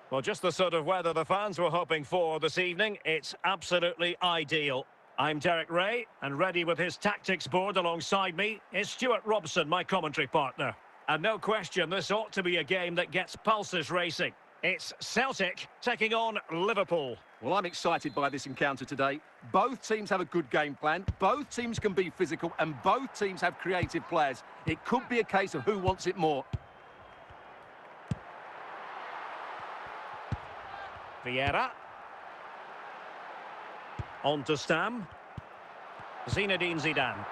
Well, just the sort of weather the fans were hoping for this evening. It's absolutely ideal. I'm Derek Ray, and ready with his tactics board alongside me is Stuart Robson, my commentary partner. And no question, this ought to be a game that gets pulses racing. It's Celtic taking on Liverpool. Well, I'm excited by this encounter today. Both teams have a good game plan, both teams can be physical, and both teams have creative players. It could be a case of who wants it more. Vieira. On to Stam. Zinedine Zidane.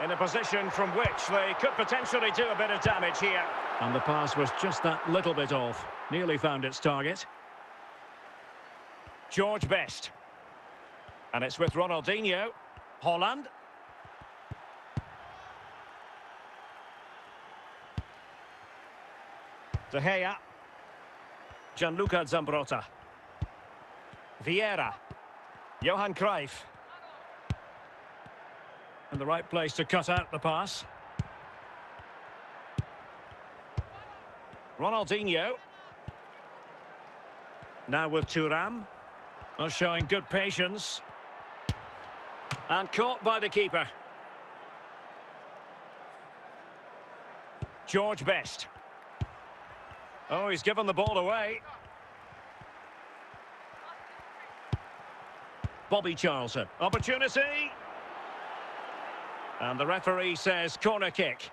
In a position from which they could potentially do a bit of damage here. And the pass was just that little bit off. Nearly found its target. George Best. And it's with Ronaldinho. Holland. De Gea. Gianluca Zambrotta. Vieira. Johan Cruyff. In the right place to cut out the pass. Ronaldinho. Now with Thuram. Showing good patience. And caught by the keeper. George Best. Oh, he's given the ball away. Bobby Charlton. Opportunity. And the referee says corner kick.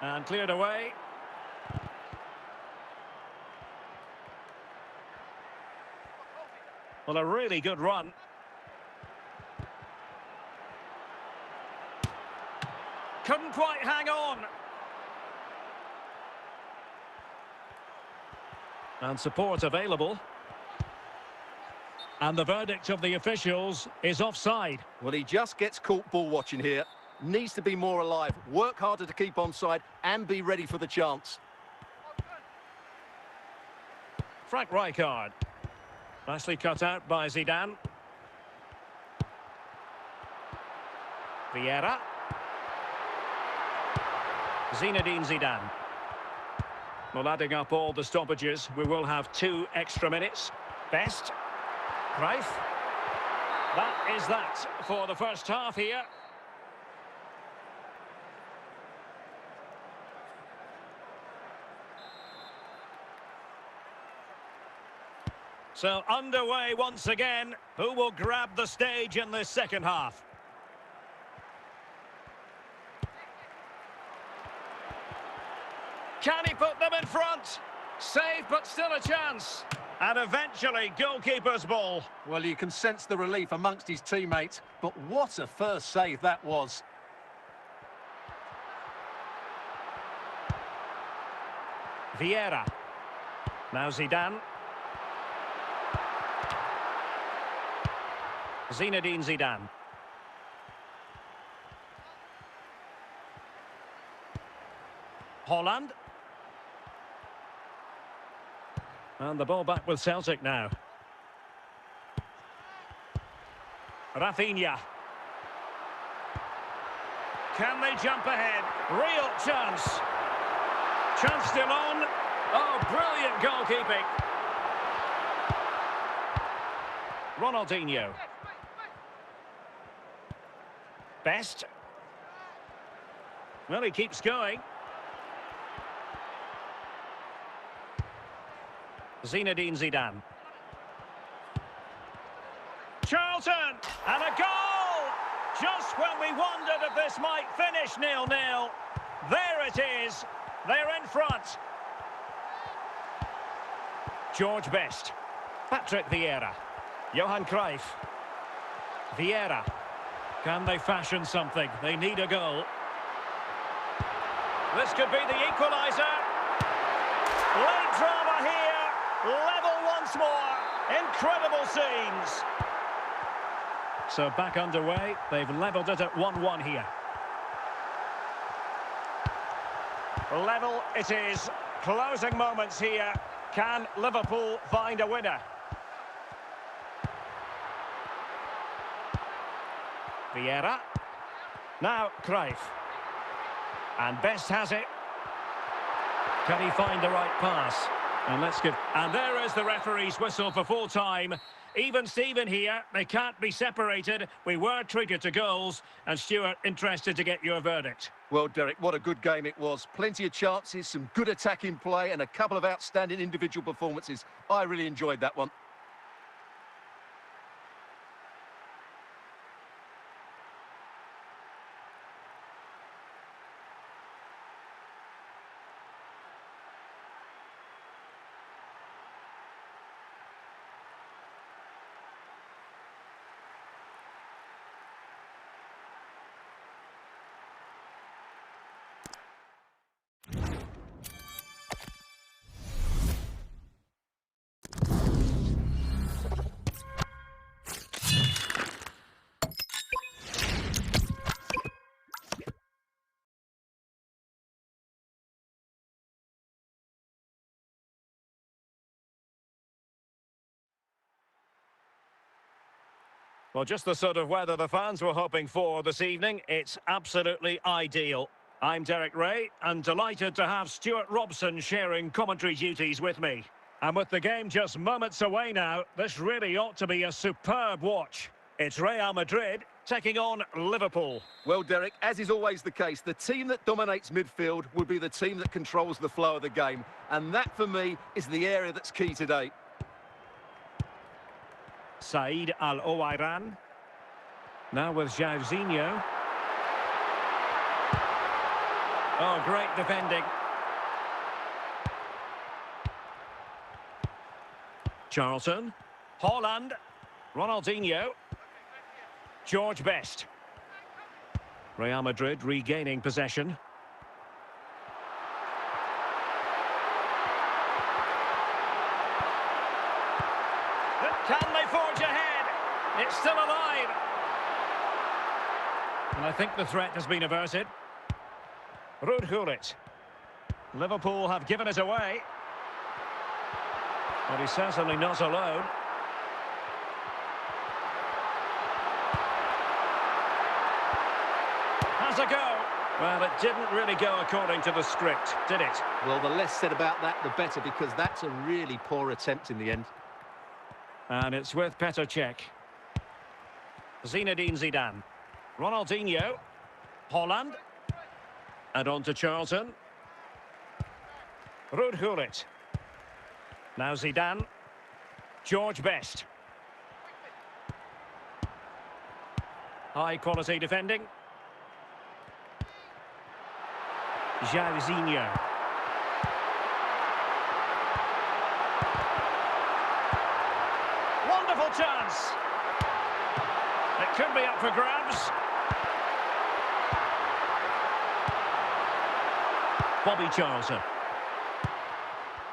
And cleared away. Well, a really good run. Couldn't quite hang on. And support available. And the verdict of the officials is offside. Well, he just gets caught ball watching here. Needs to be more alive, work harder to keep onside and be ready for the chance. Frank Rijkaard. Nicely cut out by Zidane. Vieira. Zinedine Zidane. Well, adding up all the stoppages, we will have 2 extra minutes. Best. Cruyff. That is that for the first half here. So underway once again. Who will grab the stage in this second half? Can he put them in front? Save, but still a chance. And eventually, goalkeeper's ball. Well, you can sense the relief amongst his teammates, but what a first save that was. Vieira. Now Zidane. Zinedine Zidane. Holland. And the ball back with Celtic now. Rafinha. Can they jump ahead? Real chance. Chance still on. Oh, brilliant goalkeeping. Ronaldinho. Best. Well, he keeps going. Zinedine Zidane. Charlton! And a goal! Just when we wondered if this might finish 0-0. There it is. They're in front. George Best. Patrick Vieira. Johan Cruyff. Vieira. Can they fashion something? They need a goal. This could be the equaliser. Late drama here. Level once more. Incredible scenes. So back underway. They've levelled it at 1-1 here. Level it is. Closing moments here. Can Liverpool find a winner? Vieira. Now Cruyff. And Best has it. Can he find the right pass? And let's get... And there is the referee's whistle for full time. Even Steven here. They can't be separated. We were treated to goals. And Stuart, interested to get your verdict. Well, Derek, what a good game it was. Plenty of chances, some good attacking play, and a couple of outstanding individual performances. I really enjoyed that one. Well, just the sort of weather the fans were hoping for this evening. It's absolutely ideal. I'm Derek Ray, and delighted to have Stuart Robson sharing commentary duties with me. And with the game just moments away now, this really ought to be a superb watch. It's Real Madrid taking on Liverpool. Well, Derek, as is always the case, the team that dominates midfield will be the team that controls the flow of the game. And that, for me, is the area that's key today. Said Al-Owairan. Now with Jairzinho. Oh, great defending. Charlton. Haaland. Ronaldinho. George Best. Real Madrid regaining possession. Can they forge ahead? It's still alive. And I think the threat has been averted. Ruud. Liverpool have given it away. But he's certainly not alone. Has a go. Well, it didn't really go according to the script, did it? Well, the less said about that, the better, because that's a really poor attempt in the end. And it's with Petr Cech. Zinedine Zidane. Ronaldinho. Haaland. And on to Charlton. Ruud. Now Zidane. George Best. High quality defending. Jairzinho. Wonderful chance. It could be up for grabs. Bobby Charlton.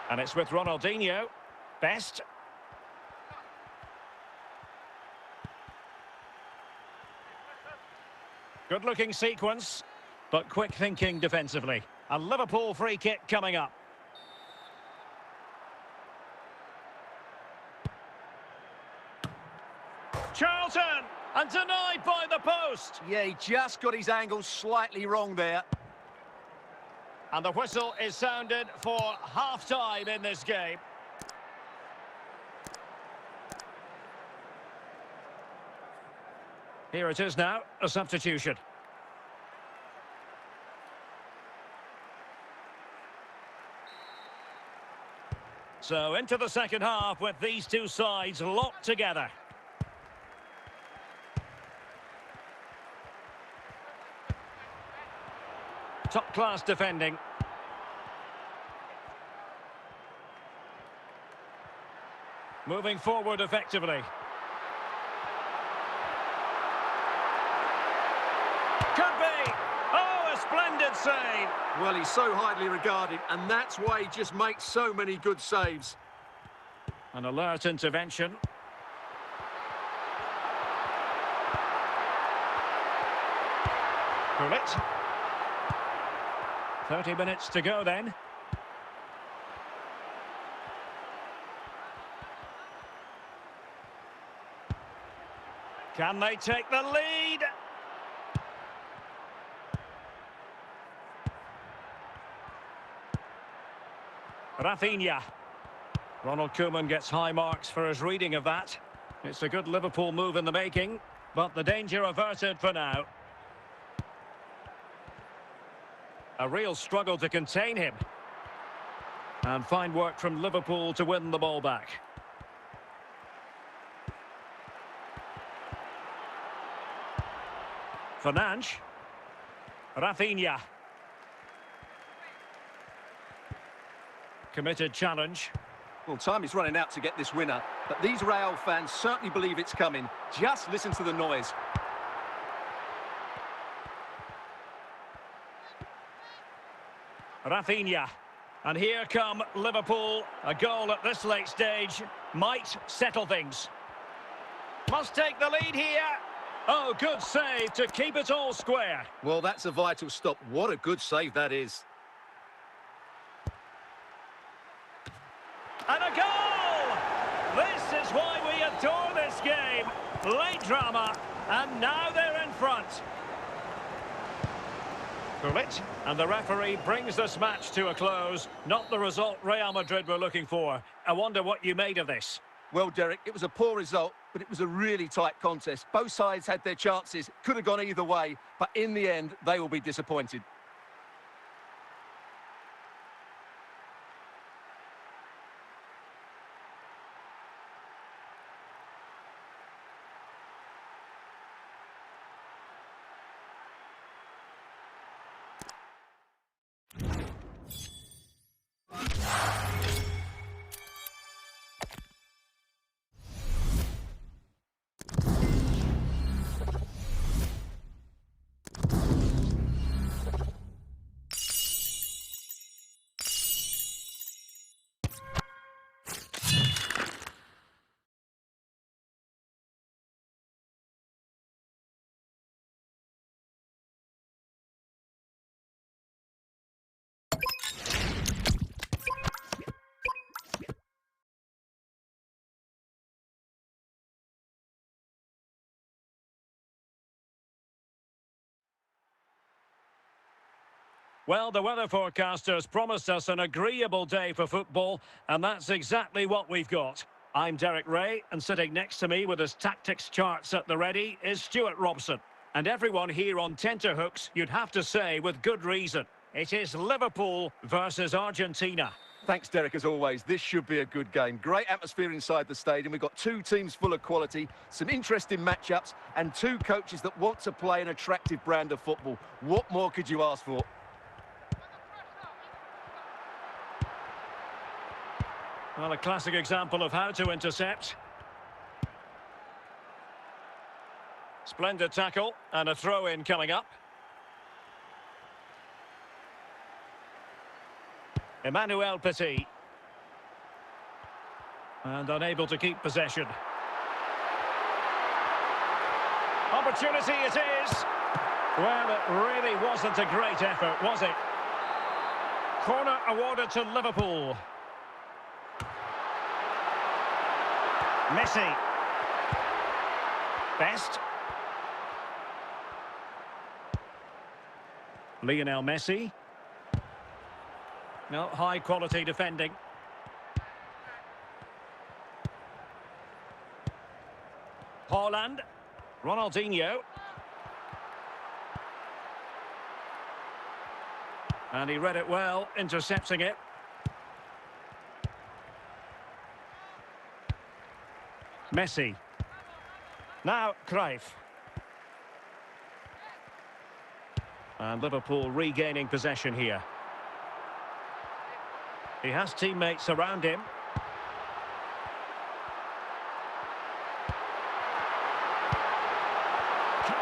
And it's with Ronaldinho. Best. Good-looking sequence, but quick thinking defensively. A Liverpool free kick coming up. Charlton, and denied by the post. Yeah, he just got his angle slightly wrong there. And the whistle is sounded for half-time in this game. Here it is now, a substitution. So into the second half with these two sides locked together. Top-class defending. Moving forward effectively. Could be! Oh, a splendid save! Well, he's so highly regarded, and that's why he just makes so many good saves. An alert intervention. Gullit. 30 minutes to go then. Can they take the lead? Rafinha. Ronald Koeman gets high marks for his reading of that. It's a good Liverpool move in the making, but the danger averted for now. A real struggle to contain him. And fine work from Liverpool to win the ball back. Fernandes. Rafinha. Committed challenge. Well, time is running out to get this winner, but these Real fans certainly believe it's coming. Just listen to the noise. Rafinha. And here come Liverpool. A goal at this late stage might settle things. Must take the lead here. Oh, good save to keep it all square. Well, that's a vital stop. What a good save that is. And a goal! This is why we adore this game. Late drama, and now they're in front. Gullit, and the referee brings this match to a close. Not the result Real Madrid were looking for. I wonder what you made of this. Well, Derek, it was a poor result, but it was a really tight contest. Both sides had their chances. Could have gone either way, but in the end, they will be disappointed. Well, the weather forecasters promised us an agreeable day for football, and that's exactly what we've got. I'm Derek Ray, and sitting next to me with his tactics charts at the ready is Stuart Robson. And everyone here on tenterhooks, you'd have to say with good reason. It is Liverpool versus Argentina. Thanks, Derek, as always. This should be a good game. Great atmosphere inside the stadium. We've got two teams full of quality, some interesting matchups, and two coaches that want to play an attractive brand of football. What more could you ask for? Well, a classic example of how to intercept. Splendid tackle, and a throw-in coming up. Emmanuel Petit. And unable to keep possession. Opportunity it is. Well, it really wasn't a great effort, was it? Corner awarded to Liverpool. Messi. Best. Lionel Messi. No, high quality defending. Haaland. Ronaldinho. And he read it well, intercepting it. Messi. Now Cruyff. And Liverpool regaining possession here. He has teammates around him.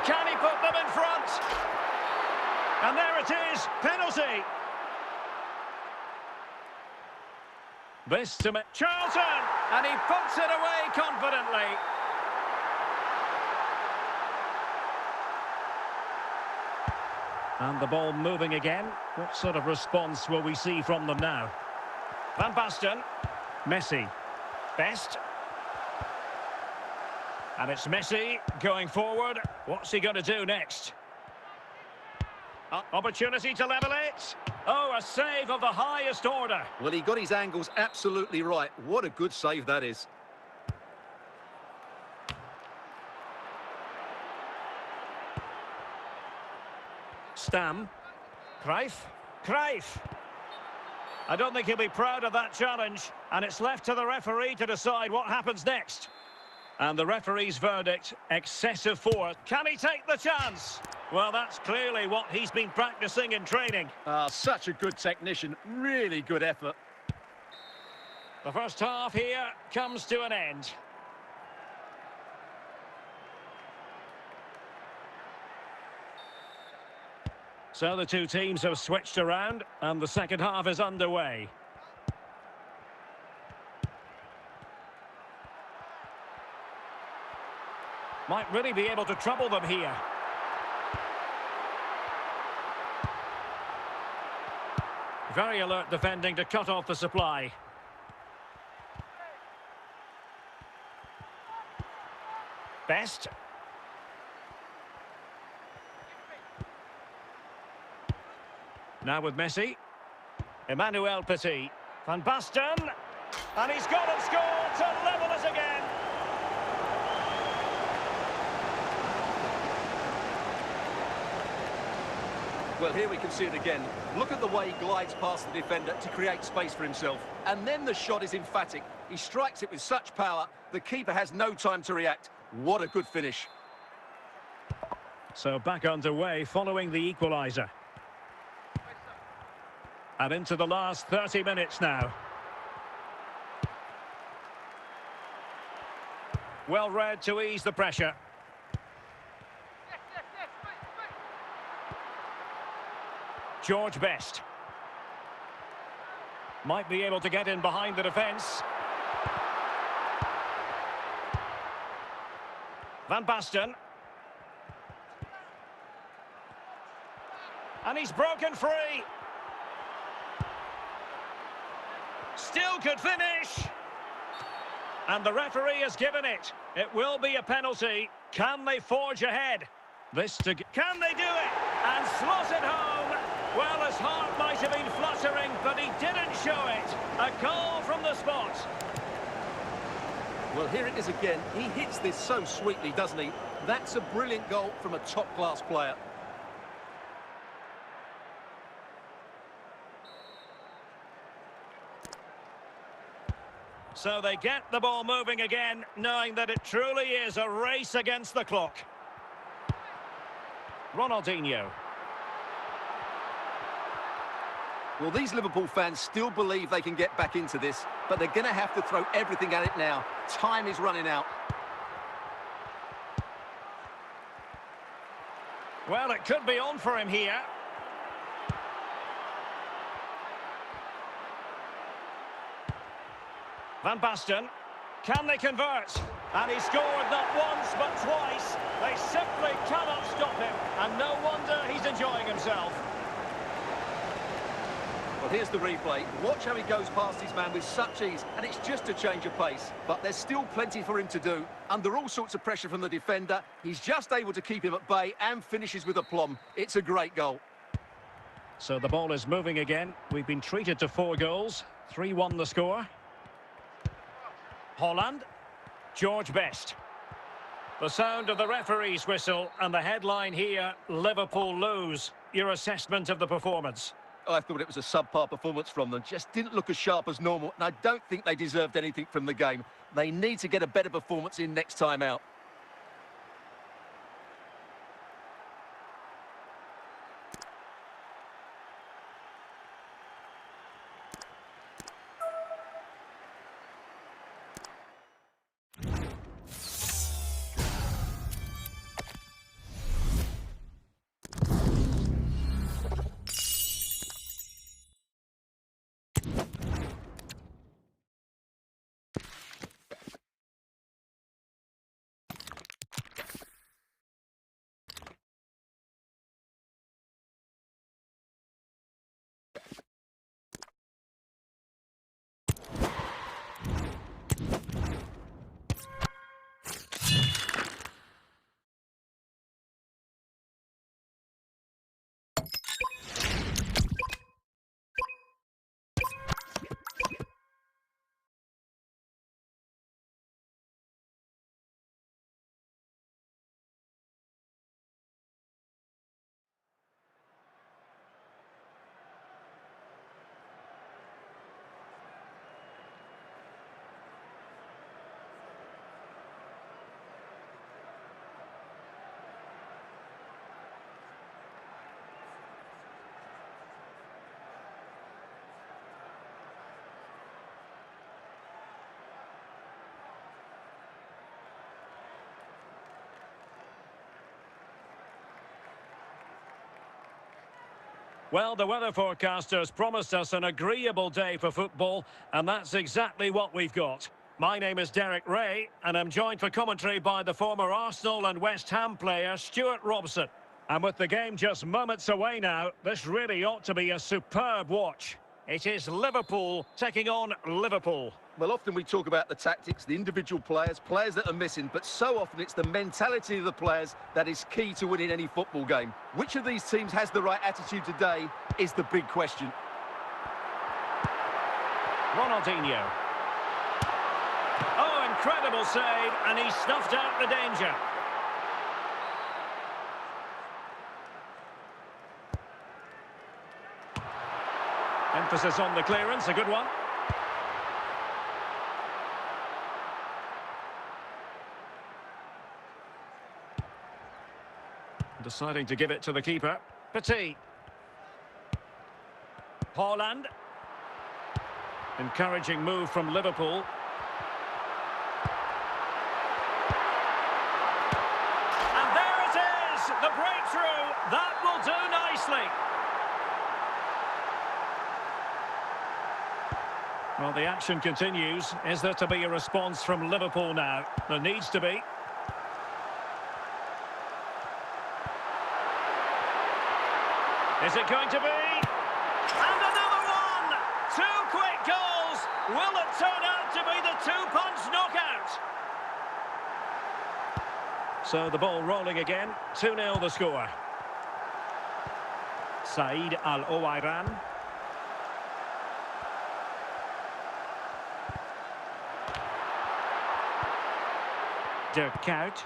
Can he put them in front? And there it is, penalty. This to Charlton, and he puts it away confidently. And the ball moving again. What sort of response will we see from them now? Van Basten. Messi. Best. And it's Messi going forward. What's he going to do next? Opportunity to level it. Oh, a save of the highest order. Well, he got his angles absolutely right. What a good save that is. Stam. Cruyff. Cruyff. I don't think he'll be proud of that challenge. And it's left to the referee to decide what happens next. And the referee's verdict, excessive force. Can he take the chance? Well, that's clearly what he's been practicing in training. Such a good technician. Really good effort. The first half here comes to an end. So the two teams have switched around and the second half is underway. Might really be able to trouble them here. Very alert defending to cut off the supply. Best. Now with Messi. Emmanuel Petit. Van Basten. And he's got and scored to level us again. Well, here we can see it again. Look at the way he glides past the defender to create space for himself. And then the shot is emphatic. He strikes it with such power, the keeper has no time to react. What a good finish. So back underway following the equaliser. And into the last 30 minutes now. Well read to ease the pressure. George Best. Might be able to get in behind the defence. Van Basten. And he's broken free. Still could finish. And the referee has given it. It will be a penalty. Can they forge ahead? Can they do it? And slot it home. Well, his heart might have been fluttering, but he didn't show it. A goal from the spot. Well, here it is again. He hits this so sweetly, doesn't he? That's a brilliant goal from a top-class player. So they get the ball moving again, knowing that it truly is a race against the clock. Ronaldinho. Well, these Liverpool fans still believe they can get back into this, but they're going to have to throw everything at it now. Time is running out. Well, it could be on for him here. Van Basten. Can they convert? And he scored not once but twice. They simply cannot stop him. And no wonder he's enjoying himself. Well, here's the replay. Watch how he goes past his man with such ease, and it's just a change of pace. But there's still plenty for him to do. Under all sorts of pressure from the defender, he's just able to keep him at bay and finishes with aplomb. It's a great goal. So the ball is moving again. We've been treated to 4 goals. 3-1 the score. Holland. George Best. The sound of the referee's whistle and the headline here, Liverpool lose. Your assessment of the performance? I thought it was a subpar performance from them. Just didn't look as sharp as normal, and I don't think they deserved anything from the game. They need to get a better performance in next time out. Well, the weather forecasters promised us an agreeable day for football, and that's exactly what we've got. My name is Derek Ray, and I'm joined for commentary by the former Arsenal and West Ham player Stuart Robson. And with the game just moments away now, this really ought to be a superb watch. It is Liverpool taking on Liverpool. Well, often we talk about the tactics, the individual players that are missing, but so often it's the mentality of the players that is key to winning any football game. Which of these teams has the right attitude today is the big question. Ronaldinho. Oh, incredible save, and he snuffed out the danger. Emphasis on the clearance, a good one. Deciding to give it to the keeper. Petit. Haaland. Encouraging move from Liverpool. And there it is! The breakthrough! That will do nicely. Well, the action continues. Is there to be a response from Liverpool now? There needs to be. Is it going to be? And another one! Two quick goals! Will it turn out to be the two-punch knockout? So the ball rolling again. 2-0 the score. Saïd Al-Owairan. Dirk Kuyt.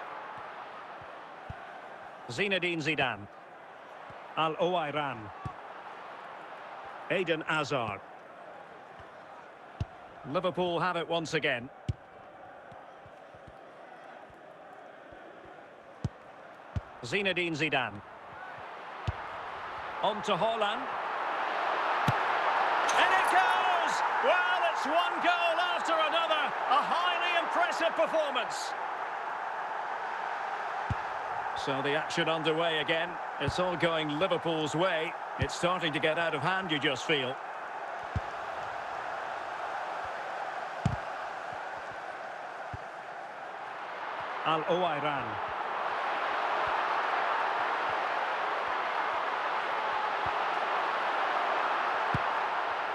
Zinedine Zidane. Al-Owairan. Eden Hazard. Liverpool have it once again. Zinedine Zidane. On to Haaland. And it goes! Well, it's one goal after another. A highly impressive performance. So the action underway again. It's all going Liverpool's way. It's starting to get out of hand, you just feel. Al-Owairan.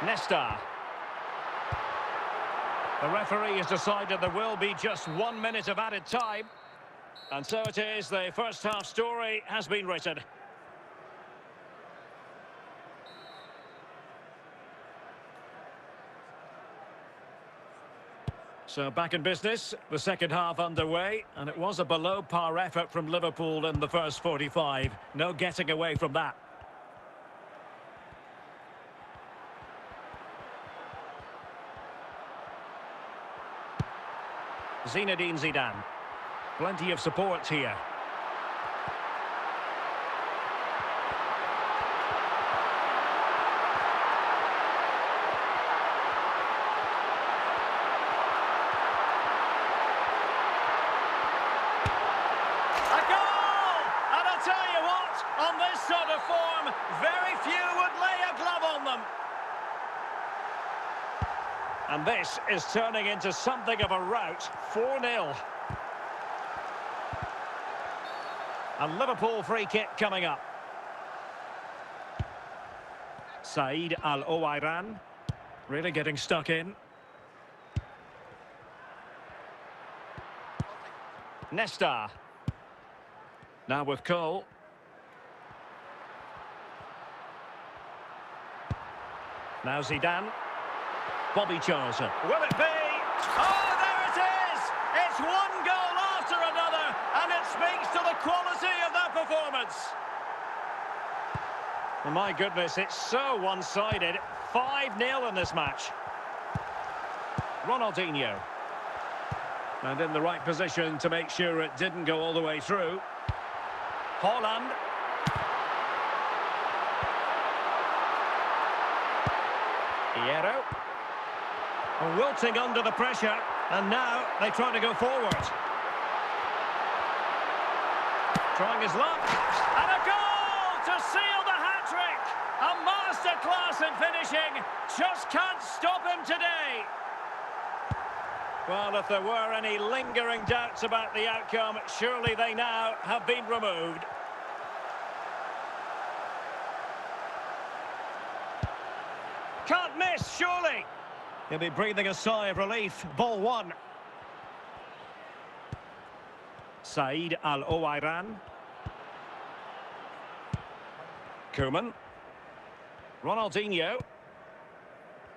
Nesta. The referee has decided there will be just 1 minute of added time. And so it is, the first half story has been written. So back in business, the second half underway, and it was a below-par effort from Liverpool in the first 45. No getting away from that. Zinedine Zidane. Plenty of support here. A goal! And I'll tell you what, on this sort of form, very few would lay a glove on them. And this is turning into something of a rout. 4-0. A Liverpool free kick coming up. Saïd Al-Owairan. Really getting stuck in. Nesta. Now with Cole. Now Zidane. Bobby Charlton. Will it be? Oh, there it is! It's one goal after another, and it speaks to the quality of that performance. Well, my goodness, it's so one-sided. 5-0 in this match. Ronaldinho. And in the right position to make sure it didn't go all the way through. Haaland. Hierro. Wilting under the pressure, and now they try to go forward. Trying his luck, and a goal to seal the hat-trick! A masterclass in finishing. Just can't stop him today. Well, if there were any lingering doubts about the outcome, surely they now have been removed. Can't miss, surely. He'll be breathing a sigh of relief. Ball one. Said Al-Owairan. Koeman. Ronaldinho.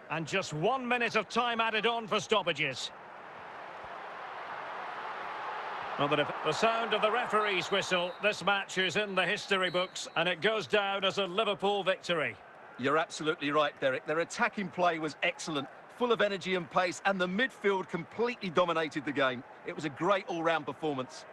And just 1 minute of time added on for stoppages. Well, but if the sound of the referee's whistle, this match is in the history books and it goes down as a Liverpool victory. You're absolutely right, Derek. Their attacking play was excellent, full of energy and pace, and the midfield completely dominated the game. It was a great all-round performance.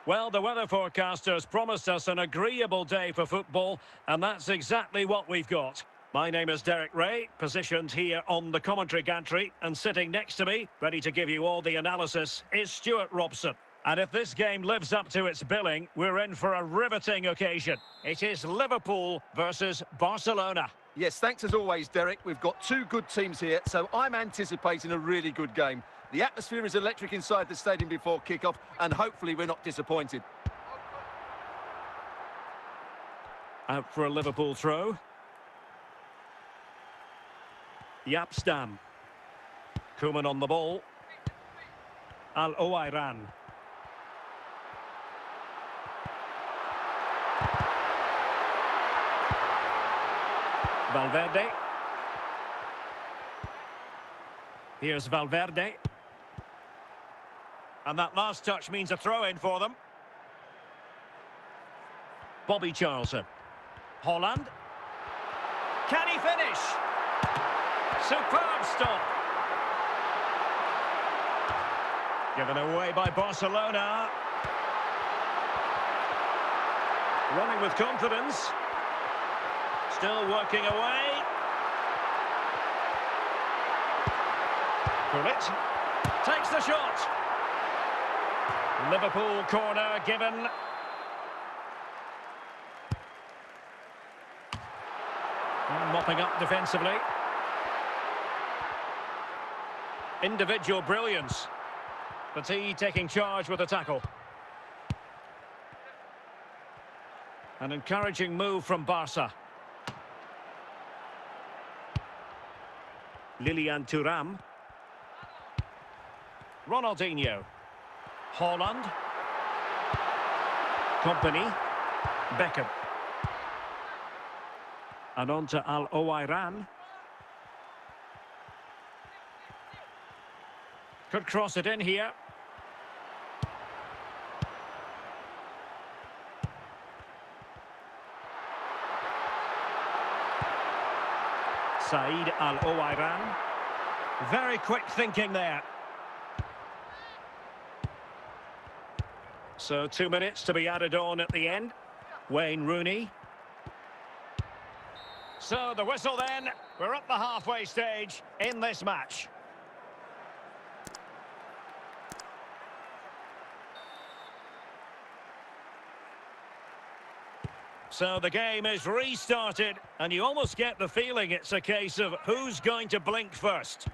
Well, the weather forecasters promised us an agreeable day for football, and that's exactly what we've got. My name is Derek Ray, positioned here on the commentary gantry, and sitting next to me, ready to give you all the analysis, is Stuart Robson. And if this game lives up to its billing, we're in for a riveting occasion. It is Liverpool versus Barcelona. Yes, thanks as always, Derek. We've got two good teams here, so I'm anticipating a really good game. The atmosphere is electric inside the stadium before kick-off, and hopefully we're not disappointed. Out for a Liverpool throw. Yapstam. Koeman on the ball. Al-Owairan. Valverde. Here's Valverde. And that last touch means a throw-in for them. Bobby Charlton. Holland. Can he finish? Superb stop. Given away by Barcelona. Running with confidence. Still working away. Gullit takes the shot. Liverpool corner given. And mopping up defensively. Individual brilliance. Petit taking charge with the tackle. An encouraging move from Barca. Lilian Thuram. Ronaldinho. Holland. Company. Beckham. And on to Al-Owairan. Could cross it in here. Said Al-Owairan. Very quick thinking there. So 2 minutes to be added on at the end. Wayne Rooney. So the whistle then. We're at the halfway stage in this match. So the game is restarted, and you almost get the feeling it's a case of who's going to blink first.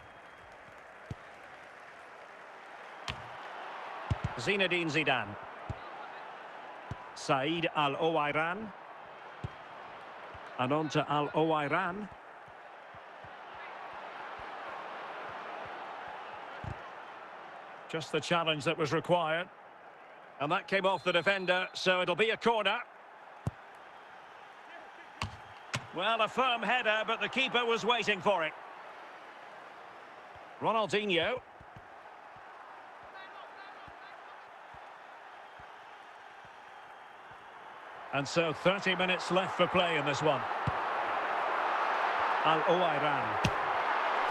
Zinedine Zidane. Said Al-Owairan. And on to Al-Owairan. Just the challenge that was required. And that came off the defender, so it'll be a corner. Well, a firm header, but the keeper was waiting for it. Ronaldinho. And so 30 minutes left for play in this one. Al-Owairan.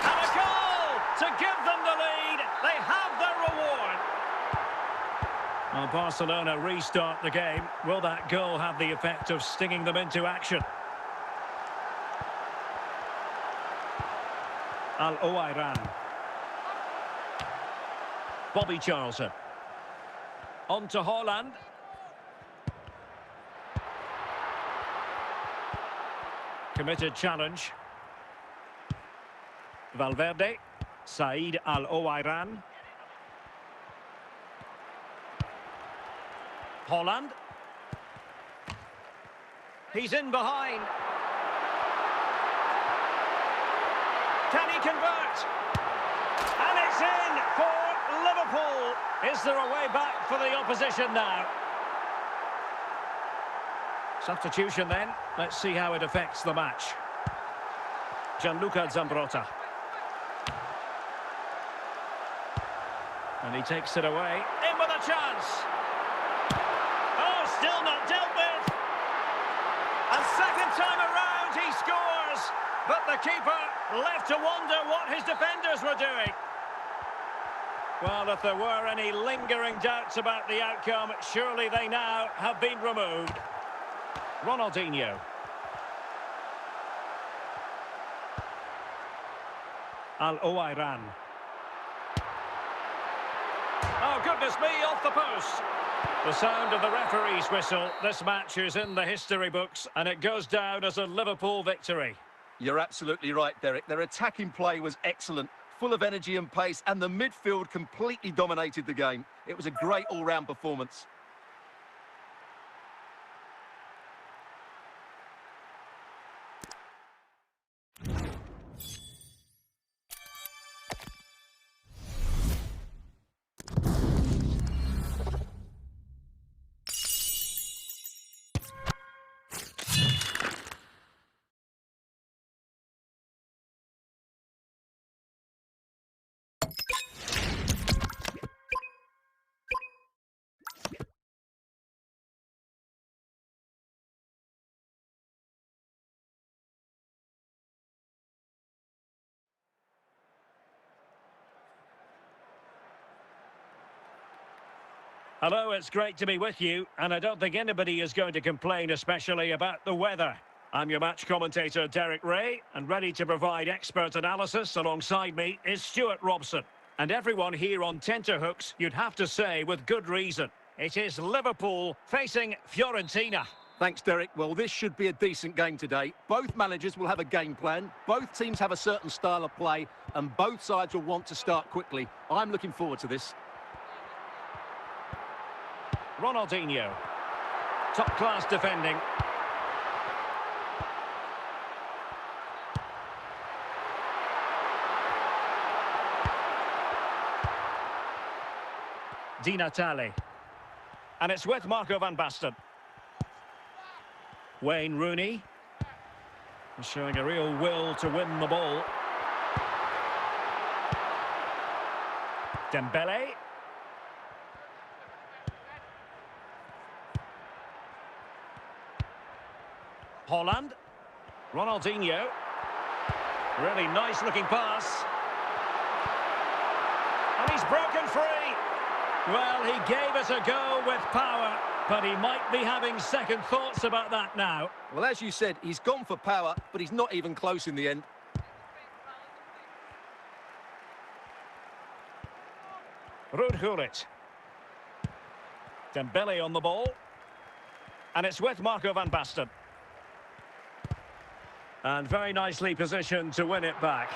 And a goal to give them the lead. They have their reward. Well, Barcelona restart the game. Will that goal have the effect of stinging them into action? Al-Owairan. Bobby Charlton. On to Haaland. Committed challenge. Valverde. Said Al-Owairan. Haaland. He's in behind. Can he convert? And it's in for Liverpool. Is there a way back for the opposition now? Substitution then. Let's see how it affects the match. Gianluca Zambrotta. And he takes it away. In with a chance. Oh, still not dealt with. And second time around he scores. But the keeper left to wonder what his defenders were doing. Well, if there were any lingering doubts about the outcome, surely they now have been removed. Ronaldinho. Al-Owairan. Oh, goodness me, off the post. The sound of the referee's whistle. This match is in the history books, and it goes down as a Liverpool victory. You're absolutely right, Derek. Their attacking play was excellent, full of energy and pace, and the midfield completely dominated the game. It was a great all-round performance. Hello, it's great to be with you, and I don't think anybody is going to complain, especially about the weather. I'm your match commentator, Derek Ray, and ready to provide expert analysis alongside me is Stuart Robson. And everyone here on tenterhooks, you'd have to say with good reason. It is Liverpool facing Fiorentina. Thanks, Derek. Well, this should be a decent game today. Both managers will have a game plan. Both teams have a certain style of play, and both sides will want to start quickly. I'm looking forward to this. Ronaldinho. Top-class defending. Di Natale. And it's with Marco van Basten. Wayne Rooney. Showing a real will to win the ball. Dembele. Haaland. Ronaldinho. Really nice looking pass. And he's broken free. Well, he gave it a go with power, but he might be having second thoughts about that now. Well, as you said, he's gone for power, but he's not even close in the end. Rudhulit. Dembele on the ball. And it's with Marco van Basten. And very nicely positioned to win it back.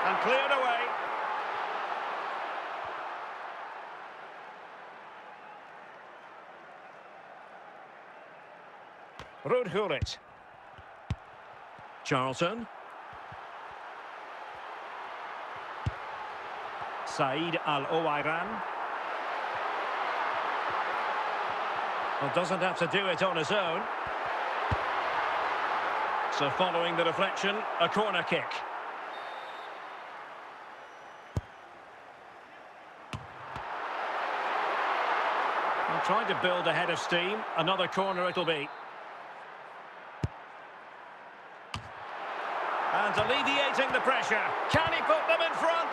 And cleared away. Rudhulit. Charlton. Said Al-Owairan. Well, doesn't have to do it on his own. So following the deflection, a corner kick. Well, trying to build a head of steam. Another corner it'll be. And alleviating the pressure. Can he put them in front?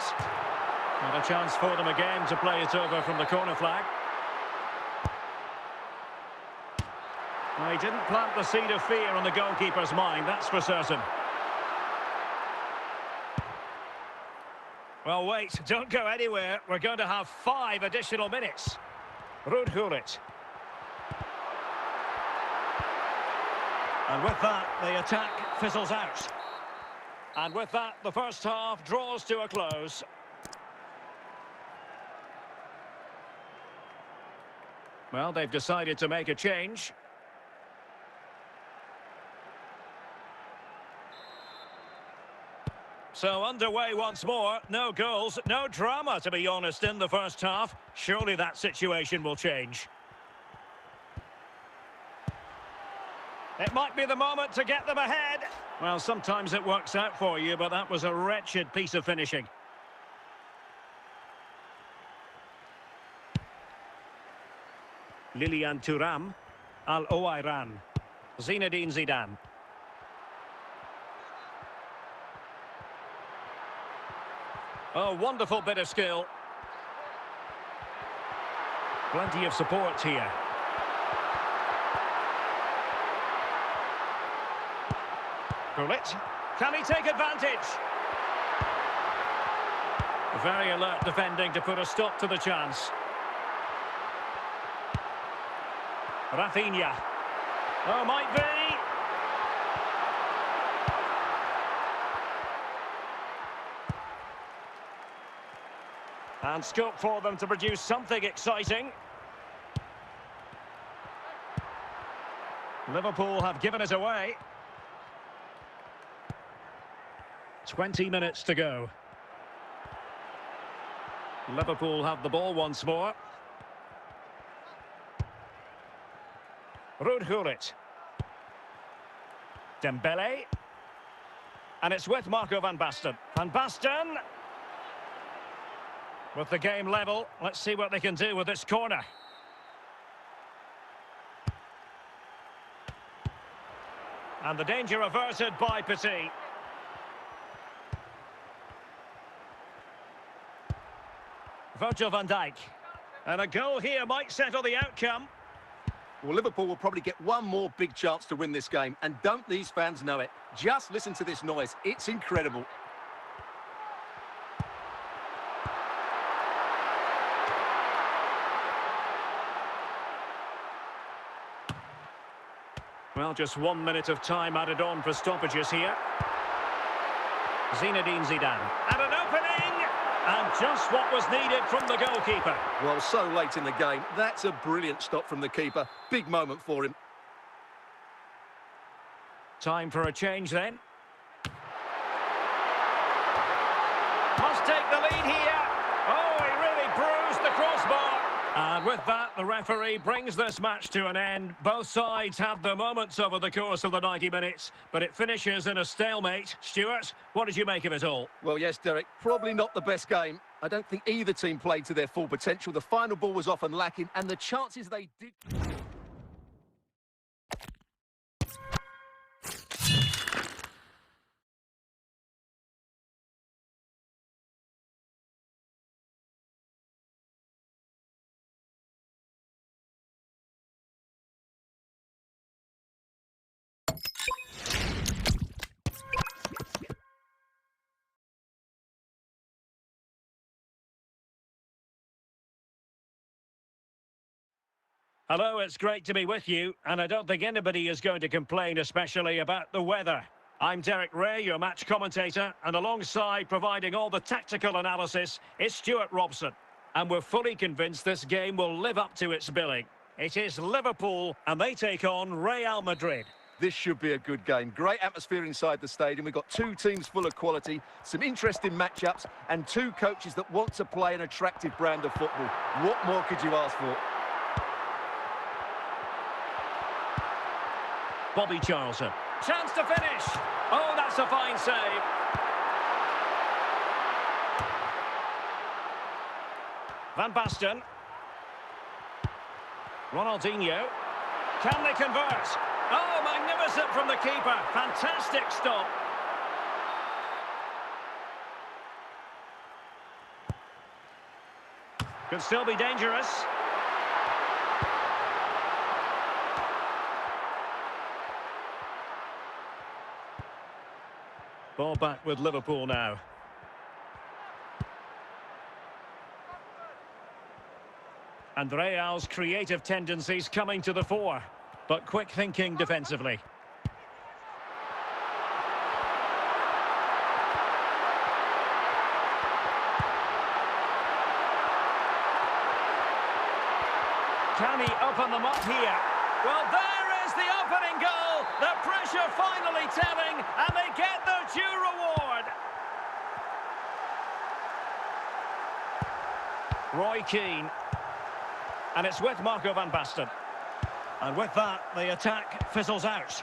Not a chance for them again to play it over from the corner flag. Well, he didn't plant the seed of fear on the goalkeeper's mind, that's for certain. Well, wait, don't go anywhere. We're going to have 5 additional minutes. Rudhulit. And with that, the attack fizzles out. And with that, the first half draws to a close. Well, they've decided to make a change. So underway once more. No goals, no drama, to be honest, in the first half. Surely that situation will change. It might be the moment to get them ahead. Well, sometimes it works out for you, but that was a wretched piece of finishing. Lilian Thuram, Al-Owairan, Zinedine Zidane. Oh, wonderful bit of skill. Plenty of support here. Gullit. Can he take advantage? Very alert defending to put a stop to the chance. Rafinha. Oh, might be. And scope for them to produce something exciting. Liverpool have given it away. 20 minutes to go. Liverpool have the ball once more. Rudhulit. Dembele. And it's with Marco van Basten. Van Basten. With the game level, let's see what they can do with this corner. And the danger averted by Petit. Virgil van Dijk. And a goal here might settle the outcome. Well, Liverpool will probably get one more big chance to win this game. And don't these fans know it? Just listen to this noise. It's incredible. Well, just 1 minute of time added on for stoppages here. Zinedine Zidane. And an opening! And just what was needed from the goalkeeper. Well, so late in the game. That's a brilliant stop from the keeper. Big moment for him. Time for a change then. Must take the lead here. Oh, he really bruised the crossbar. And with that, the referee brings this match to an end. Both sides have their moments over the course of the 90 minutes, but it finishes in a stalemate. Stuart, what did you make of it all? Well, yes, Derek, probably not the best game. I don't think either team played to their full potential. The final ball was often lacking, and the chances they did... Hello, it's great to be with you, and I don't think anybody is going to complain, especially about the weather. I'm Derek Ray, your match commentator, and alongside providing all the tactical analysis is Stuart Robson. And we're fully convinced this game will live up to its billing. It is Liverpool, and they take on Real Madrid. This should be a good game. Great atmosphere inside the stadium. We've got two teams full of quality, some interesting matchups, and two coaches that want to play an attractive brand of football. What more could you ask for? Bobby Charlton. Chance to finish. Oh, that's a fine save. Van Basten. Ronaldinho. Can they convert? Oh, magnificent from the keeper. Fantastic stop. Could still be dangerous. Ball back with Liverpool now. And Real's creative tendencies coming to the fore, but quick thinking defensively. Can he open them up here? Well, there is the opening goal. The pressure finally telling, and they get their due reward. Roy Keane. And it's with Marco van Basten. And with that, the attack fizzles out.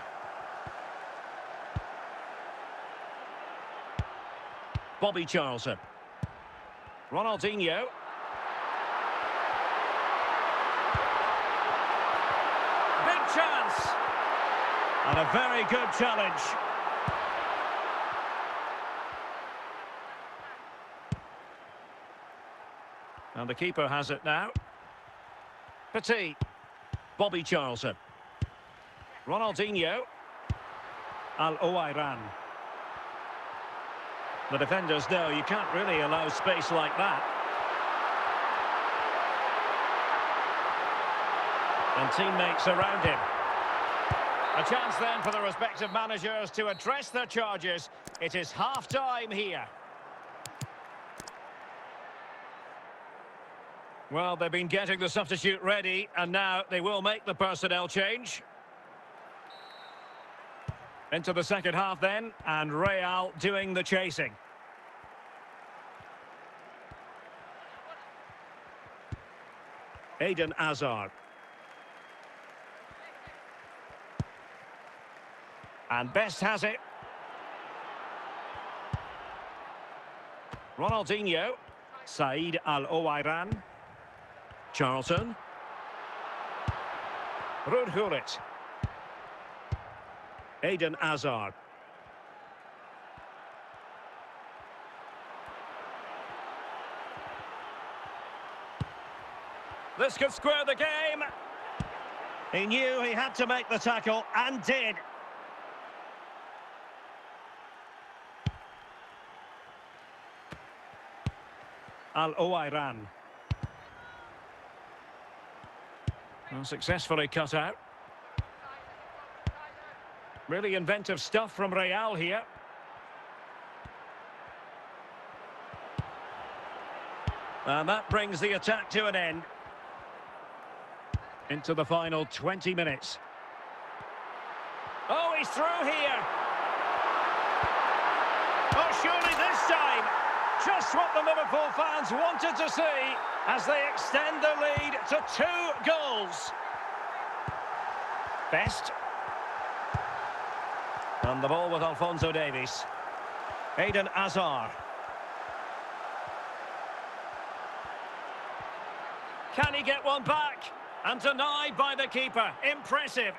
Bobby Charlton. Ronaldinho. Big chance. And a very good challenge. And the keeper has it now. Petit. Bobby Charlton. Ronaldinho. Al-Owairan. The defenders know you can't really allow space like that. And teammates around him. A chance then for the respective managers to address their charges. It is half-time here. Well, they've been getting the substitute ready, and now they will make the personnel change. Into the second half then, and Real doing the chasing. Eden Hazard. And Best has it. Ronaldinho. Said Al-Owairan. Charlton. Rudhulit. Eden Hazard. This could square the game. He knew he had to make the tackle, and did. Al-Owairan. Successfully cut out. Really inventive stuff from Real here. And that brings the attack to an end. Into the final 20 minutes. Oh, he's through here. Oh, surely this time. Just what the Liverpool fans wanted to see as they extend the lead to 2 goals. Best. And the ball with Alphonso Davies. Eden Hazard. Can he get one back? And denied by the keeper. Impressive.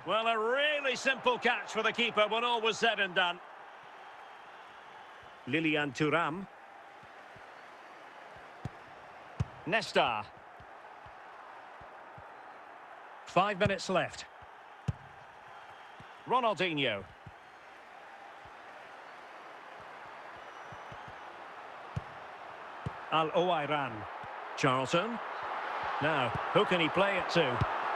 Well, a really simple catch for the keeper when all was said and done. Lilian Thuram. Nesta. 5 minutes left. Ronaldinho. Al-Owairan. Charlton. Now, who can he play it to?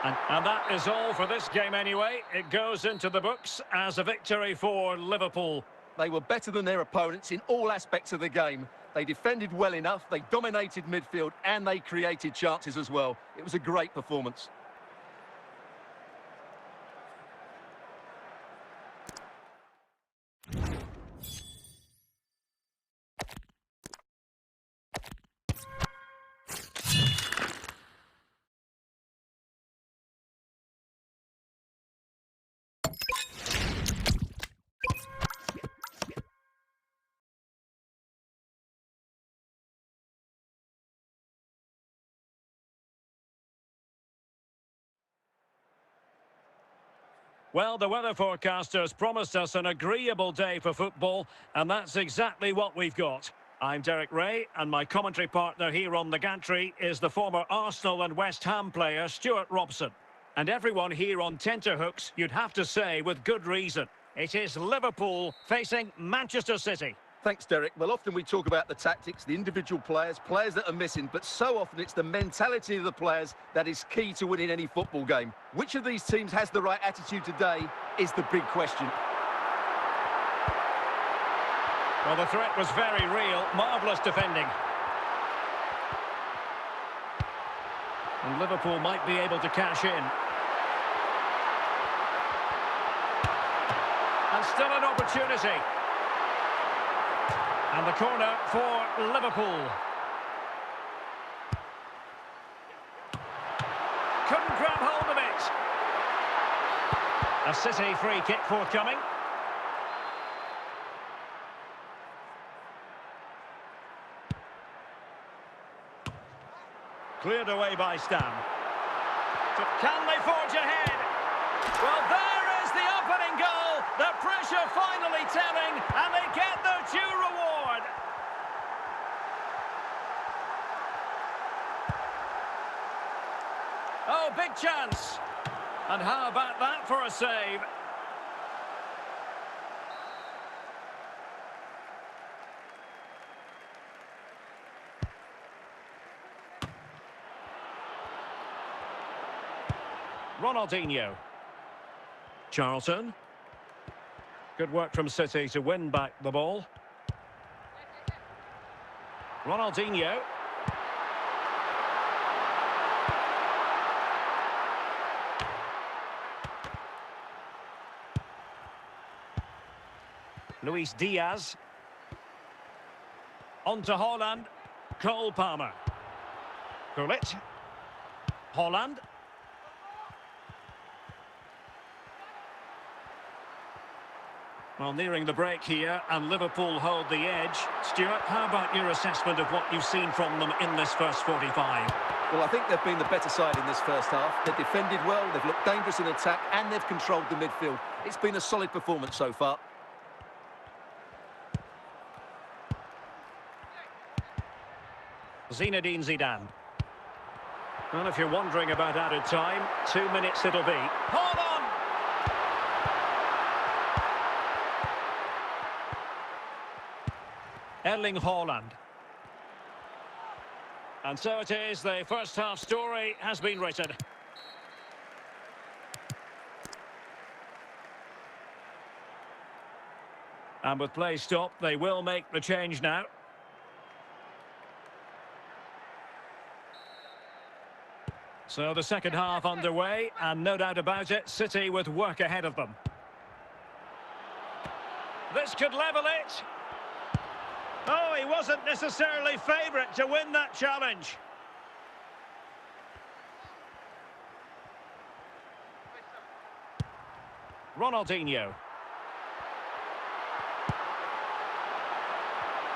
And that is all for this game anyway. It goes into the books as a victory for Liverpool. They were better than their opponents in all aspects of the game. They defended well enough, they dominated midfield, and they created chances as well. It was a great performance. Well, the weather forecasters promised us an agreeable day for football, and that's exactly what we've got. I'm Derek Ray, and my commentary partner here on the gantry is the former Arsenal and West Ham player Stuart Robson. And everyone here on tenterhooks, you'd have to say with good reason. It is Liverpool facing Manchester City. Thanks, Derek. Well, often we talk about the tactics, the individual players that are missing, but so often it's the mentality of the players that is key to winning any football game. Which of these teams has the right attitude today is the big question. Well, the threat was very real. Marvellous defending. And Liverpool might be able to cash in. And still an opportunity. And the corner for Liverpool. Couldn't grab hold of it. A City free kick forthcoming. Cleared away by Stam. Can they forge ahead? Well, there is the opening goal. The pressure finally telling, and they get their due reward. Oh, big chance. And how about that for a save? Ronaldinho. Charlton. Good work from City to win back the ball. Ronaldinho. Luis Diaz. On to Haaland. Cole Palmer. Gullit. Haaland. Well, nearing the break here, and Liverpool hold the edge. Stuart, how about your assessment of what you've seen from them in this first 45? Well, I think they've been the better side in this first half. They've defended well, they've looked dangerous in attack, and they've controlled the midfield. It's been a solid performance so far. Zinedine Zidane. Well, if you're wondering about added time, 2 minutes it'll be. Hold on! Erling Haaland. And so it is, the first half story has been written. And with play stopped, they will make the change now. So the second half underway, and no doubt about it, City with work ahead of them. This could level it. Oh, he wasn't necessarily favourite to win that challenge. Ronaldinho.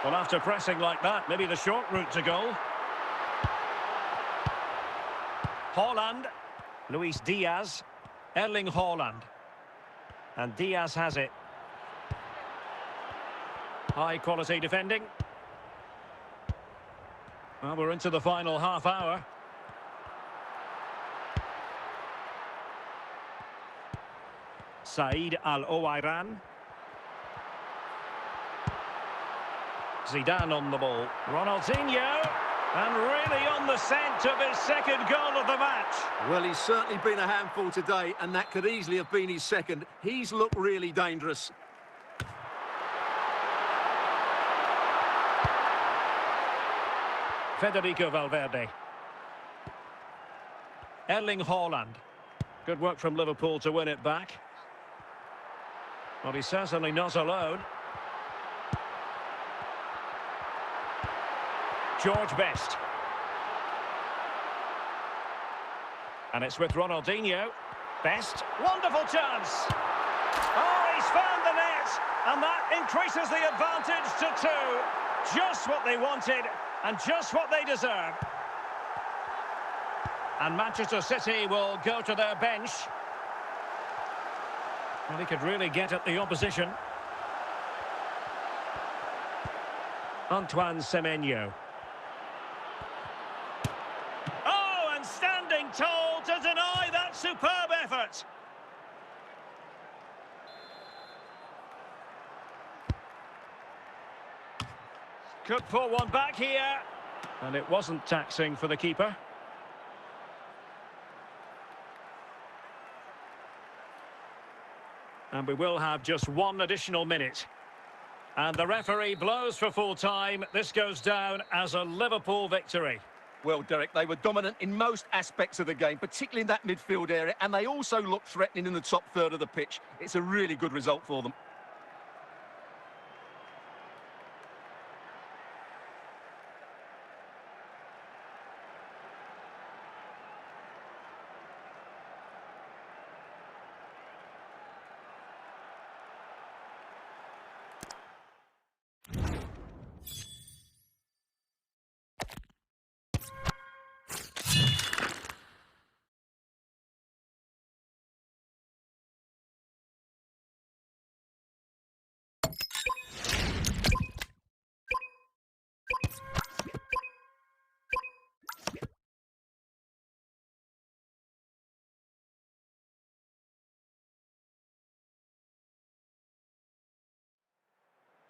Well, after pressing like that, maybe the short route to goal. Haaland. Luis Diaz. Erling Haaland. And Diaz has it. High quality defending. Well, we're into the final half hour. Said Al-Owairan. Zidane on the ball. Ronaldinho. And really on the scent of his second goal of the match. Well, he's certainly been a handful today, and that could easily have been his second. He's looked really dangerous. Federico Valverde. Erling Haaland. Good work from Liverpool to win it back. Well, he's certainly not alone. George Best. And it's with Ronaldinho. Best. Wonderful chance. Oh, he's found the net. And that increases the advantage to 2. Just what they wanted and just what they deserve. And Manchester City will go to their bench. Well, he could really get at the opposition. Antoine Semenyo. Oh, and standing tall to deny that superb effort. Could pull one back here. And it wasn't taxing for the keeper. And we will have just 1 additional minute. And the referee blows for full time. This goes down as a Liverpool victory. Well, Derek, they were dominant in most aspects of the game, particularly in that midfield area, and they also looked threatening in the top third of the pitch. It's a really good result for them.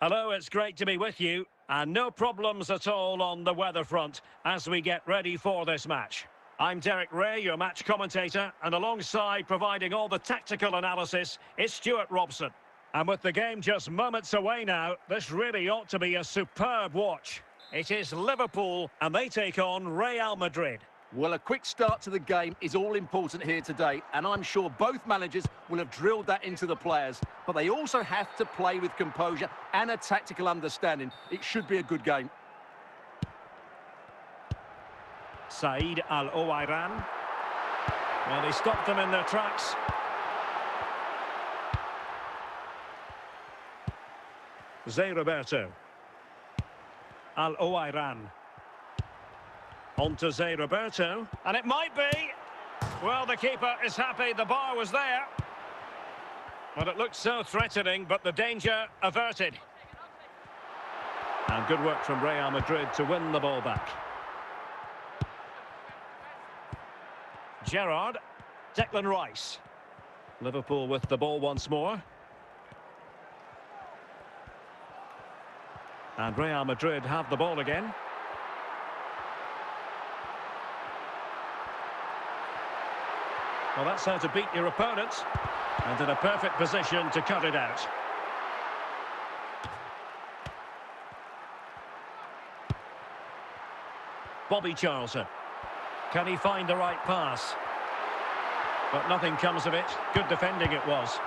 Hello, it's great to be with you. And no problems at all on the weather front as we get ready for this match. I'm Derek Ray, your match commentator, and alongside providing all the tactical analysis is Stuart Robson. And with the game just moments away now, this really ought to be a superb watch. It is Liverpool, and they take on Real Madrid. Well, a quick start to the game is all important here today, and I'm sure both managers will have drilled that into the players. But they also have to play with composure and a tactical understanding. It should be a good game. Said Al-Owairan. Well, they stopped them in their tracks. Zé Roberto. Al-Owairan. On to Zé Roberto. And it might be. Well, the keeper is happy the bar was there. Well, it looked so threatening, but the danger averted. And good work from Real Madrid to win the ball back. Gerrard. Declan Rice. Liverpool with the ball once more. And Real Madrid have the ball again. Well, that's how to beat your opponent. And in a perfect position to cut it out. Bobby Charlton. Can he find the right pass? But nothing comes of it. Good defending it was.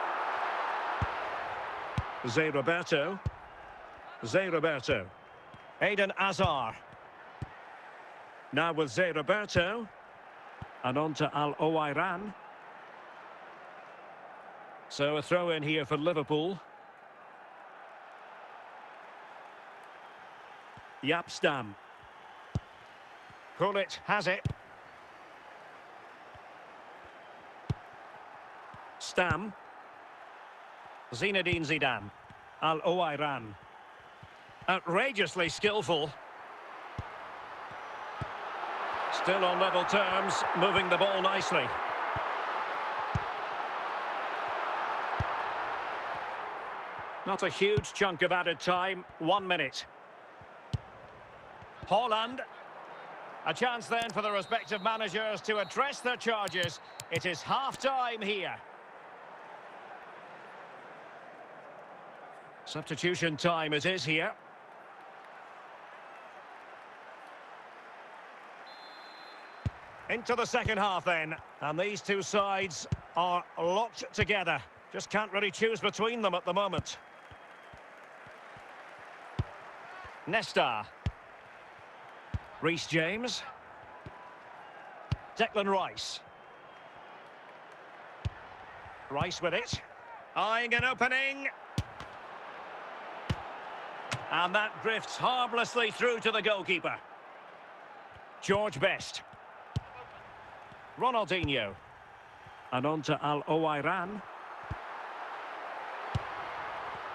Zé Roberto. Zé Roberto. Eden Hazard. Now with Zé Roberto. And on to Al-Owairan. So a throw in here for Liverpool. Yapstam. Gullit has it. Stam. Zinedine Zidane. Al-Owairan. Outrageously skillful. Still on level terms, moving the ball nicely. Not a huge chunk of added time, 1 minute. Holland. A chance then for the respective managers to address their charges. It is half-time here. Substitution time it is here. Into the second half then. And these two sides are locked together. Just can't really choose between them at the moment. Nesta. Reece James. Declan Rice. Rice with it. Eyeing an opening. And that drifts harmlessly through to the goalkeeper. George Best. Ronaldinho. And on to Al-Owairan.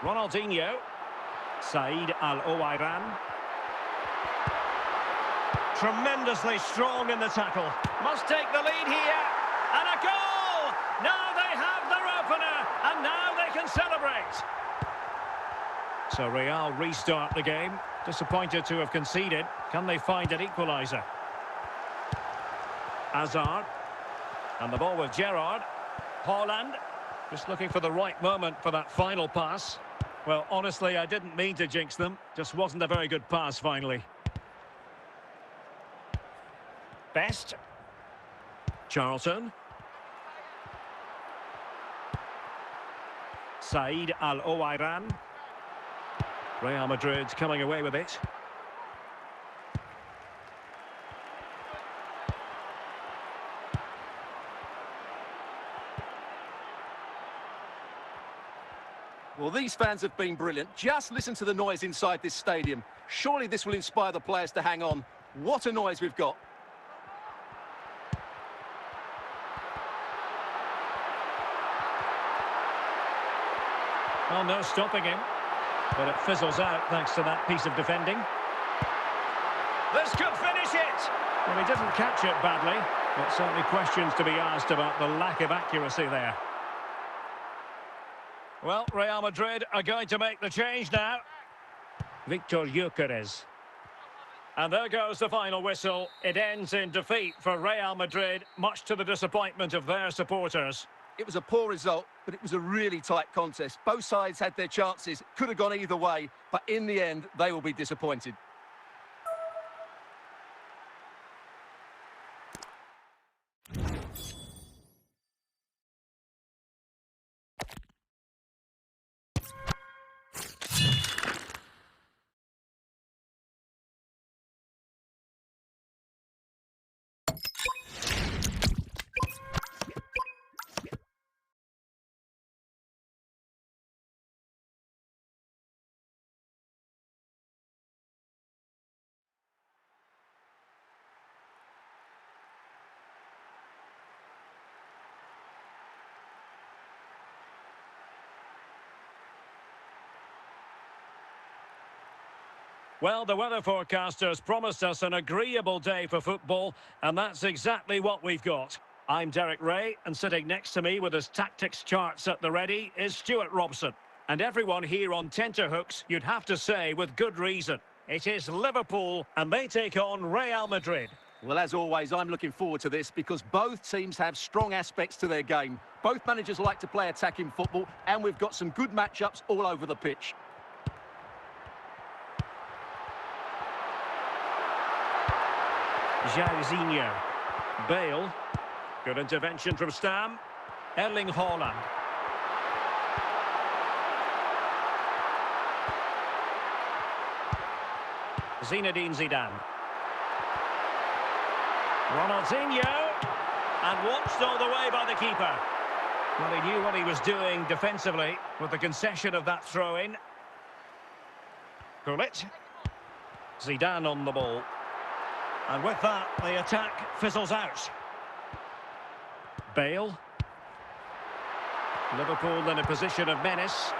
Ronaldinho. Said Al-Owairan. Tremendously strong in the tackle. Must take the lead here. And a goal! Now they have their opener. And now they can celebrate. So Real restart the game. Disappointed to have conceded. Can they find an equaliser? Hazard. And the ball with Gerrard. Holland. Just looking for the right moment for that final pass. Well, honestly, I didn't mean to jinx them. Just wasn't a very good pass, finally. Best. Charlton. Said Al-Owairan. Real Madrid coming away with it. Well, these fans have been brilliant. Just listen to the noise inside this stadium. Surely this will inspire the players to hang on. What a noise we've got. Well, no stopping him. But it fizzles out thanks to that piece of defending. This could finish it! Well, he didn't catch it badly, but certainly questions to be asked about the lack of accuracy there. Well, Real Madrid are going to make the change now. Victor Gyökeres. And there goes the final whistle. It ends in defeat for Real Madrid, much to the disappointment of their supporters. It was a poor result, but it was a really tight contest. Both sides had their chances, could have gone either way, but in the end, they will be disappointed. Well, the weather forecasters promised us an agreeable day for football, and that's exactly what we've got. I'm Derek Ray, and sitting next to me with his tactics charts at the ready is Stuart Robson. And everyone here on tenterhooks, you'd have to say with good reason. It is Liverpool, and they take on Real Madrid. Well, as always, I'm looking forward to this because both teams have strong aspects to their game. Both managers like to play attacking football, and we've got some good matchups all over the pitch. Jairzinho. Bale. Good intervention from Stam. Erling Haaland. Zinedine Zidane. Ronaldinho. And watched all the way by the keeper. Well, he knew what he was doing defensively with the concession of that throw-in. Gullit. Zidane on the ball. And with that, the attack fizzles out. Bale. Liverpool in a position of menace.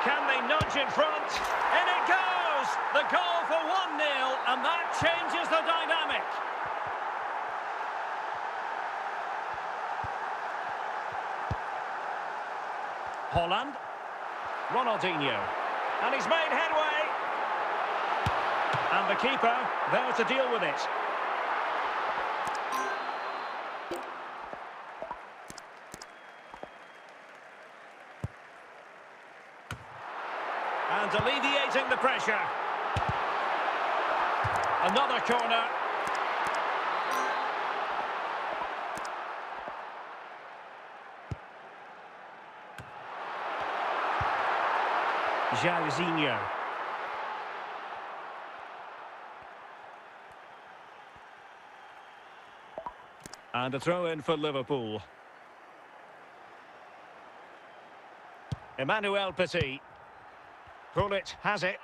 Can they nudge in front? In it goes! The goal for 1-0, and that changes the dynamic. Holland. Ronaldinho. And he's made headway. And the keeper there to deal with it. And alleviating the pressure. Another corner. Jairzinho. And a throw-in for Liverpool. Emmanuel Petit. Pullet has it.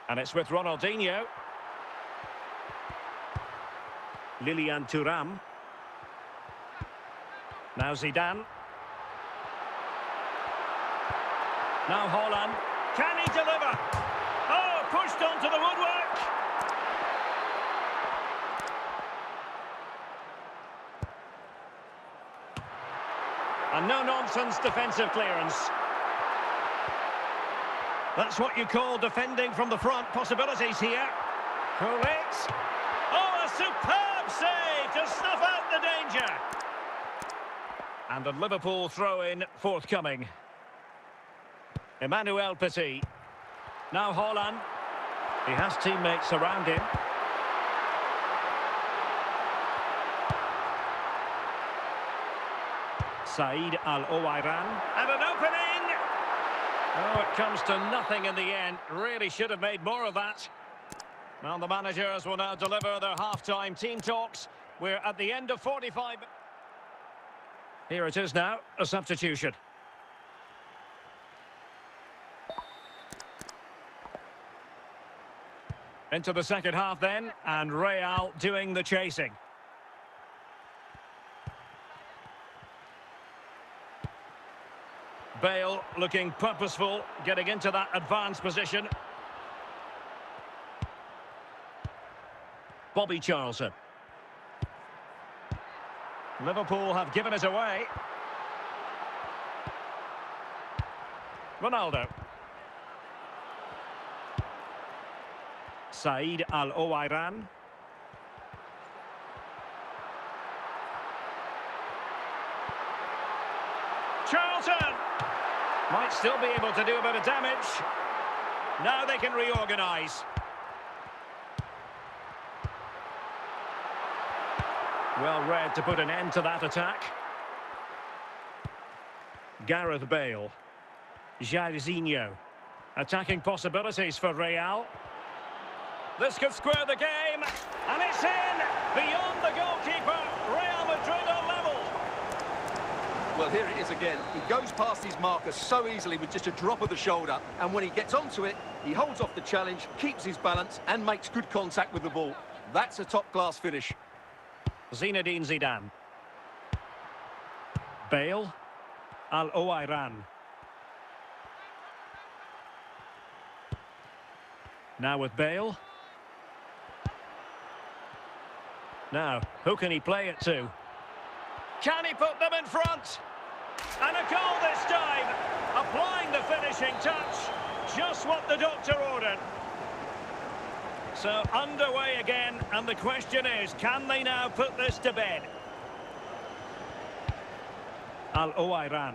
And it's with Ronaldinho. Lilian Thuram. Now Zidane. Now Haaland. Can he deliver? Oh, pushed onto the woodwork. And no-nonsense defensive clearance. That's what you call defending from the front. Possibilities here. Pullet. Oh, a superb save to snuff out the danger. And the Liverpool throw-in forthcoming. Emmanuel Petit. Now Haaland. He has teammates around him. Said Al-Owairan. And an opening! Oh, it comes to nothing in the end. Really should have made more of that. Now the managers will now deliver their half-time team talks. We're at the end of 45. Here it is now, a substitution. Into the second half then, and Real doing the chasing. Bale looking purposeful, getting into that advanced position. Bobby Charlton. Liverpool have given it away. Ronaldo. Said Al-Owairan. Charlton! Might still be able to do a bit of damage. Now they can reorganise. Well read to put an end to that attack. Gareth Bale. Jairzinho. Attacking possibilities for Real. This could square the game, and it's in! Beyond the goalkeeper, Real Madrid are level. Well, here it is again. He goes past his marker so easily with just a drop of the shoulder, and when he gets onto it, he holds off the challenge, keeps his balance, and makes good contact with the ball. That's a top-class finish. Zinedine Zidane. Bale. Al-Owairan. Now with Bale. Now, who can he play it to? Can he put them in front? And a goal this time, applying the finishing touch. Just what the doctor ordered. So underway again, and the question is, can they now put this to bed? Al-Owairan.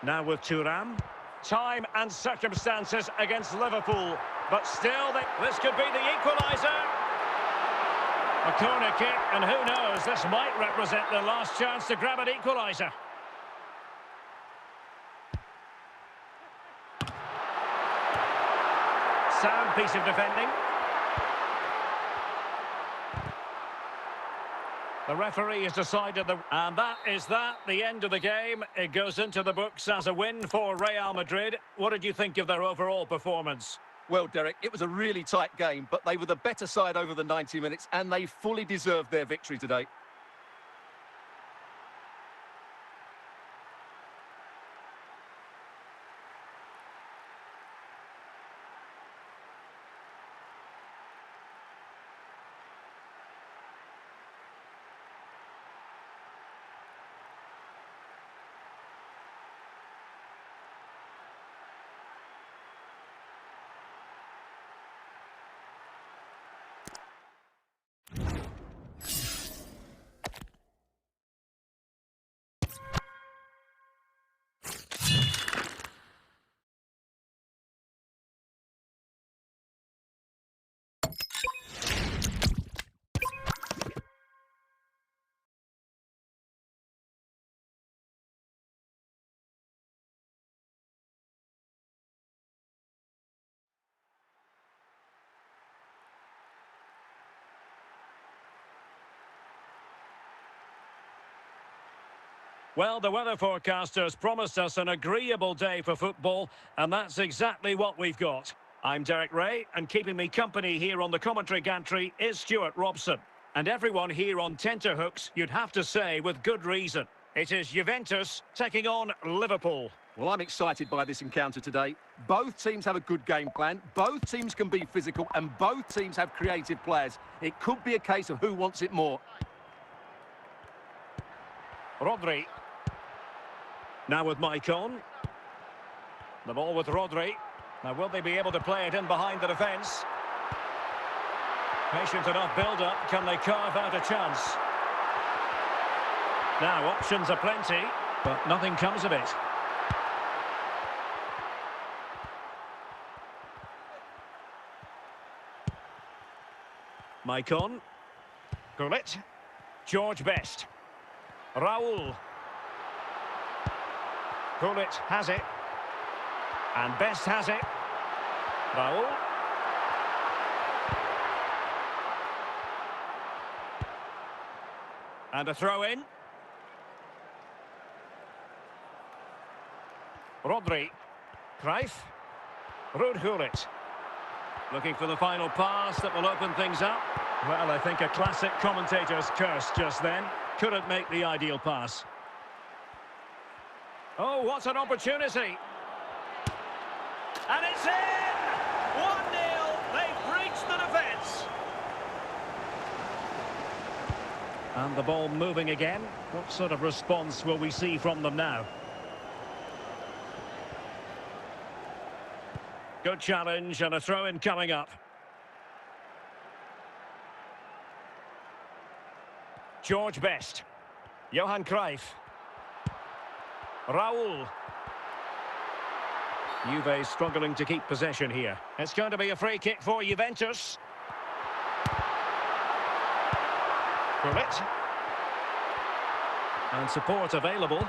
Now with Thuram. Time and circumstances against Liverpool, but still, this could be the equaliser. A corner kick, and who knows, this might represent the last chance to grab an equaliser. Sound piece of defending. The referee has decided and that is the end of the game. It goes into the books as a win for Real Madrid. What did you think of their overall performance? Well, Derek, it was a really tight game, but they were the better side over the 90 minutes, and they fully deserved their victory today. Well, the weather forecasters promised us an agreeable day for football, and that's exactly what we've got. I'm Derek Ray, and keeping me company here on the commentary gantry is Stuart Robson. And everyone here on tenterhooks, you'd have to say, with good reason. It is Juventus taking on Liverpool. Well, I'm excited by this encounter today. Both teams have a good game plan, both teams can be physical, and both teams have creative players. It could be a case of who wants it more. Rodri. Now with Maicon. The ball with Rodri. Now will they be able to play it in behind the defence? Patient enough build-up. Can they carve out a chance? Now options are plenty, but nothing comes of it. Maicon. Gullit. George Best. Raul. Gullit has it. And Best has it. Raul. And a throw in. Rodri. Cruyff. Ruud Gullit. Looking for the final pass that will open things up. Well, I think a classic commentator's curse just then. Couldn't make the ideal pass. Oh, what an opportunity. And it's in! 1-0. They've breached the defence. And the ball moving again. What sort of response will we see from them now? Good challenge and a throw-in coming up. George Best. Johan Cruyff. Raul. Juve struggling to keep possession here. It's going to be a free kick for Juventus. Gullit. And support available.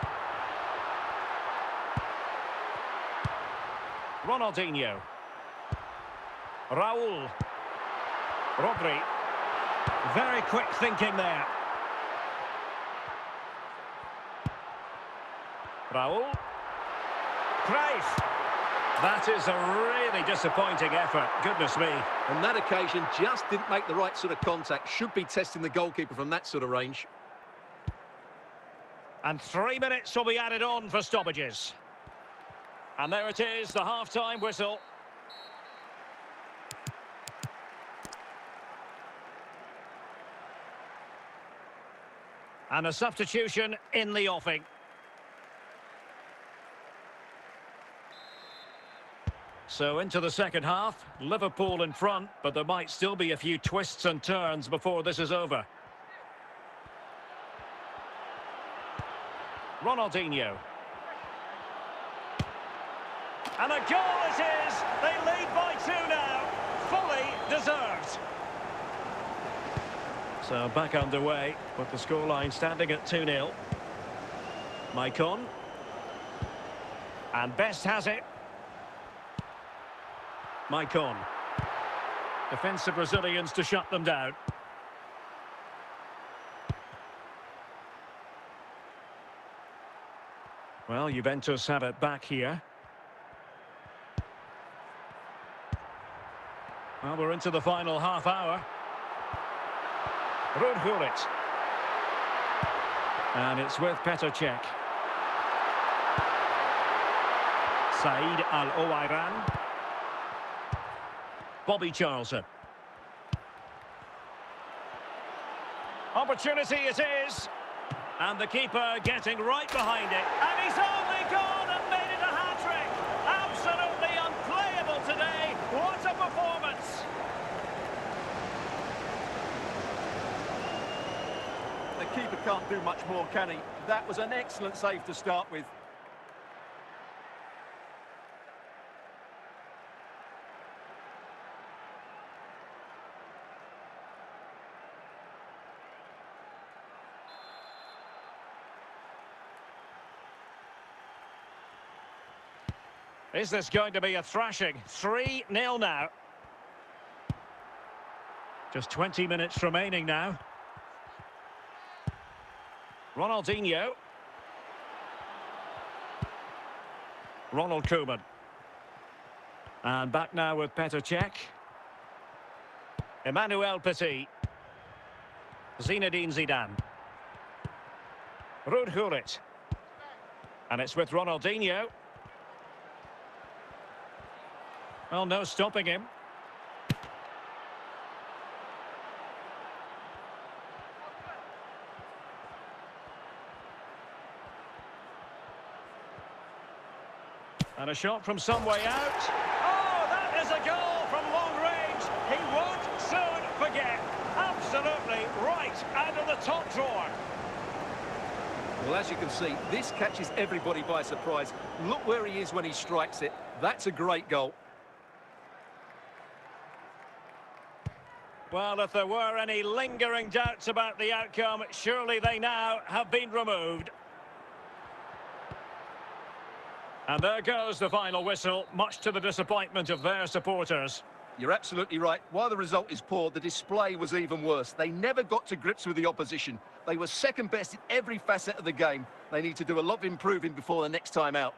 Ronaldinho. Raul. Rodri. Very quick thinking there. Raul. Cruyff. That is a really disappointing effort. Goodness me. On that occasion, just didn't make the right sort of contact. Should be testing the goalkeeper from that sort of range. And 3 minutes will be added on for stoppages. And there it is, the half-time whistle. And a substitution in the offing. So into the second half, Liverpool in front, but there might still be a few twists and turns before this is over. Ronaldinho. And a goal it is! They lead by 2 now. Fully deserved. So back underway, with the scoreline standing at 2-0. Maicon. And Best has it. Maicon. Defensive Brazilians to shut them down. Well, Juventus have it back here. Well, we're into the final half hour. Ruud Gullit. And it's with Petr Cech. Said Al-Owairan. Bobby Charlton. Opportunity it is. And the keeper getting right behind it. And he's only gone and made it a hat-trick. Absolutely unplayable today. What a performance. The keeper can't do much more, can he? That was an excellent save to start with. Is this going to be a thrashing? 3-0 now. Just 20 minutes remaining now. Ronaldinho. Ronald Koeman. And back now with Petr Cech. Emmanuel Petit. Zinedine Zidane. Ruud Gullit. And it's with Ronaldinho. Well, no stopping him. And a shot from some way out. Oh, that is a goal from long range. He won't soon forget. Absolutely right out of the top drawer. Well, as you can see, this catches everybody by surprise. Look where he is when he strikes it. That's a great goal. Well, if there were any lingering doubts about the outcome, surely they now have been removed. And there goes the final whistle, much to the disappointment of their supporters. You're absolutely right. While the result is poor, the display was even worse. They never got to grips with the opposition. They were second best in every facet of the game. They need to do a lot of improving before the next time out.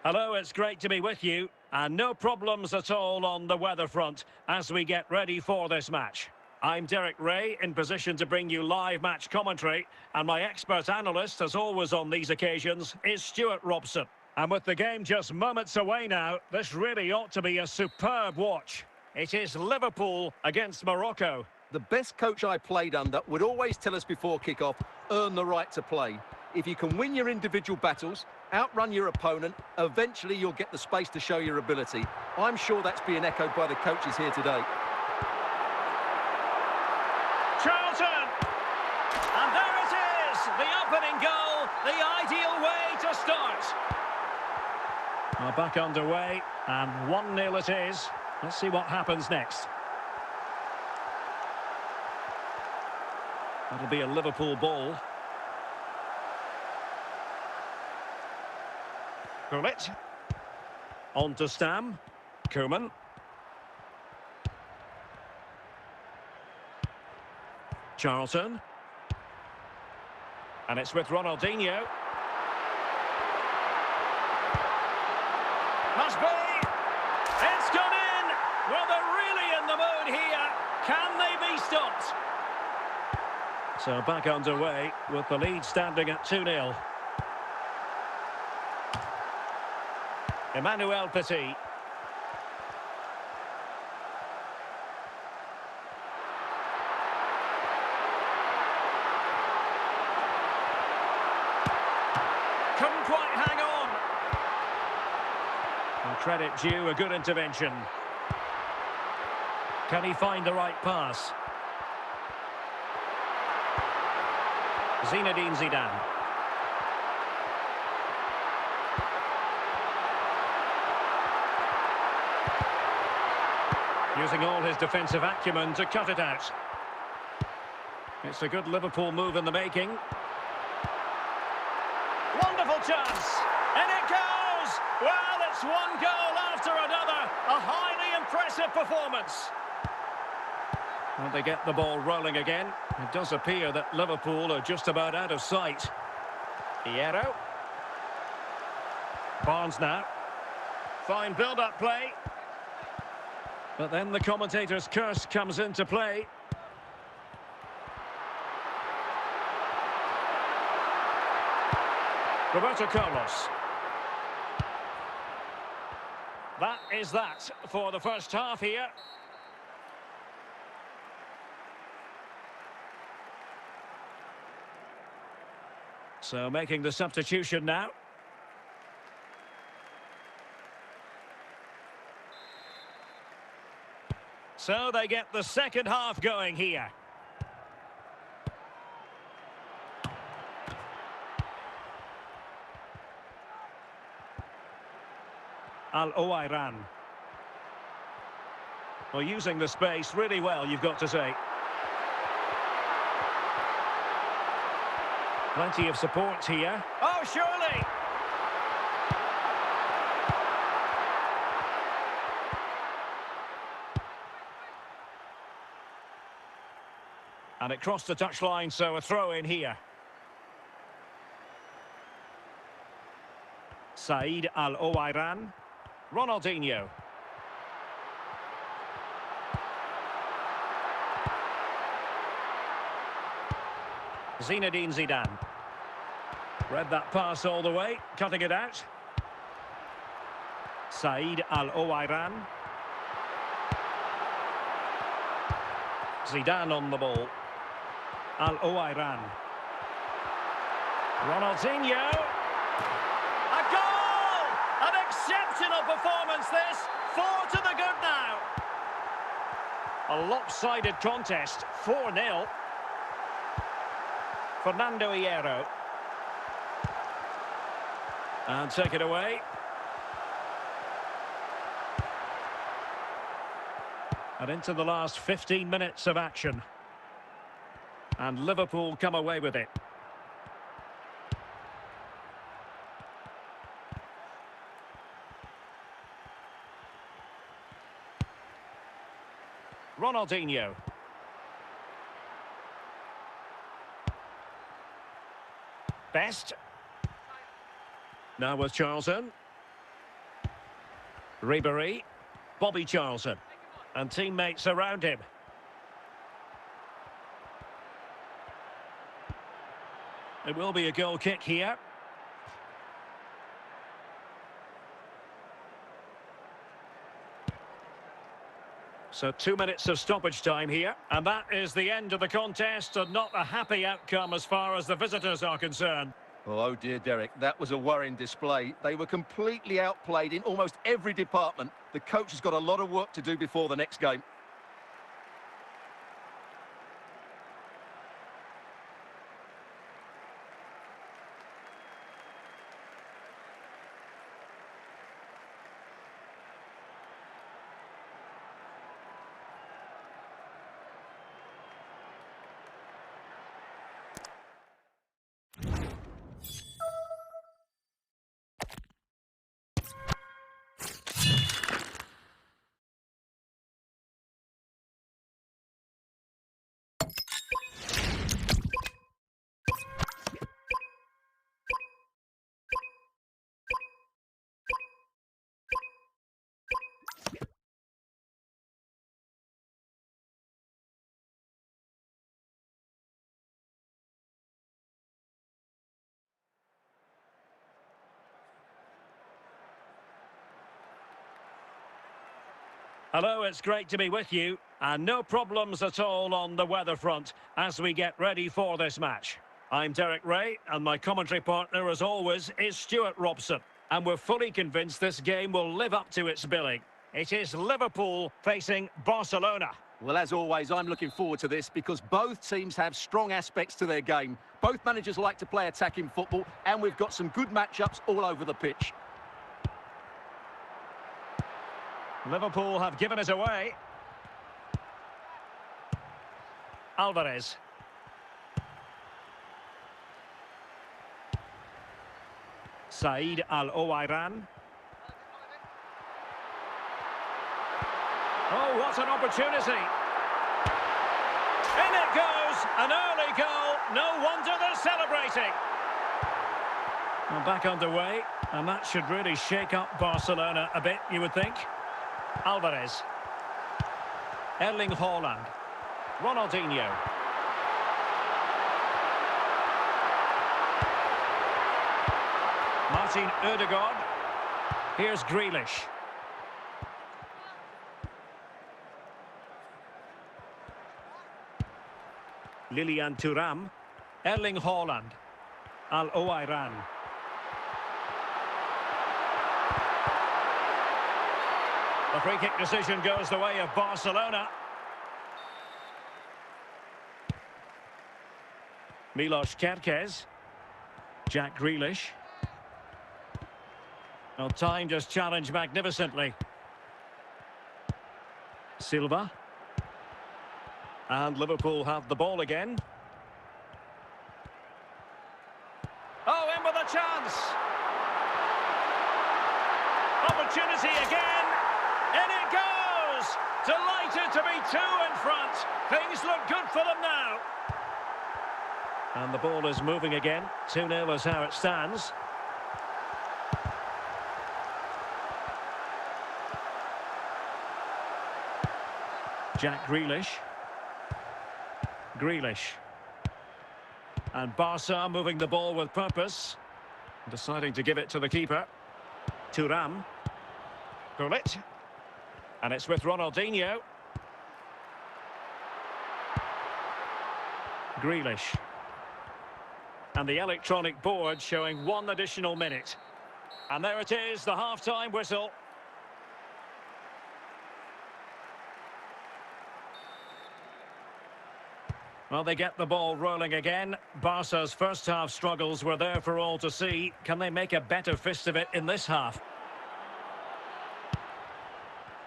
Hello, it's great to be with you. And no problems at all on the weather front as we get ready for this match. I'm Derek Ray, in position to bring you live match commentary. And my expert analyst, as always on these occasions, is Stuart Robson. And with the game just moments away now, this really ought to be a superb watch. It is Liverpool against Morocco. The best coach I played under would always tell us before kick-off, earn the right to play. If you can win your individual battles, outrun your opponent, eventually you'll get the space to show your ability. I'm sure that's being echoed by the coaches here today. Charlton! And there it is! The opening goal, the ideal way to start. Well, back underway, and 1-0 it is. Let's see what happens next. That'll be a Liverpool ball. Gullit. On to Stam. Koeman. Charlton. And it's with Ronaldinho. Must be. It's gone in. Well, they're really in the mood here. Can they be stopped? So back underway with the lead standing at 2-0. Emmanuel Petit. Couldn't quite hang on. And credit due, a good intervention. Can he find the right pass? Zinedine Zidane. Using all his defensive acumen to cut it out. It's a good Liverpool move in the making. Wonderful chance. And it goes! Well, it's one goal after another. A highly impressive performance. And they get the ball rolling again. It does appear that Liverpool are just about out of sight. Hierro. Barnes now. Fine build-up play. But then the commentator's curse comes into play. Roberto Carlos. That is that for the first half here. So making the substitution now. So they get the second half going here. Al-Owairan. Well, using the space really well, you've got to say. Plenty of support here. Oh, surely! And it crossed the touchline, so a throw in here. Said Al-Owairan. Ronaldinho. Zinedine Zidane. Read that pass all the way, cutting it out. Said Al-Owairan. Zidane on the ball. Al-Owairan. Ronaldinho. A goal! An exceptional performance this. 4 to the good now. A lopsided contest. 4-0. Fernando Hierro. And take it away. And into the last 15 minutes of action. And Liverpool come away with it. Ronaldinho. Best. Now with Charlton. Ribéry. Bobby Charlton. And teammates around him. It will be a goal kick here. So 2 minutes of stoppage time here. And that is the end of the contest, and not a happy outcome as far as the visitors are concerned. Oh dear, Derek, that was a worrying display. They were completely outplayed in almost every department. The coach has got a lot of work to do before the next game. Hello, it's great to be with you. And no problems at all on the weather front as we get ready for this match. I'm Derek Ray, and my commentary partner, as always, is Stuart Robson. And we're fully convinced this game will live up to its billing. It is Liverpool facing Barcelona. Well, as always, I'm looking forward to this because both teams have strong aspects to their game. Both managers like to play attacking football, and we've got some good matchups all over the pitch. Liverpool have given it away. Alvarez. Said Al-Owairan. Oh, what an opportunity. In it goes, an early goal. No wonder they're celebrating. Well, back underway, and that should really shake up Barcelona a bit, you would think. Alvarez. Erling Haaland. Ronaldinho. Martin Ødegaard. Here's Grealish. Lilian Thuram. Erling Haaland. The free kick decision goes the way of Barcelona. Milos Kerkez. Jack Grealish. Well, timed his challenge magnificently. Silva. And Liverpool have the ball again. Oh, in with a chance. Opportunity again. In it goes. Delighted to be two in front. Things look good for them now. And the ball is moving again. 2-0 is how it stands. Jack Grealish. Grealish. And Barca moving the ball with purpose. Deciding to give it to the keeper. Thuram. Gullit. And it's with Ronaldinho. Grealish. And the electronic board showing 1 additional minute. And there it is, the half-time whistle. Well, they get the ball rolling again. Barca's first half struggles were there for all to see. Can they make a better fist of it in this half?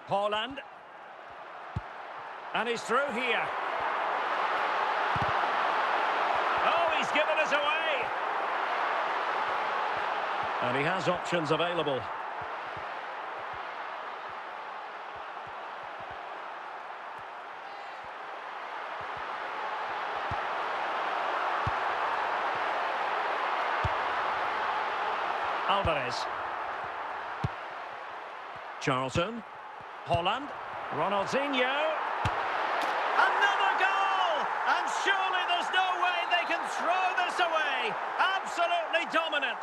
Haaland. And he's through here. Oh, he's given us away. And he has options available. Alvarez. Charlton. Holland. Ronaldinho. Another goal! And surely there's no way they can throw this away. Absolutely dominant.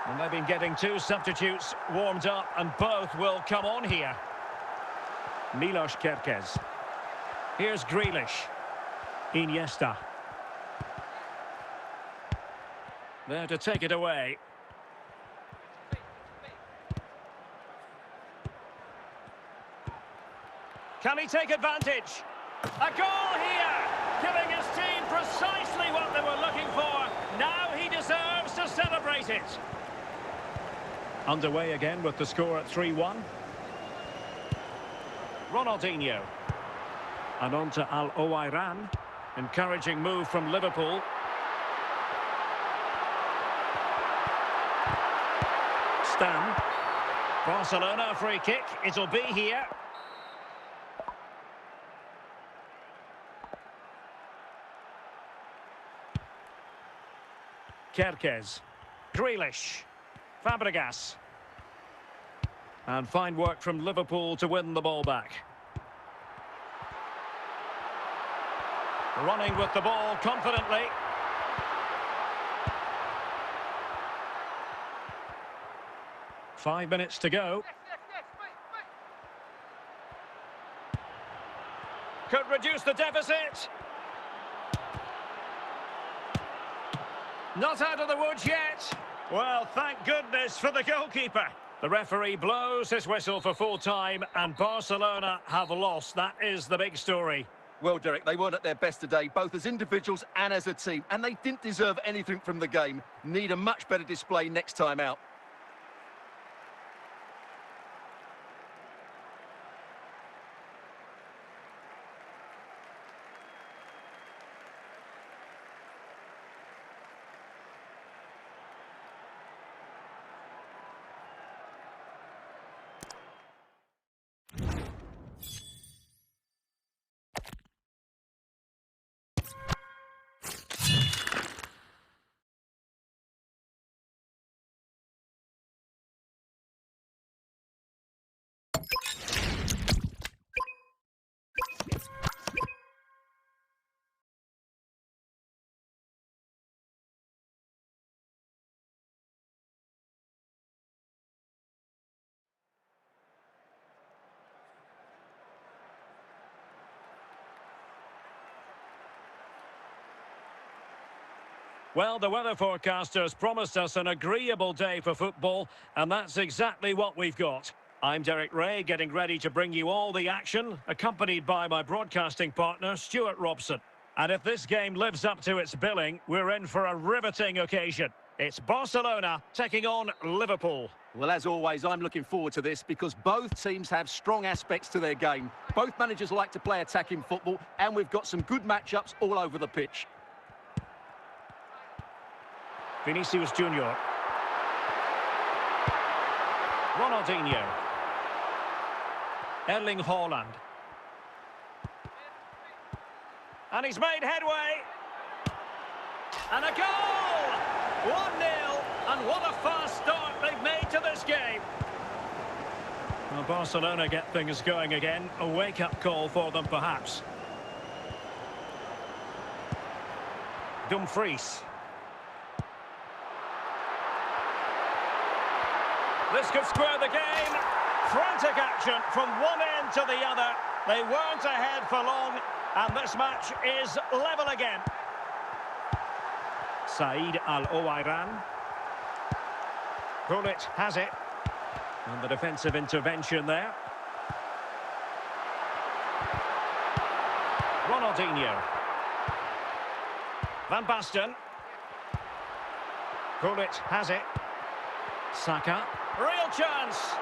And they've been getting 2 substitutes warmed up, and both will come on here. Milos Kerkez. Here's Grealish. Iniesta. There to take it away. Can he take advantage? A goal here, giving his team precisely what they were looking for. Now he deserves to celebrate it. Underway again with the score at 3-1. Ronaldinho. And on to Al-Owairan. Encouraging move from Liverpool. Stam. Barcelona free kick. It'll be here. Kerkez. Grealish. Fabregas. And fine work from Liverpool to win the ball back. Running with the ball confidently. Five minutes to go. Could reduce the deficit. Not out of the woods yet. Well, thank goodness for the goalkeeper. The referee blows his whistle for full time, and Barcelona have lost. That is the big story. Well, Derek, they weren't at their best today, both as individuals and as a team, and they didn't deserve anything from the game. Need a much better display next time out. Well, the weather forecasters promised us an agreeable day for football, and that's exactly what we've got. I'm Derek Ray, getting ready to bring you all the action, accompanied by my broadcasting partner, Stuart Robson. And if this game lives up to its billing, we're in for a riveting occasion. It's Barcelona taking on Liverpool. Well, as always, I'm looking forward to this because both teams have strong aspects to their game. Both managers like to play attacking football, and we've got some good matchups all over the pitch. Vinicius Junior. Ronaldinho. Erling Haaland. And he's made headway. And a goal! 1-0. And what a fast start they've made to this game. Well, Barcelona get things going again. A wake-up call for them, perhaps. Dumfries. This could square the game. Frantic action from one end to the other. They weren't ahead for long, and this match is level again. Said Al-Owairan. Gullit has it. And the defensive intervention there. Ronaldinho. Van Basten. Gullit has it. Saka. Real chance.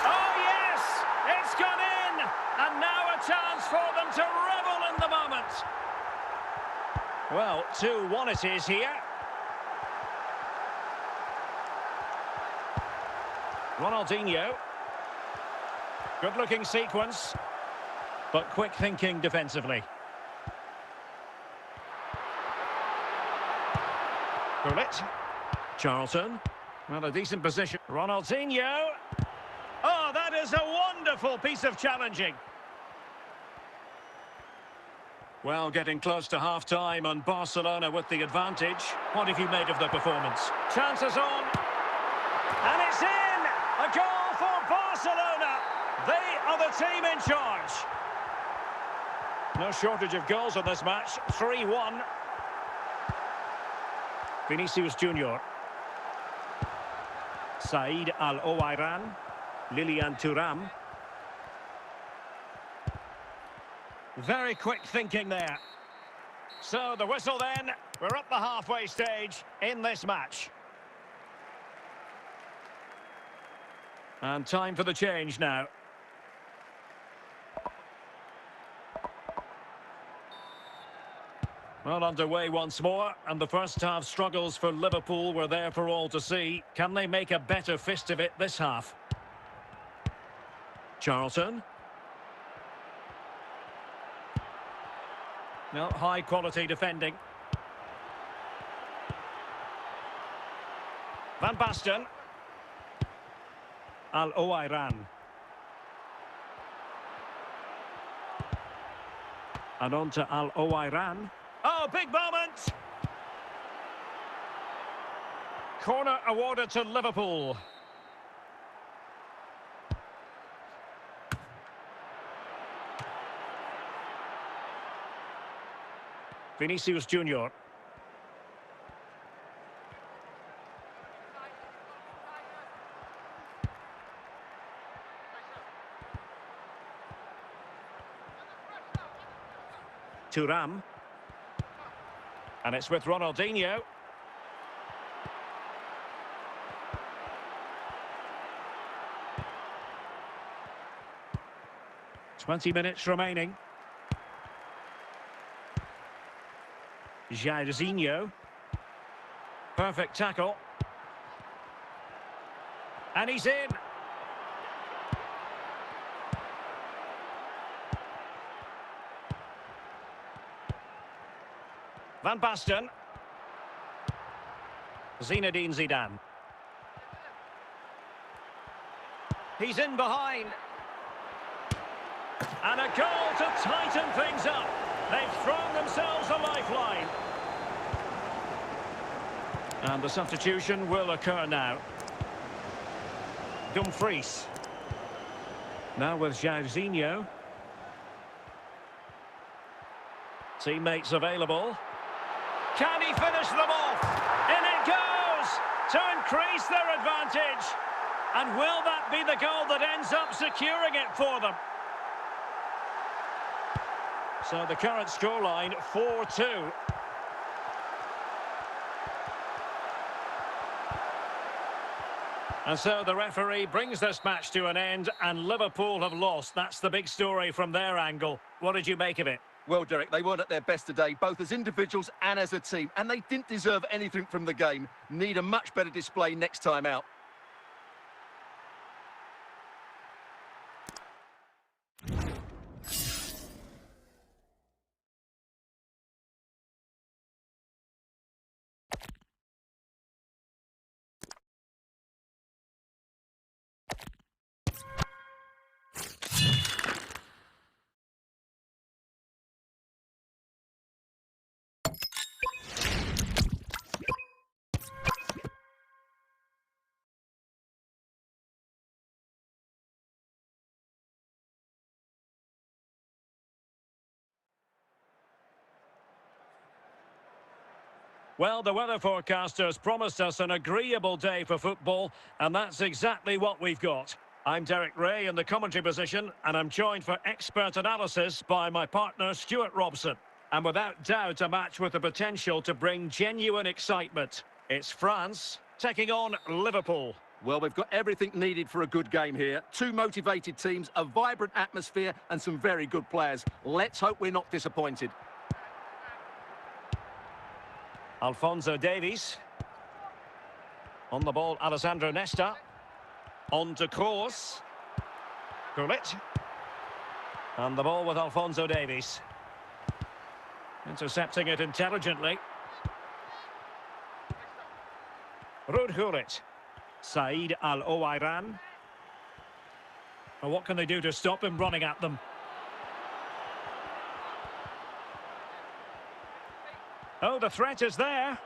Oh, yes! It's gone in! And now a chance for them to revel in the moment. Well, 2-1 it is here. Ronaldinho. Good-looking sequence, but quick thinking defensively. Gullit. Charlton. Well, a decent position. Ronaldinho. Oh, that is a wonderful piece of challenging. Well, getting close to half-time and Barcelona with the advantage. What have you made of the performance? Chances on. And it's in! A goal for Barcelona. They are the team in charge. No shortage of goals in this match. 3-1. Vinicius Junior. Said Al-Owairan. Lilian Thuram. Very quick thinking there. So the whistle then. We're up the halfway stage in this match. And time for the change now. Well, underway once more, and the first half struggles for Liverpool were there for all to see. Can they make a better fist of it this half? Charlton. No, high-quality defending. Van Basten. Al-Owairan. And on to Al-Owairan. Oh, big moment! Corner awarded to Liverpool. Vinicius Junior. Thuram. And it's with Ronaldinho. Twenty minutes remaining. Jairzinho. Perfect tackle. And he's in. Van Basten. Zinedine Zidane. He's in behind. And a goal to tighten things up. They've thrown themselves a lifeline. And the substitution will occur now. Dumfries. Now with Jairzinho. Teammates available. Can he finish them off? In it goes to increase their advantage. And will that be the goal that ends up securing it for them? So the current scoreline, 4-2. And so the referee brings this match to an end, and Liverpool have lost. That's the big story from their angle. What did you make of it? Well, Derek, they weren't at their best today, both as individuals and as a team, and they didn't deserve anything from the game. Need a much better display next time out. Well, the weather forecasters promised us an agreeable day for football, and that's exactly what we've got. I'm Derek Ray in the commentary position, and I'm joined for expert analysis by my partner, Stuart Robson. And without doubt, a match with the potential to bring genuine excitement. It's France taking on Liverpool. Well, we've got everything needed for a good game here. Two motivated teams, a vibrant atmosphere, and some very good players. Let's hope we're not disappointed. Alphonso Davies. On the ball, Alessandro Nesta. On to Kroos. Gullit. And the ball with Alphonso Davies. Intercepting it intelligently. Ruud Gullit. Said Al-Owairan. Well, what can they do to stop him running at them? Oh, the threat is there.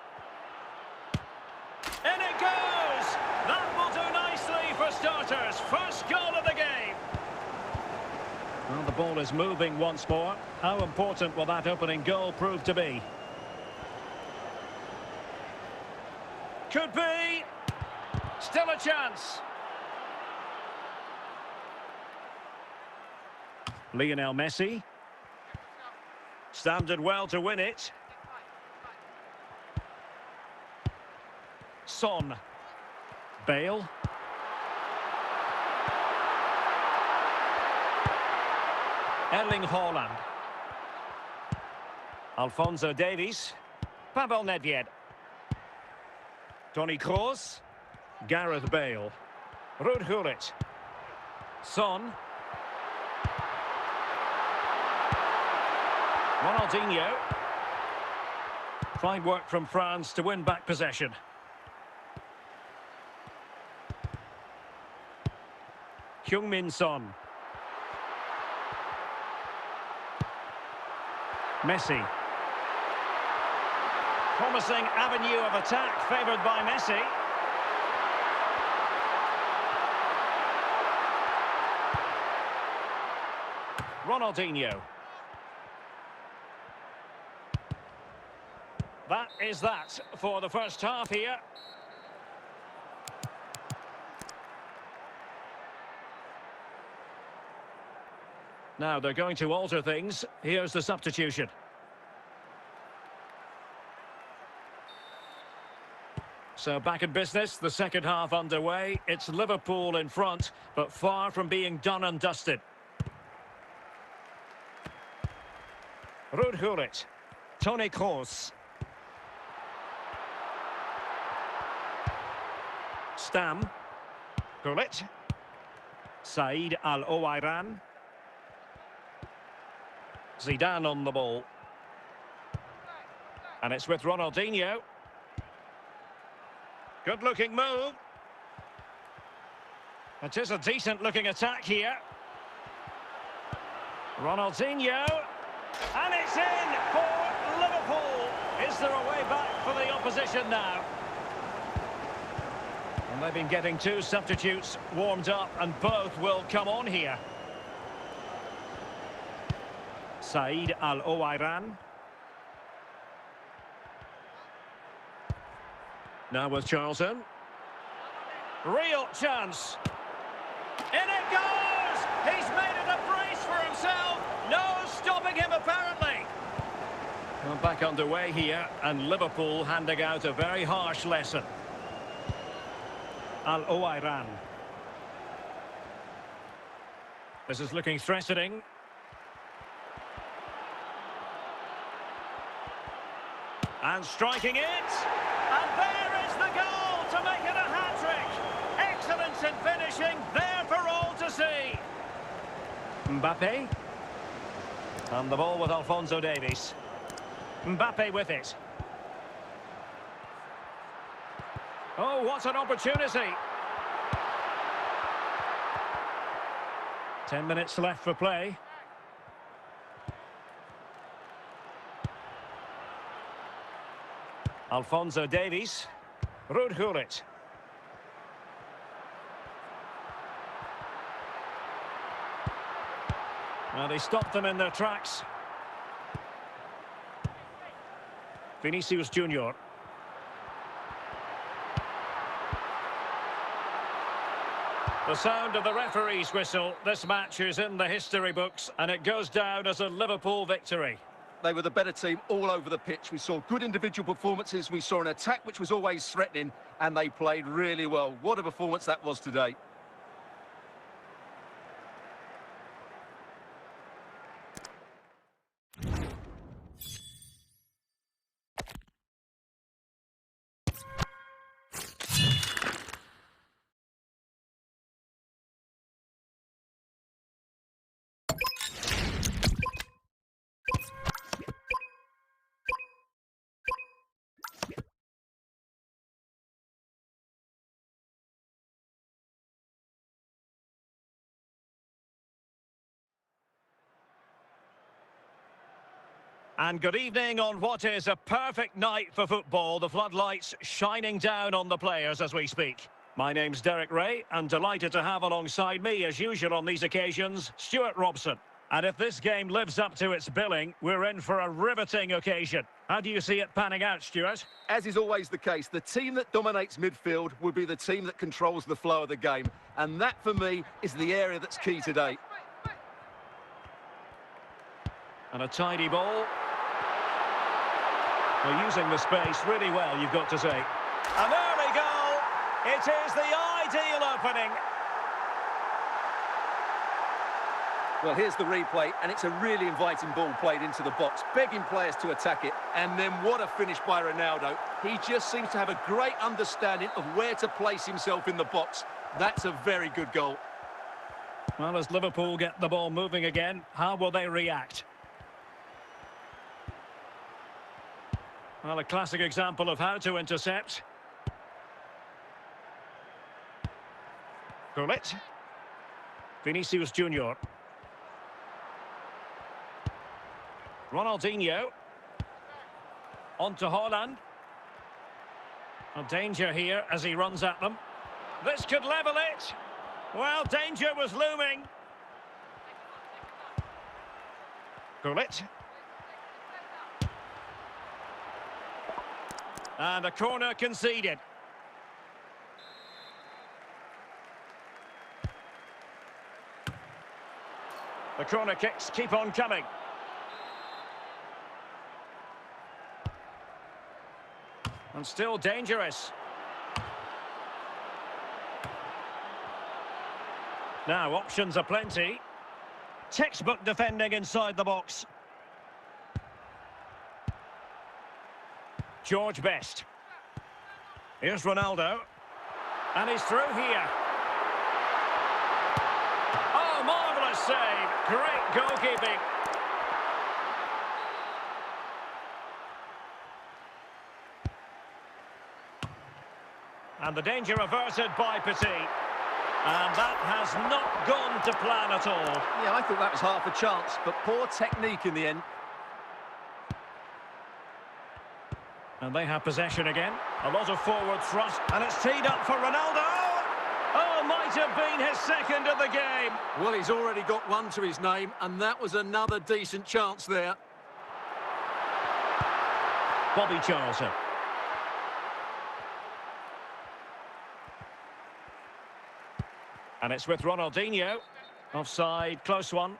In it goes! That will do nicely for starters. First goal of the game. Well, the ball is moving once more. How important will that opening goal prove to be? Could be. Still a chance. Lionel Messi. Standard well to win it. Son. Bale. Erling Haaland. Alphonso Davies. Pavel Nedved. Toni Kroos. Gareth Bale. Ruud Gullit. Son. Ronaldinho. Fine work from France to win back possession. Heung-min Son. Messi. Promising avenue of attack favoured by Messi. Ronaldinho. That is that for the first half here. Now they're going to alter things. Here's the substitution. So back in business, the second half underway. It's Liverpool in front, but far from being done and dusted. Ruud Gullit. Toni Kroos. Stam. Gullit. Said Al-Owairan. Zidane on the ball. And it's with Ronaldinho. Good-looking move. It is a decent-looking attack here. Ronaldinho. And it's in for Liverpool. Is there a way back for the opposition now? And they've been getting two substitutes warmed up, and both will come on here. Said Al-Owairan. Now with Charlton. Real chance. In it goes! He's made it a brace for himself. No stopping him, apparently. Well, back underway here, and Liverpool handing out a very harsh lesson. Al-Owairan. This is looking threatening. And striking it. And there is the goal to make it a hat-trick. Excellence in finishing, there for all to see. Mbappe. And the ball with Alphonso Davies. Mbappe with it. Oh, what an opportunity. 10 minutes left for play. Alphonso Davies. Ruud Gullit. Well, they stopped them in their tracks. Vinicius Junior. The sound of the referee's whistle. This match is in the history books, and it goes down as a Liverpool victory. They were the better team all over the pitch. We saw good individual performances. We saw an attack which was always threatening, and they played really well. What a performance that was today. And good evening on what is a perfect night for football. The floodlights shining down on the players as we speak. My name's Derek Ray, and delighted to have alongside me, as usual on these occasions, Stuart Robson. And if this game lives up to its billing, we're in for a riveting occasion. How do you see it panning out, Stuart? As is always the case, the team that dominates midfield will be the team that controls the flow of the game. And that, for me, is the area that's key today. And a tidy ball. They're using the space really well, you've got to say. An early goal. It is the ideal opening. Well, here's the replay, and it's a really inviting ball played into the box, begging players to attack it. And then what a finish by Ronaldo. He just seems to have a great understanding of where to place himself in the box. That's a very good goal. Well, as Liverpool get the ball moving again, how will they react? Well, a classic example of how to intercept. Gullit. Vinicius Junior. Ronaldinho. On to Haaland. A danger here as he runs at them. This could level it. Well, danger was looming. Gullit. And a corner conceded. The corner kicks keep on coming. And still dangerous. Now, options are plenty. Textbook defending inside the box. George Best. Here's Ronaldo. And he's through here. Oh, marvellous save. Great goalkeeping. And the danger averted by Petit. And that has not gone to plan at all. Yeah, I thought that was half a chance, but poor technique in the end. And they have possession again. A lot of forward thrust. And it's teed up for Ronaldo. Oh, might have been his second of the game. Well, he's already got one to his name, and that was another decent chance there. Bobby Charlton. And it's with Ronaldinho. Offside, close one.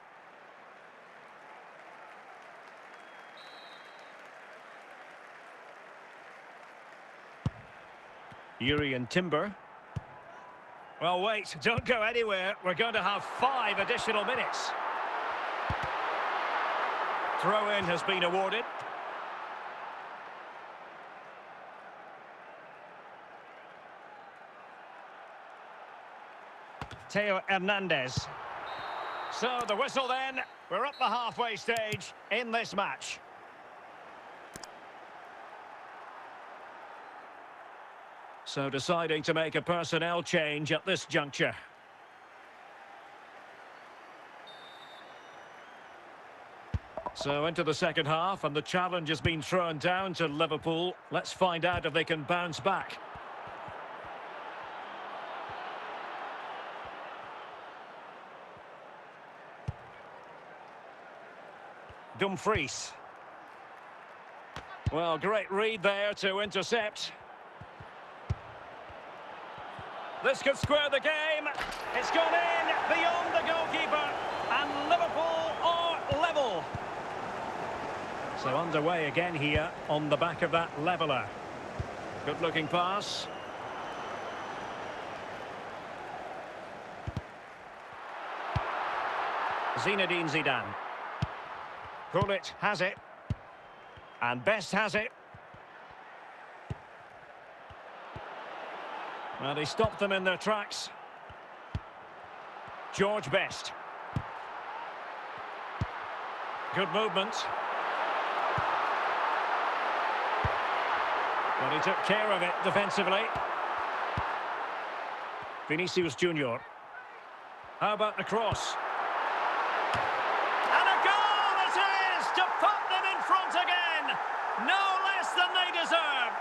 Yuri and Timber. Well, wait, don't go anywhere. We're going to have 5 additional minutes. Throw-in has been awarded. Theo Hernandez. So the whistle then. We're up the halfway stage in this match. So deciding to make a personnel change at this juncture. So into the second half, and the challenge has been thrown down to Liverpool. Let's find out if they can bounce back. Dumfries. Well, great read there to intercept. This could square the game. It's gone in beyond the goalkeeper, and Liverpool are level. So underway again here on the back of that leveller. Good looking pass. Zinedine Zidane. Gullit has it. And Best has it. Well, he stopped them in their tracks. George Best. Good movement. Well, he took care of it defensively. Vinicius Junior. How about the cross? And a goal it is to put them in front again. No less than they deserve.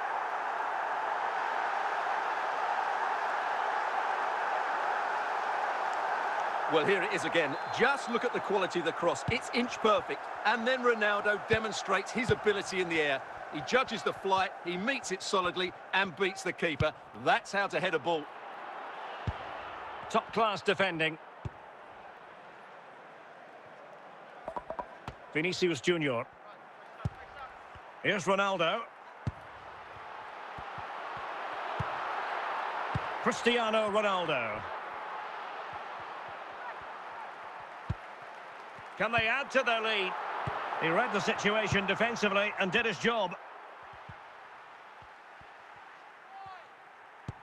Well, here it is again. Just look at the quality of the cross. It's inch perfect. And then Ronaldo demonstrates his ability in the air. He judges the flight, he meets it solidly and beats the keeper. That's how to head a ball. Top-class defending. Vinicius Junior. Here's Ronaldo. Cristiano Ronaldo. Can they add to their lead? He read the situation defensively and did his job.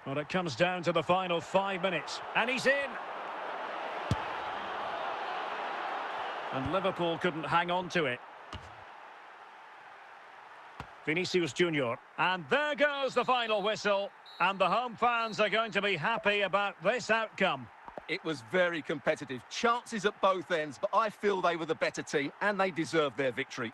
Well, it comes down to the final 5 minutes. And he's in. And Liverpool couldn't hang on to it. Vinicius Junior. And there goes the final whistle. And the home fans are going to be happy about this outcome. It was very competitive. Chances at both ends, but I feel they were the better team and they deserved their victory.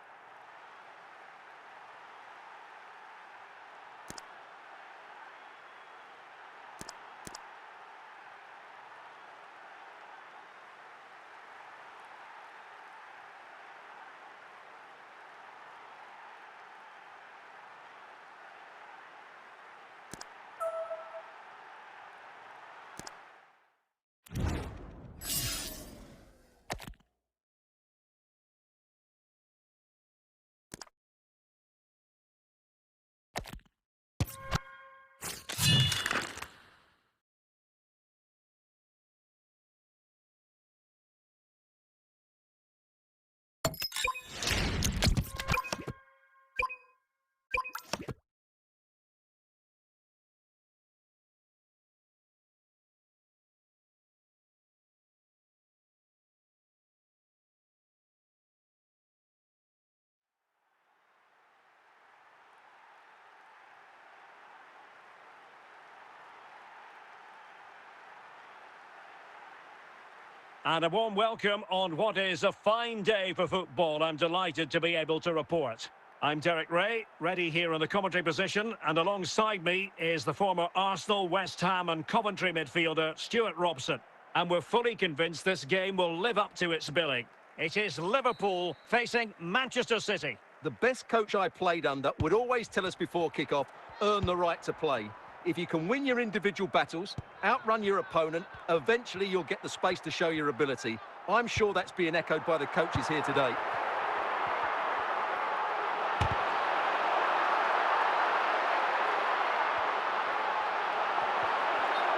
And a warm welcome on what is a fine day for football. I'm delighted to be able to report. I'm Derek Ray, ready here in the commentary position, and alongside me is the former Arsenal, West Ham and Coventry midfielder Stuart Robson. And we're fully convinced this game will live up to its billing. It is Liverpool facing Manchester City. The best coach I played under would always tell us before kick-off, earn the right to play. If you can win your individual battles, outrun your opponent, eventually you'll get the space to show your ability. I'm sure that's being echoed by the coaches here today.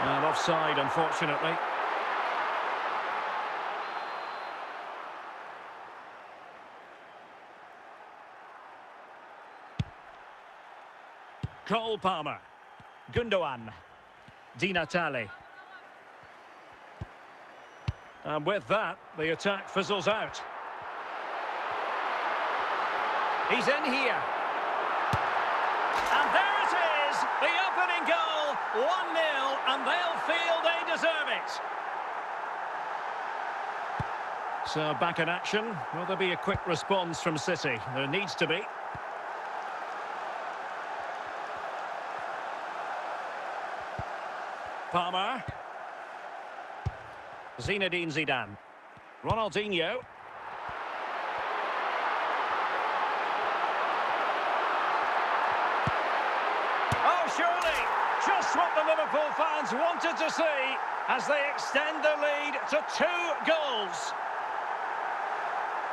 And offside, unfortunately. Cole Palmer. Gundogan. Di Natale. And with that, the attack fizzles out. He's in here. And there it is, the opening goal, 1-0, and they'll feel they deserve it. So back in action. Will there be a quick response from City? There needs to be. Palmer. Zinedine Zidane. Ronaldinho. Oh, surely, just what the Liverpool fans wanted to see as they extend the lead to 2 goals.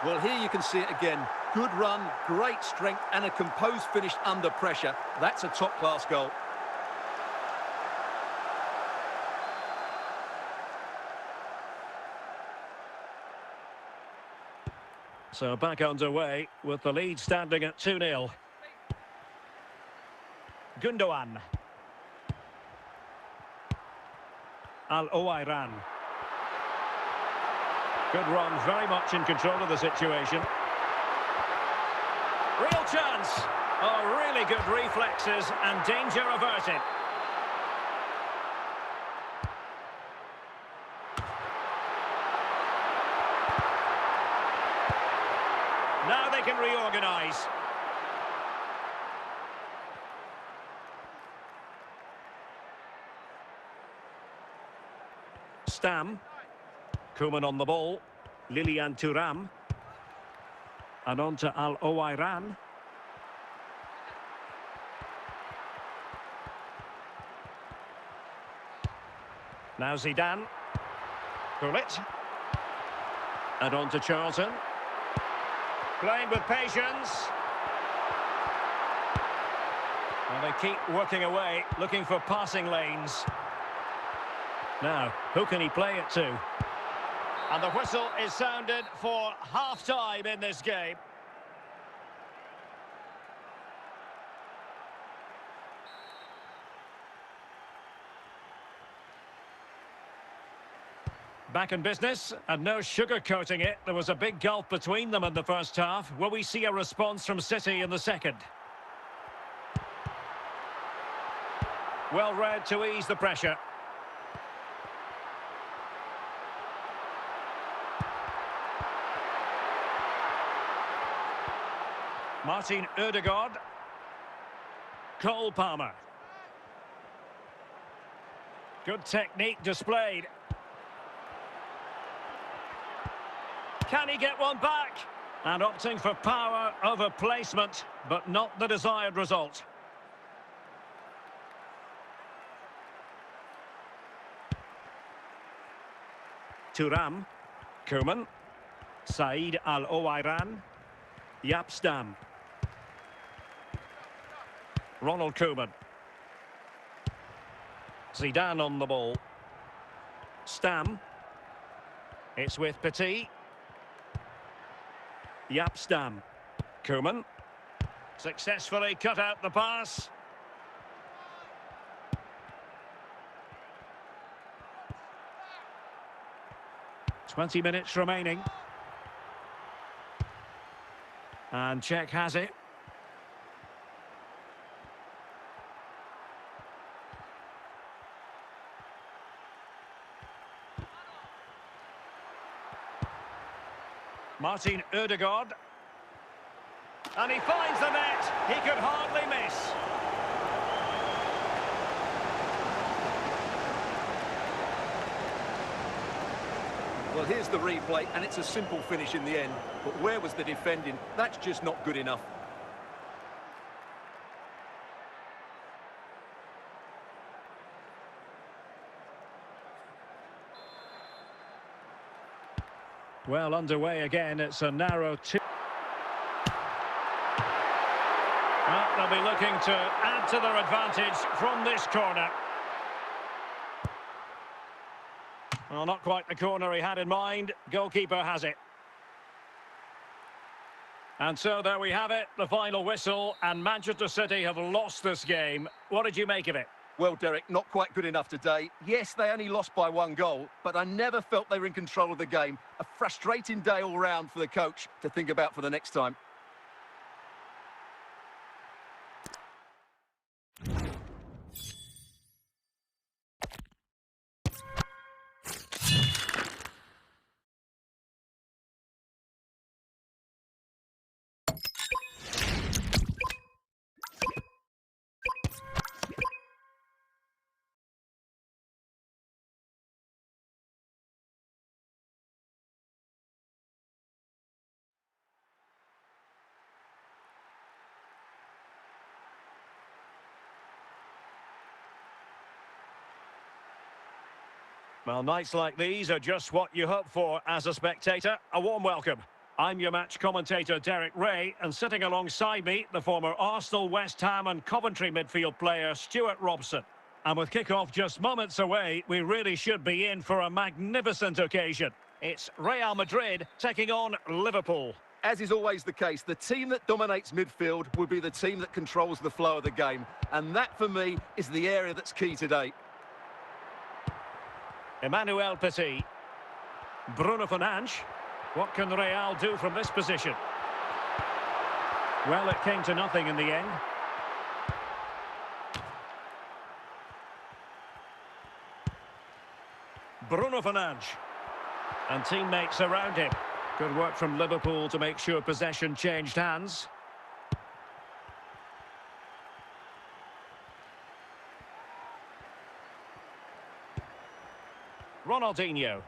Well, here you can see it again. Good run, great strength, and a composed finish under pressure. That's a top-class goal. So back underway with the lead standing at 2-0. Gundogan. Al-Owairan. Good run, very much in control of the situation. Real chance. Oh, really good reflexes and danger averted. Now they can reorganise. Stam. Koeman on the ball. Lilian Thuram. And on to Al-Owairan. Now Zidane. Gullit. And on to Charlton. Playing with patience. And they keep working away, looking for passing lanes. Now, who can he play it to? And the whistle is sounded for half-time in this game. Back in business, and no sugarcoating it. There was a big gulf between them in the first half. Will we see a response from City in the second? Well read to ease the pressure. Martin Ødegaard. Cole Palmer. Good technique displayed. Can he get one back? And opting for power over placement, but not the desired result. Thuram. Koeman. Said Al-Owairan. Yapstam. Ronald Koeman. Zidane on the ball. Stam. It's with Petit. Yapstam. Koeman. Successfully cut out the pass. "20 minutes remaining. And Czech has it. Martin Ødegaard. And he finds the net. He could hardly miss. Well, here's the replay, and it's a simple finish in the end. But where was the defending? That's just not good enough. Well, underway again. It's a narrow two. Well, they'll be looking to add to their advantage from this corner. Well, not quite the corner he had in mind. Goalkeeper has it. And so there we have it, the final whistle, and Manchester City have lost this game. What did you make of it? Well, Derek, not quite good enough today. Yes, they only lost by 1 goal, but I never felt they were in control of the game. A frustrating day all round for the coach to think about for the next time. Well, nights like these are just what you hope for as a spectator. A warm welcome. I'm your match commentator, Derek Ray, and sitting alongside me, the former Arsenal, West Ham and Coventry midfield player, Stuart Robson. And with kick-off just moments away, we really should be in for a magnificent occasion. It's Real Madrid taking on Liverpool. As is always the case, the team that dominates midfield will be the team that controls the flow of the game. And that, for me, is the area that's key today. Emmanuel Petit. Bruno Fernandes. What can Real do from this position? Well, it came to nothing in the end. Bruno Fernandes. And teammates around him. Good work from Liverpool to make sure possession changed hands. Ronaldinho.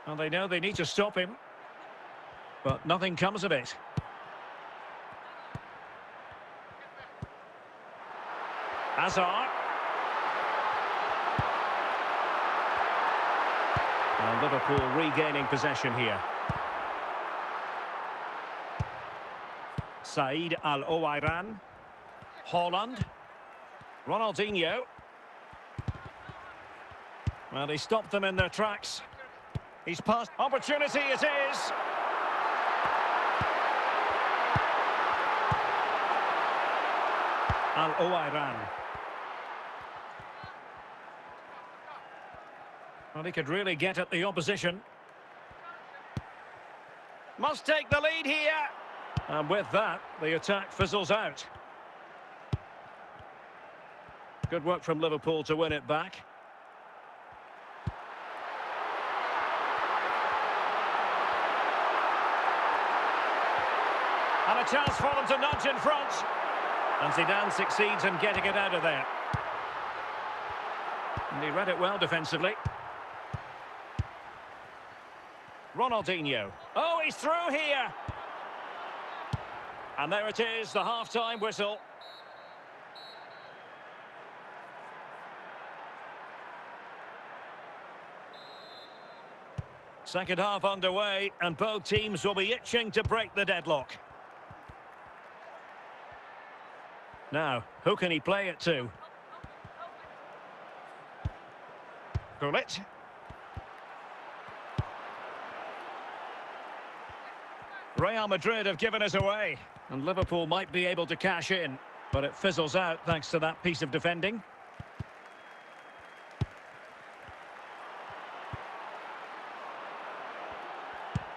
Well, they know they need to stop him, but nothing comes of it. Hazard. And Liverpool regaining possession here. Said Al-Owairan. Haaland. Ronaldinho. Well, he stopped them in their tracks. He's passed. Opportunity it is. Al-Owairan. Well, he could really get at the opposition. Must take the lead here. And with that, the attack fizzles out. Good work from Liverpool to win it back. And a chance for them to nudge in front. And Zidane succeeds in getting it out of there. And he read it well defensively. Ronaldinho. Oh, he's through here. And there it is, the half-time whistle. Second half underway, and both teams will be itching to break the deadlock. Now, who can he play it to? Gullit. Real Madrid have given us away, and Liverpool might be able to cash in, but it fizzles out thanks to that piece of defending.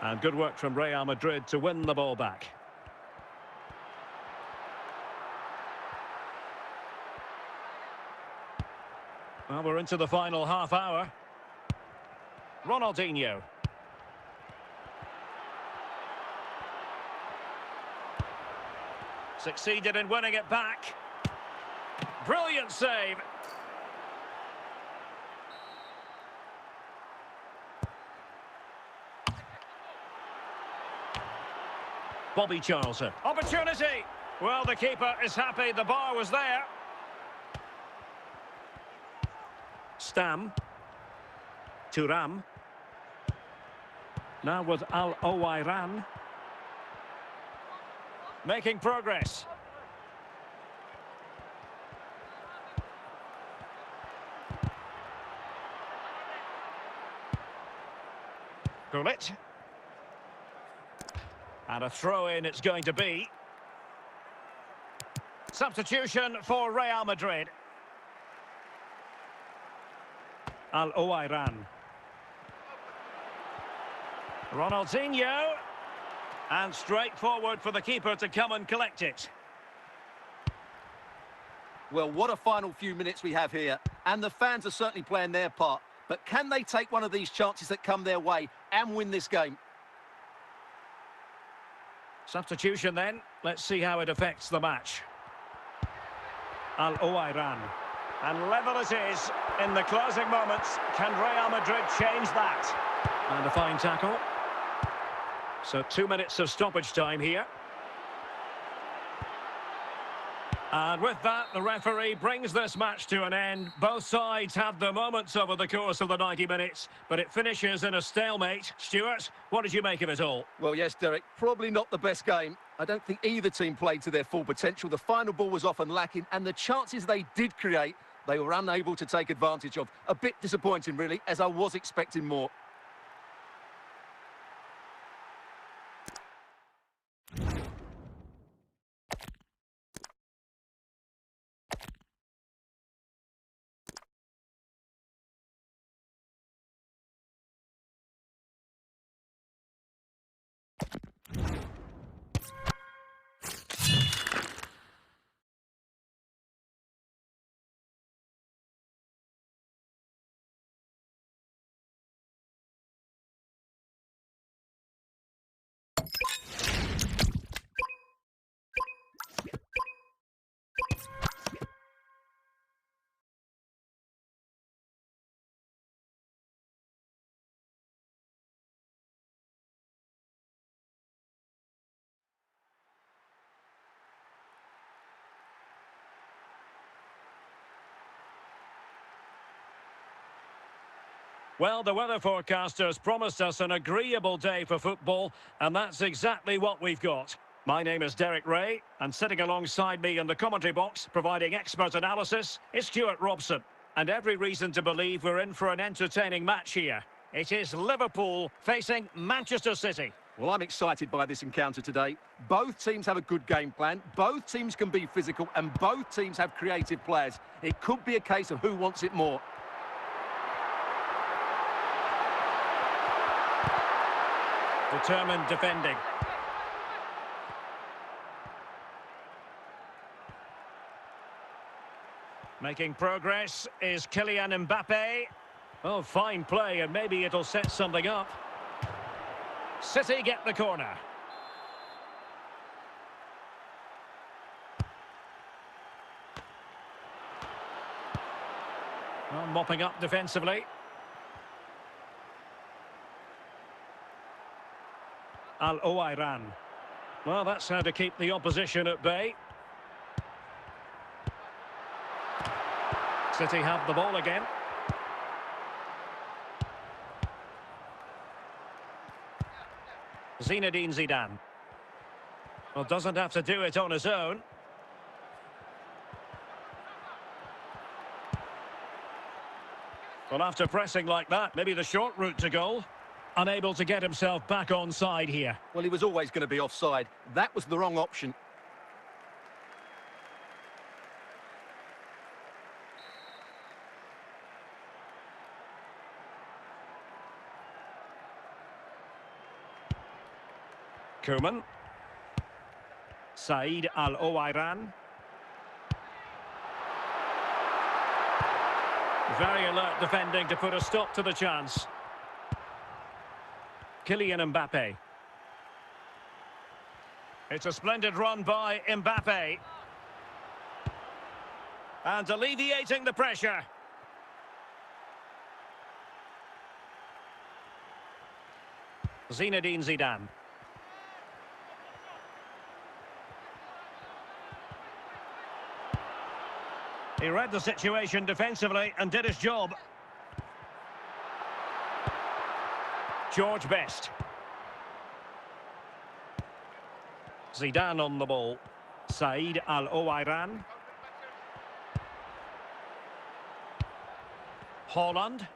And good work from Real Madrid to win the ball back. Well, we're into the final half hour. Ronaldinho. Succeeded in winning it back. Brilliant save. Bobby Charlton. Opportunity. Well, the keeper is happy. The bar was there. Stam. Thuram. Now with Al Owairan. Making progress. Gullit. And a throw-in it's going to be. Substitution for Real Madrid. Al Owairan. Ronaldinho. And straight forward for the keeper to come and collect it. Well, what a final few minutes we have here. And the fans are certainly playing their part. But can they take one of these chances that come their way and win this game? Substitution then. Let's see how it affects the match. Al Owairan. And level it is in the closing moments. Can Real Madrid change that? And a fine tackle. So 2 minutes of stoppage time here. And with that, the referee brings this match to an end. Both sides have their moments over the course of the 90 minutes, but it finishes in a stalemate. Stuart, what did you make of it all? Well, yes, Derek, probably not the best game. I don't think either team played to their full potential. The final ball was often lacking, and the chances they did create, they were unable to take advantage of. A bit disappointing, really, as I was expecting more. Well, the weather forecasters promised us an agreeable day for football, and that's exactly what we've got. My name is Derek Ray, and sitting alongside me in the commentary box, providing expert analysis, is Stuart Robson. And every reason to believe we're in for an entertaining match here. It is Liverpool facing Manchester City. Well, I'm excited by this encounter today. Both teams have a good game plan, both teams can be physical, and both teams have creative players. It could be a case of who wants it more. Determined defending. Making progress is Kylian Mbappe. Oh, fine play, and maybe it'll set something up. City get the corner. Well, mopping up defensively. Al Owairan. Well, that's how to keep the opposition at bay. City have the ball again. Zinedine Zidane. Well, doesn't have to do it on his own. Well, after pressing like that, maybe the short route to goal. Unable to get himself back on side here. Well, he was always going to be offside. That was the wrong option. Koeman. Said Al Owairan. Very alert defending to put a stop to the chance. Kylian Mbappe. It's a splendid run by Mbappe. And alleviating the pressure. Zinedine Zidane. He read the situation defensively and did his job. George Best. Zidane on the ball. Said Al-Owairan. Holland.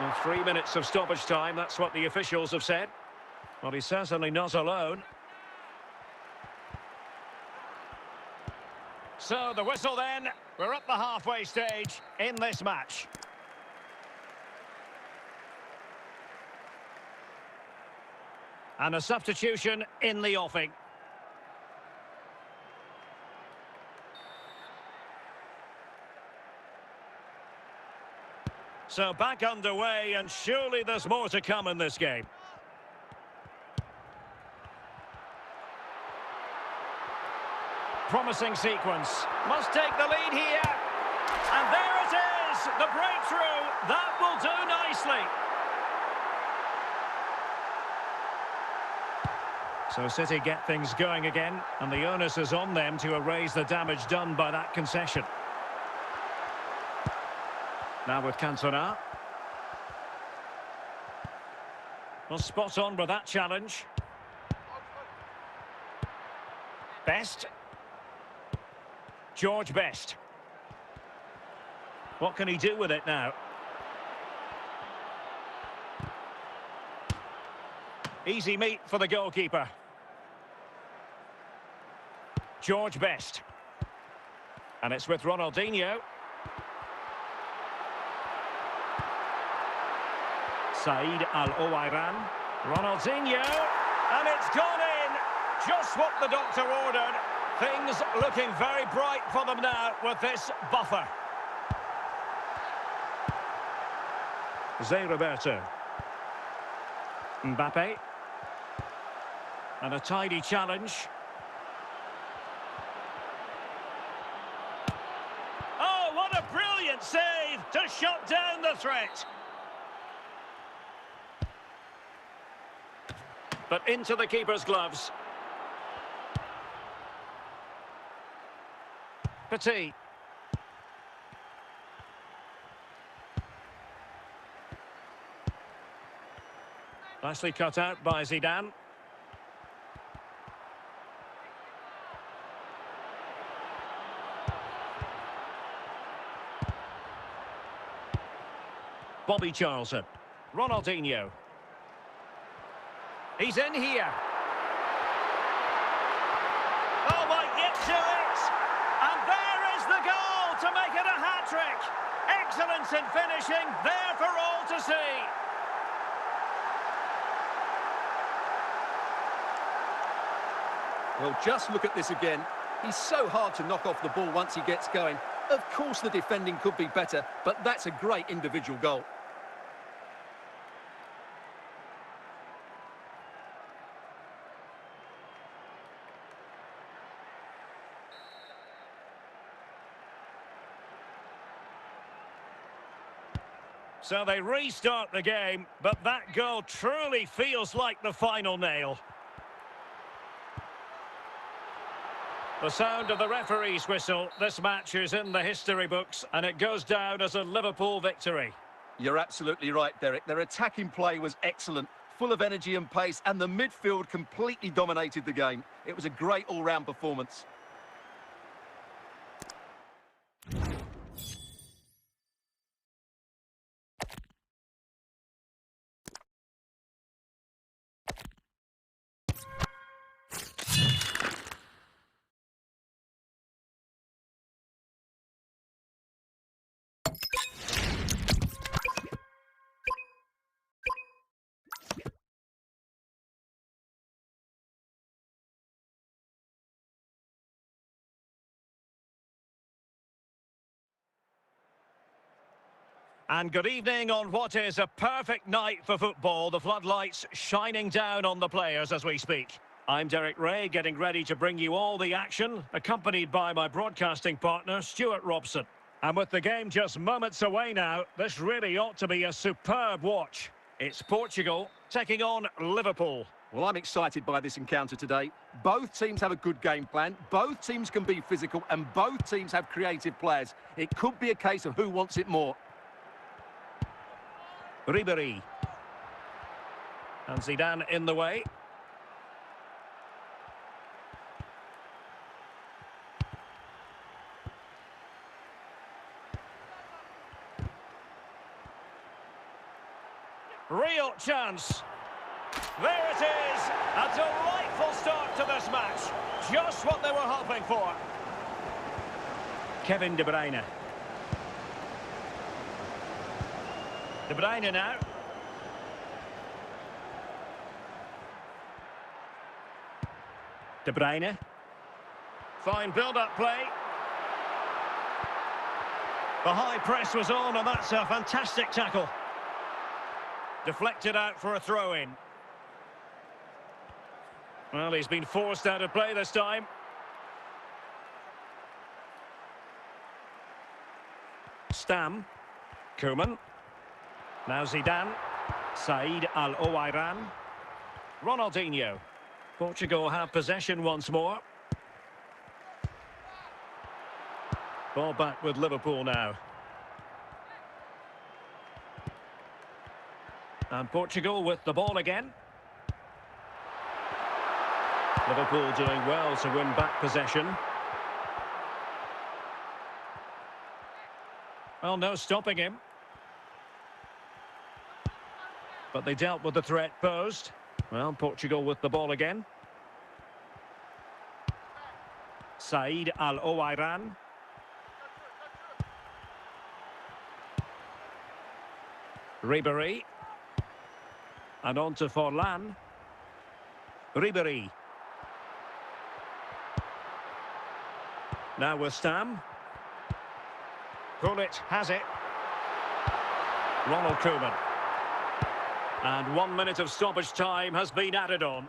Well, 3 minutes of stoppage time, that's what the officials have said. Well, he's certainly not alone. So, the whistle then. We're at the halfway stage in this match. And a substitution in the offing. So back underway, and surely there's more to come in this game. Promising sequence. Must take the lead here. And there it is, the breakthrough. That will do nicely. So City get things going again, and the onus is on them to erase the damage done by that concession. Now with Cantona. Well, spot on with that challenge. Best. George Best. What can he do with it now? Easy meat for the goalkeeper. George Best. And it's with Ronaldinho. Said Al-Owairan. Ronaldinho. And it's gone in. Just what the doctor ordered. Things looking very bright for them now with this buffer. Zé Roberto. Mbappe. And a tidy challenge. Oh, what a brilliant save to shut down the threat. But into the keeper's gloves. Petit. Nicely cut out by Zidane. Bobby Charlton. Ronaldinho. He's in here. Oh, might get to it. And there is the goal to make it a hat-trick. Excellence in finishing, there for all to see. Well, just look at this again. He's so hard to knock off the ball once he gets going. Of course the defending could be better, but that's a great individual goal. So they restart the game, but that goal truly feels like the final nail. The sound of the referee's whistle. This match is in the history books, and it goes down as a Liverpool victory. You're absolutely right, Derek. Their attacking play was excellent, full of energy and pace, and the midfield completely dominated the game. It was a great all-round performance. And good evening on what is a perfect night for football. The floodlights shining down on the players as we speak. I'm Derek Ray, getting ready to bring you all the action, accompanied by my broadcasting partner, Stuart Robson. And with the game just moments away now, this really ought to be a superb watch. It's Portugal taking on Liverpool. Well, I'm excited by this encounter today. Both teams have a good game plan, both teams can be physical, and both teams have creative players. It could be a case of who wants it more. Ribéry. And Zidane in the way. Real chance. There it is. A delightful start to this match. Just what they were hoping for. Kevin De Bruyne. De Bruyne now. De Bruyne. Fine build-up play. The high press was on, and that's a fantastic tackle. Deflected out for a throw-in. Well, he's been forced out of play this time. Stam. Koeman. Now Zidane. Said Al-Owairan. Ronaldinho. Portugal have possession once more. Ball back with Liverpool now. And Portugal with the ball again. Liverpool doing well to win back possession. Well, no stopping him. But they dealt with the threat posed. Well, Portugal with the ball again. Said Al-Owairan. Ribéry. And on to Forlan. Ribéry. Now with Stam. Gullit has it. Ronald Koeman. And 1 minute of stoppage time has been added on.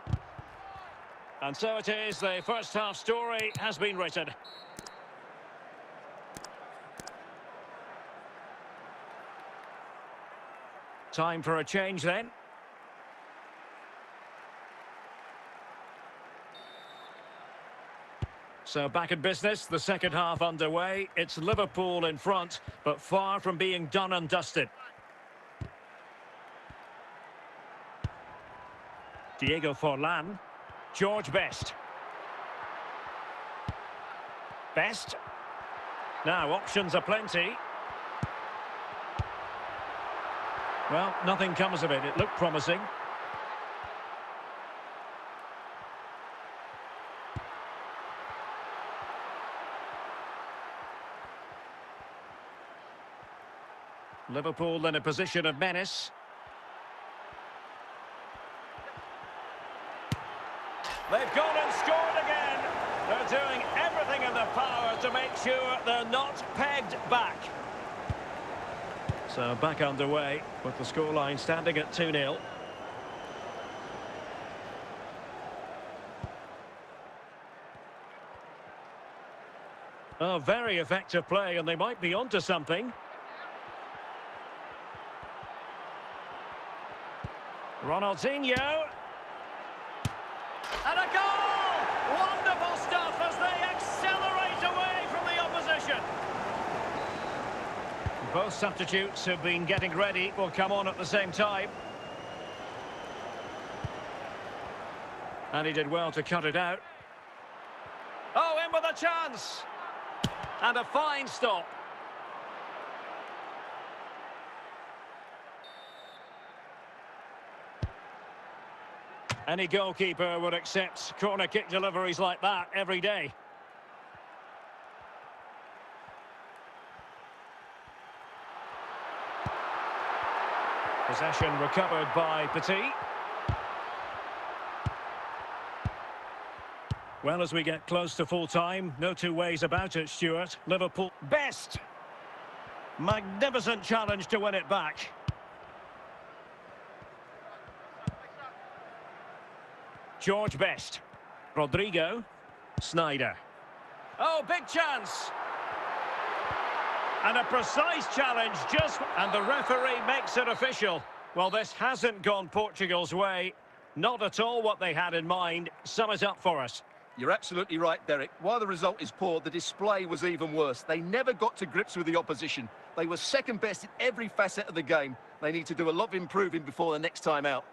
And so it is, the first half story has been written. Time for a change then. So back in business, the second half underway. It's Liverpool in front, but far from being done and dusted. Diego Forlan. George Best. Best. Now, options are plenty. Well, nothing comes of it. It looked promising. Liverpool in a position of menace. They've gone and scored again. They're doing everything in their power to make sure they're not pegged back. So back underway with the scoreline standing at 2-0. Oh, very effective play, and they might be onto something. Ronaldinho. And a goal! Wonderful stuff as they accelerate away from the opposition. Both substitutes have been getting ready, will come on at the same time. And he did well to cut it out. Oh, in with a chance! And a fine stop. Any goalkeeper would accept corner kick deliveries like that every day. Possession recovered by Petit. Well, as we get close to full time, no two ways about it, Stuart. Liverpool Best. Magnificent challenge to win it back. George Best. Rodrigo. Snyder. Oh, big chance. And a precise challenge just... And the referee makes it official. Well, this hasn't gone Portugal's way. Not at all what they had in mind. Sum it up for us. You're absolutely right, Derek. While the result is poor, the display was even worse. They never got to grips with the opposition. They were second best in every facet of the game. They need to do a lot of improving before the next time out.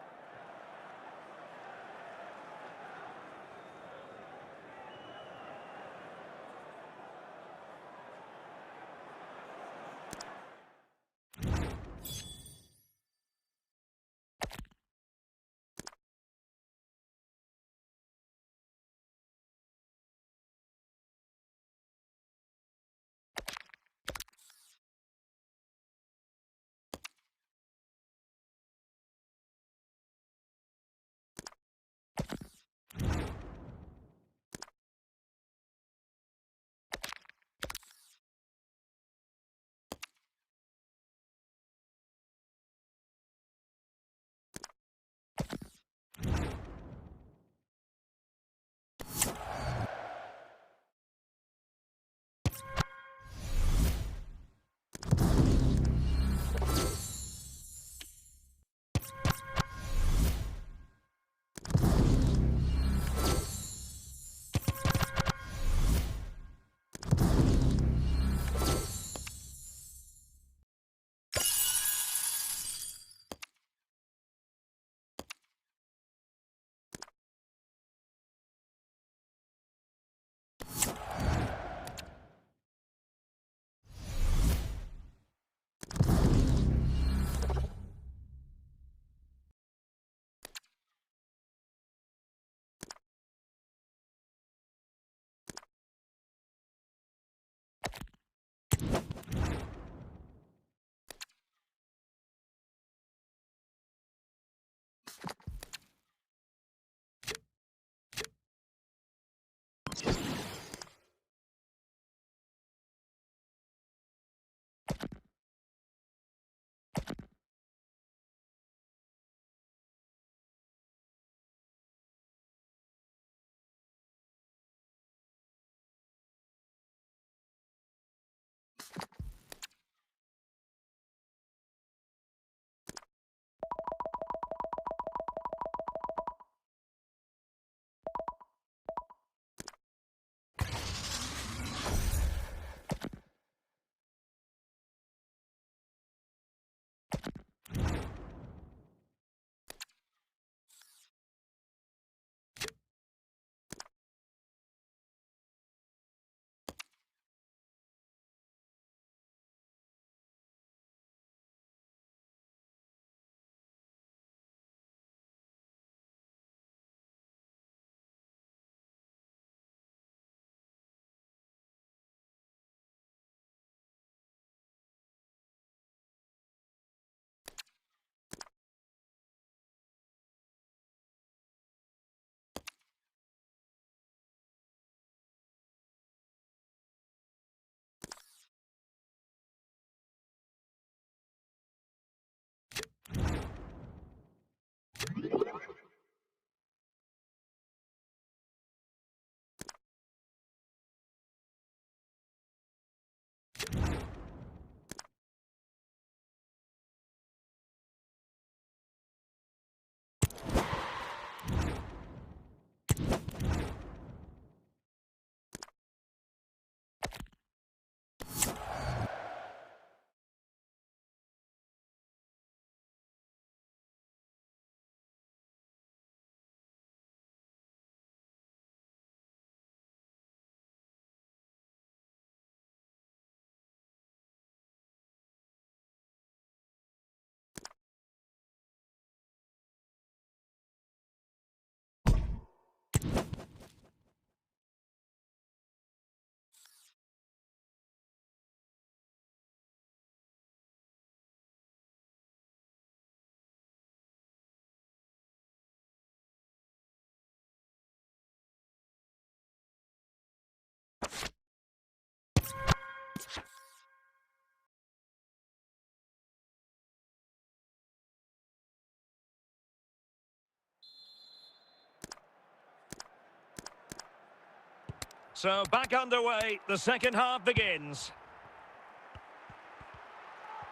So back underway, the second half begins.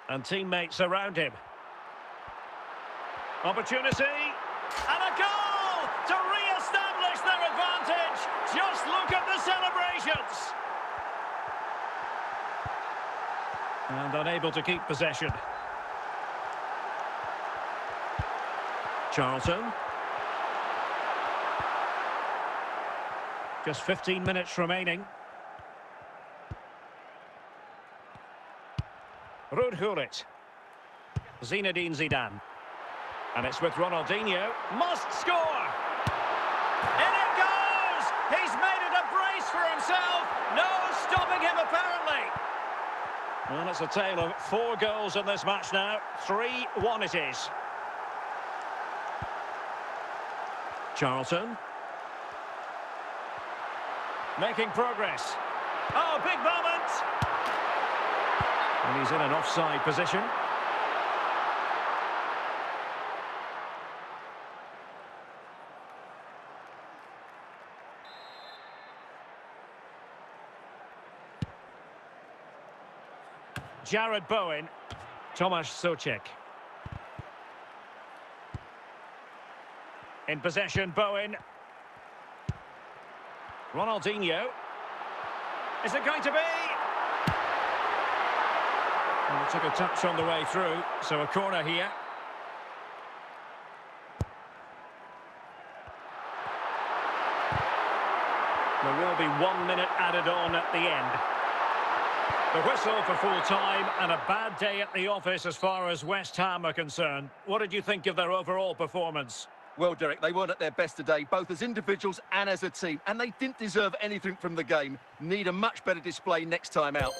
And teammates around him. Opportunity, and a goal to re-establish their advantage. Just look at the celebrations. And unable to keep possession. Charlton. Just 15 minutes remaining. Ruud Gullit. Zinedine Zidane. And it's with Ronaldinho. Must score! In it goes! He's made it a brace for himself. No stopping him, apparently. Well, it's a tale of 4 goals in this match now. 3-1 it is. Charlton. Making progress. Oh, big moment! And he's in an offside position. Jared Bowen. Tomasz Souček. In possession, Bowen. Ronaldinho. Is it going to be? Well, it took a touch on the way through, so a corner here. There will be 1 minute added on at the end. The whistle for full time, and a bad day at the office as far as West Ham are concerned. What did you think of their overall performance? Well, Derek, they weren't at their best today, both as individuals and as a team, and they didn't deserve anything from the game. Need a much better display next time out.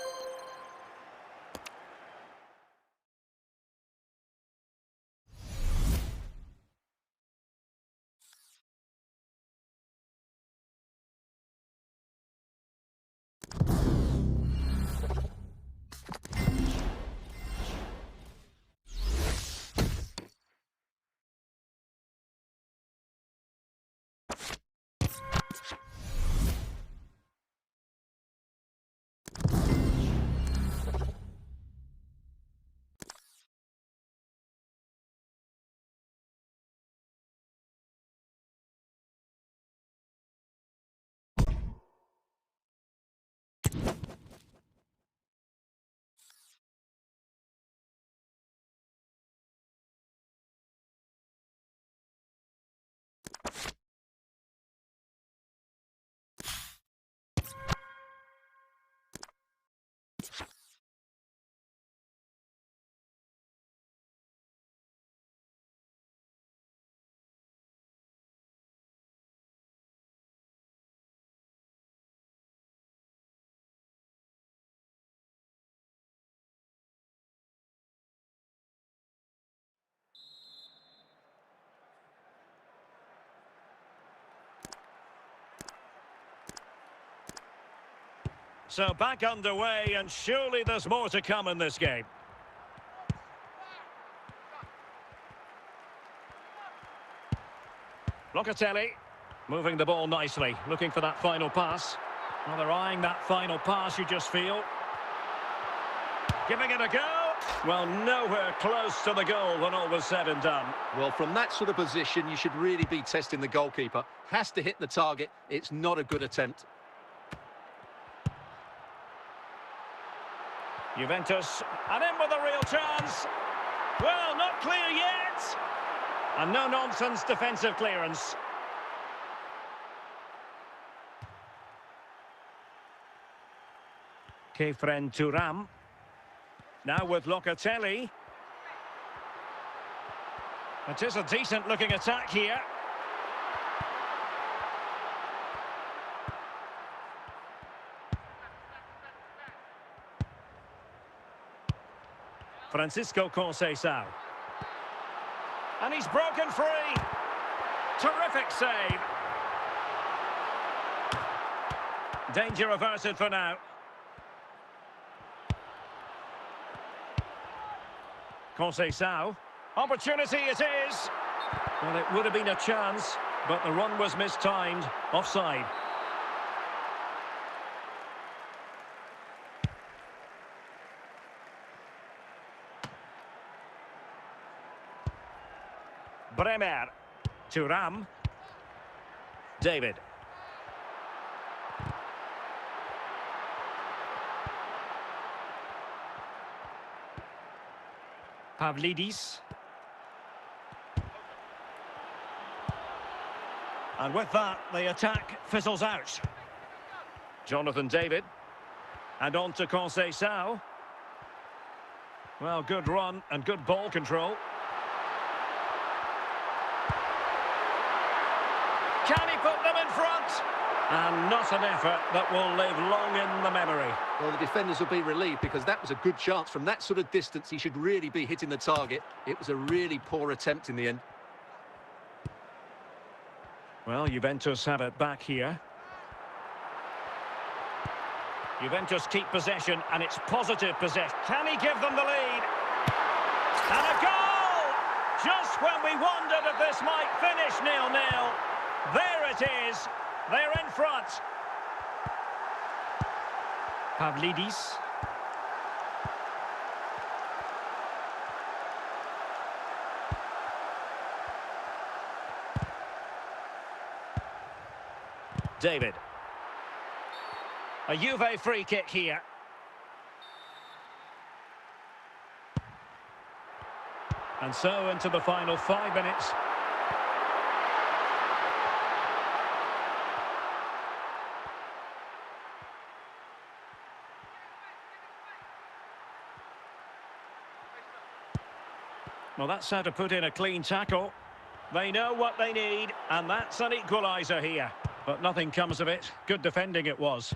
So back underway, and surely there's more to come in this game. Locatelli, moving the ball nicely, looking for that final pass. Well, they're eyeing that final pass, you just feel. Giving it a go. Well, nowhere close to the goal when all was said and done. Well, from that sort of position, you should really be testing the goalkeeper. Has to hit the target. It's not a good attempt. Juventus, and in with a real chance. Well, not clear yet. And no-nonsense defensive clearance. Kefren Turam. Now with Locatelli. It is a decent-looking attack here. Francisco Conceição. And he's broken free. Terrific save. Danger averted for now. Conceição. Opportunity it is. Well, it would have been a chance, but the run was mistimed. Offside. Bremer. Thuram. David. Pavlidis. And with that, the attack fizzles out. Jonathan David. And on to Conceição. Well, good run and good ball control. Can he put them in front? And not an effort that will live long in the memory. Well, the defenders will be relieved because that was a good chance. From that sort of distance, he should really be hitting the target. It was a really poor attempt in the end. Well, Juventus have it back here. Juventus keep possession, and it's positive possession. Can he give them the lead? And a goal! Just when we wondered if this might finish 0-0. There it is. They're in front. Pavlidis. David. A Juve free kick here. And so into the final 5 minutes. Well, that's how to put in a clean tackle. They know what they need, and that's an equaliser here. But nothing comes of it. Good defending it was.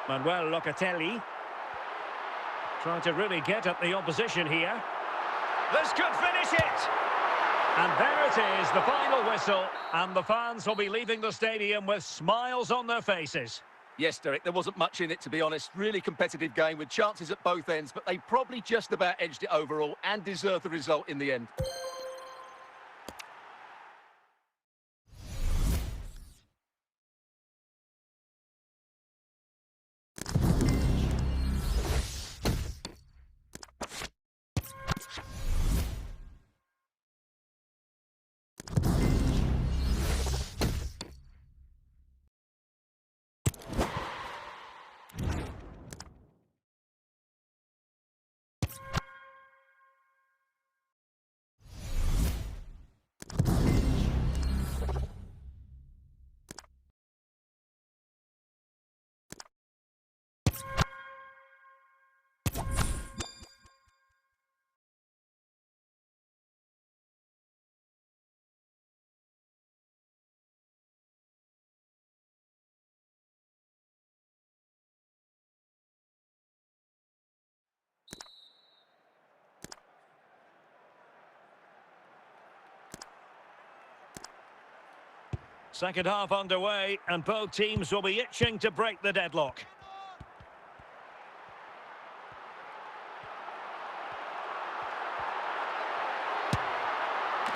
Manuel Locatelli. Trying to really get at the opposition here. This could finish it! And there it is, the final whistle. And the fans will be leaving the stadium with smiles on their faces. Yes, Derek, there wasn't much in it, to be honest. Really competitive game with chances at both ends, but they probably just about edged it overall and deserved the result in the end. Second half underway, and both teams will be itching to break the deadlock.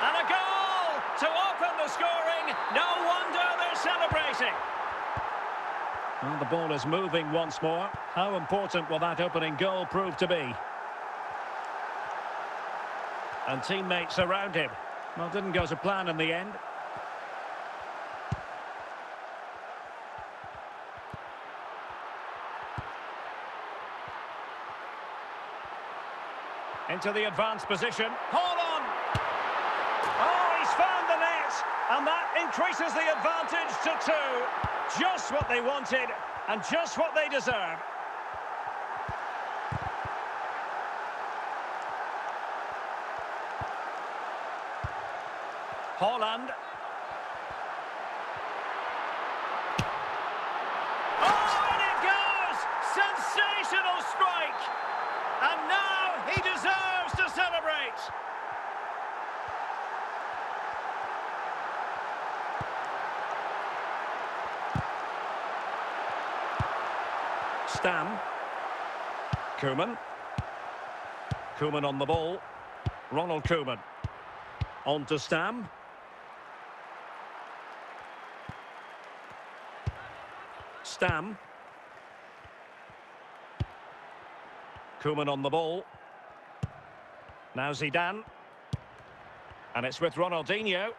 And a goal to open the scoring. No wonder they're celebrating. Well, the ball is moving once more. How important will that opening goal prove to be? And teammates around him. Well, didn't go to plan in the end. Into the advanced position. Hold on! Oh, he's found the net! And that increases the advantage to 2. Just what they wanted, and just what they deserve. Holland. Oh, and it goes! Sensational strike! And now he deserves to celebrate! Stam. Koeman. Koeman on the ball. Ronald Koeman. On to Stam. Stam. Koeman on the ball. Now Zidane. And it's with Ronaldinho.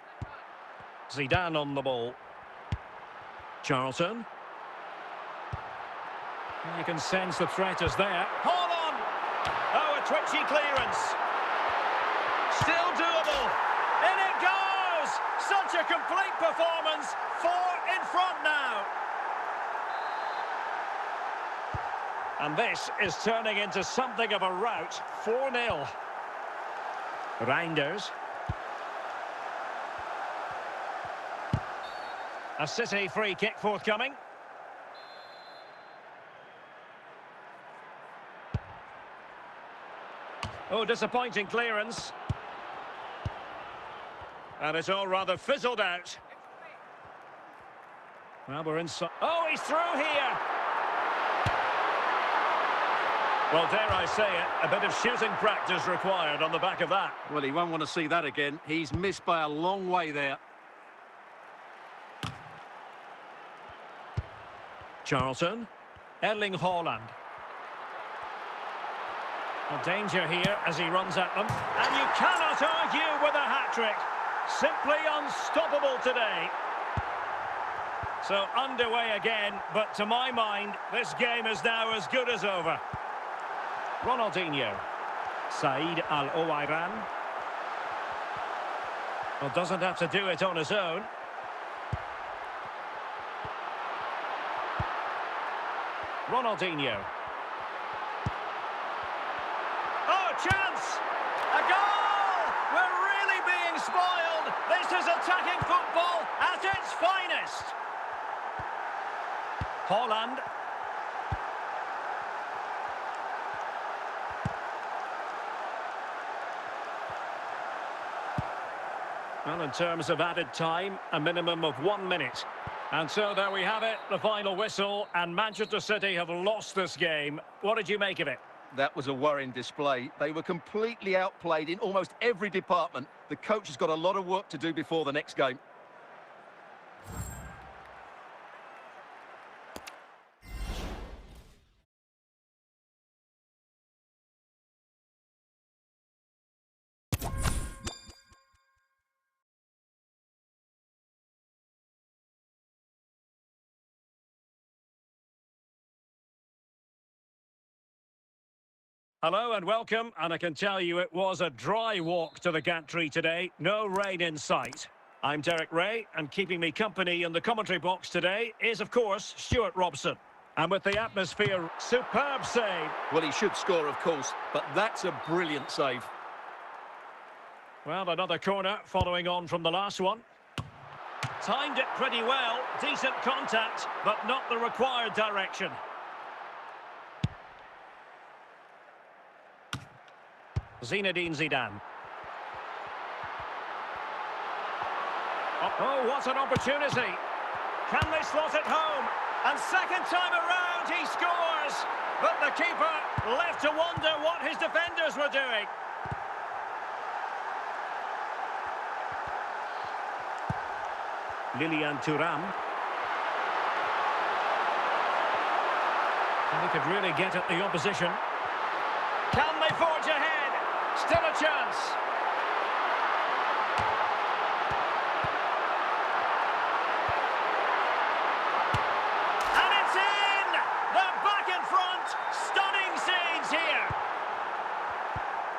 Zidane on the ball. Charlton. You can sense the threat is there. Hold on! Oh, a twitchy clearance. Still doable. In it goes! Such a complete performance. 4 in front now. And this is turning into something of a rout. 4-0. Reinders. A City free kick forthcoming. Oh, disappointing clearance. And it's all rather fizzled out. Well, we're inside. Oh, he's through here. Well, dare I say it, a bit of shooting practice required on the back of that. Well, he won't want to see that again. He's missed by a long way there. Charlton. Erling Haaland. A danger here as he runs at them. And you cannot argue with a hat-trick. Simply unstoppable today. So underway again, but to my mind, this game is now as good as over. Ronaldinho. Said Al-Owairan. Well, doesn't have to do it on his own. Ronaldinho. Oh, chance! A goal! We're really being spoiled. This is attacking football at its finest. Haaland. Well, in terms of added time, a minimum of 1 minute. And so there we have it, the final whistle, and Manchester City have lost this game. What did you make of it? That was a worrying display. They were completely outplayed in almost every department. The coach has got a lot of work to do before the next game. Hello and welcome, and I can tell you it was a dry walk to the gantry today. No rain in sight. I'm Derek Ray, and keeping me company in the commentary box today is, of course, Stuart Robson. And with the atmosphere, superb save. Well, he should score, of course, but that's a brilliant save. Well, another corner following on from the last one. Timed it pretty well, decent contact, but not the required direction. Zinedine Zidane. Oh, what an opportunity. Can they slot it home? And second time around, he scores. But the keeper left to wonder what his defenders were doing. Lilian Thuram. And he could really get at the opposition. Can they forge ahead? Still a chance. And it's in! They're back in front. Stunning scenes here.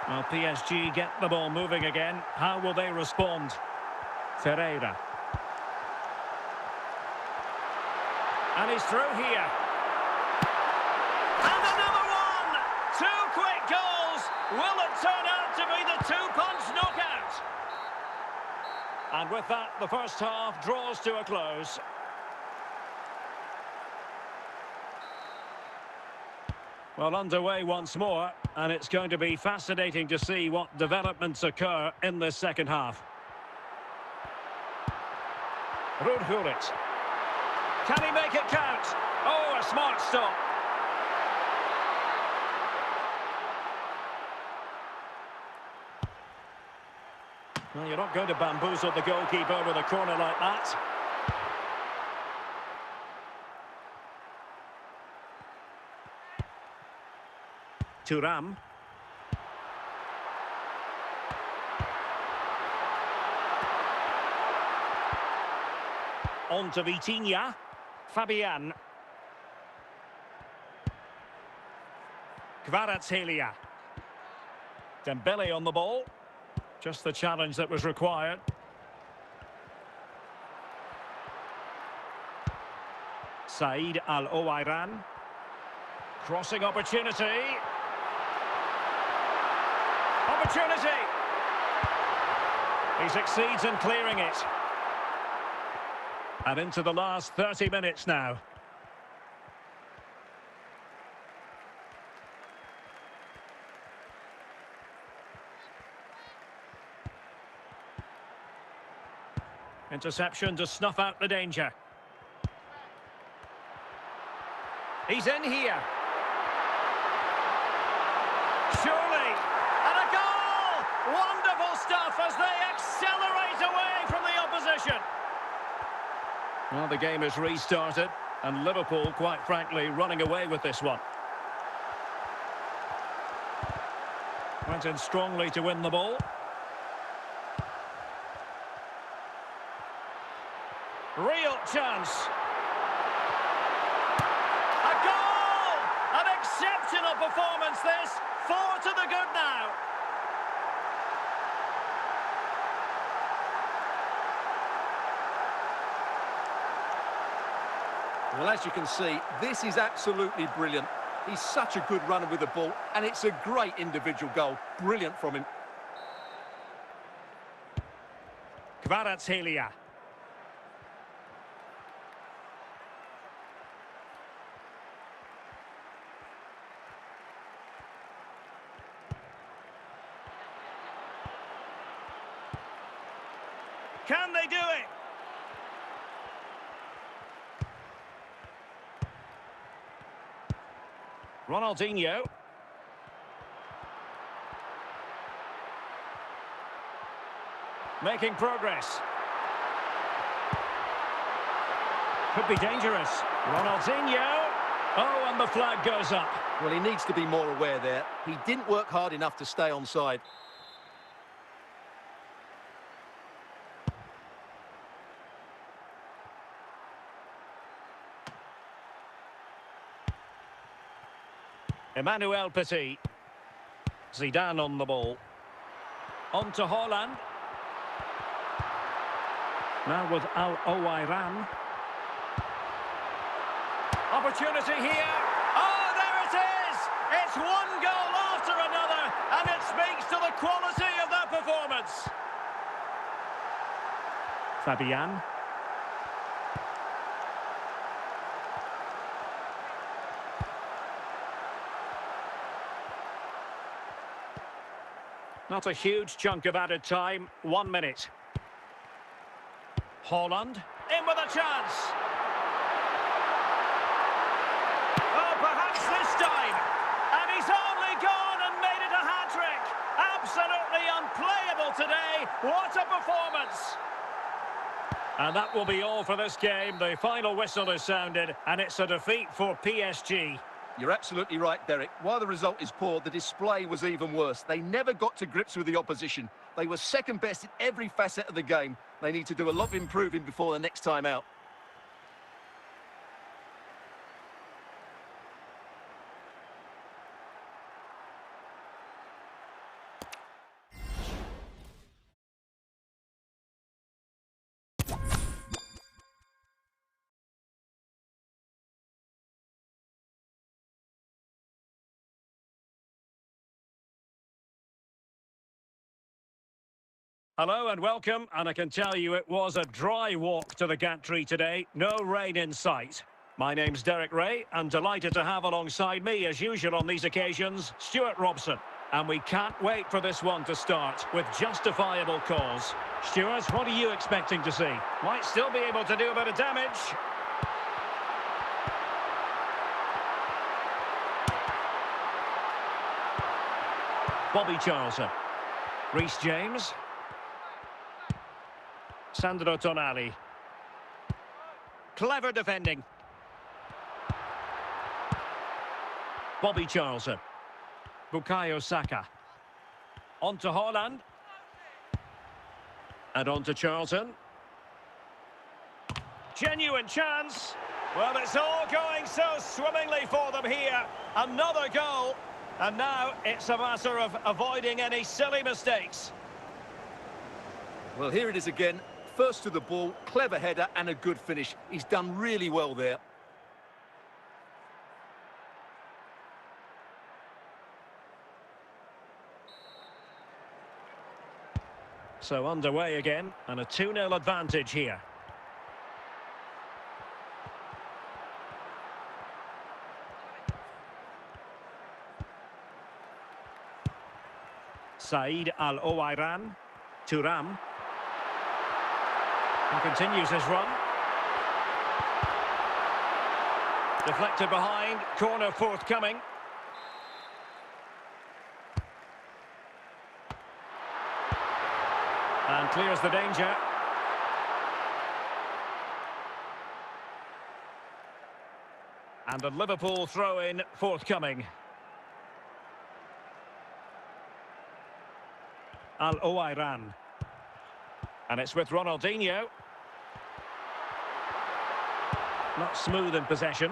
Well, PSG get the ball moving again. How will they respond? Ferreira. And he's through here. And another one! Two quick goals! Will it turn out to be the two-punch knockout? And with that, the first half draws to a close. Well, underway once more, and it's going to be fascinating to see what developments occur in this second half. Ruud Gullit. Can he make it count? Oh, a smart stop. Well, you're not going to bamboozle the goalkeeper with a corner like that. Thuram. On to Vitinha. Fabian. Kvaratskhelia. Dembele on the ball. Just the challenge that was required. Said Al-Owairan. Crossing opportunity. Opportunity! He succeeds in clearing it. And into the last 30 minutes now. Interception to snuff out the danger. He's in here. Surely. And a goal! Wonderful stuff as they accelerate away from the opposition. Well, the game is restarted, and Liverpool, quite frankly, running away with this one. Went in strongly to win the ball. Real chance. A goal! An exceptional performance this. 4 to the good now. Well, as you can see, this is absolutely brilliant. He's such a good runner with the ball, and it's a great individual goal. Brilliant from him. Kvaratskhelia. Can they do it? Ronaldinho. Making progress. Could be dangerous. Ronaldinho. Oh, and the flag goes up. Well, he needs to be more aware there. He didn't work hard enough to stay onside. Emmanuel Petit. Zidane on the ball. On to Haaland. Now with Al-Owairan. Opportunity here. Oh, there it is! It's one goal after another, and it speaks to the quality of that performance. Fabian. Not a huge chunk of added time. 1 minute. Haaland, in with a chance. Oh, perhaps this time. And he's only gone and made it a hat-trick. Absolutely unplayable today. What a performance. And that will be all for this game. The final whistle is sounded, and it's a defeat for PSG. You're absolutely right, Derek. While the result is poor, the display was even worse. They never got to grips with the opposition. They were second best in every facet of the game. They need to do a lot of improving before the next time out. Hello and welcome, and I can tell you it was a dry walk to the gantry today. No rain in sight. My name's Derek Ray, and delighted to have alongside me, as usual on these occasions, Stuart Robson. And we can't wait for this one to start, with justifiable cause. Stuart, what are you expecting to see? Might still be able to do a bit of damage. Bobby Charlton. Reece James. Sandro Tonali. Clever defending. Bobby Charlton. Bukayo Saka. On to Haaland. And on to Charlton. Genuine chance. Well, it's all going so swimmingly for them here. Another goal. And now it's a matter of avoiding any silly mistakes. Well, here it is again. First to the ball, clever header and a good finish. He's done really well there. So underway again, and a 2-0 advantage here. Said Al-Owairan. Thuram. And continues his run. Deflected behind, corner forthcoming. And clears the danger. And a Liverpool throw-in forthcoming. Al-Owairan. And it's with Ronaldinho. Not smooth in possession.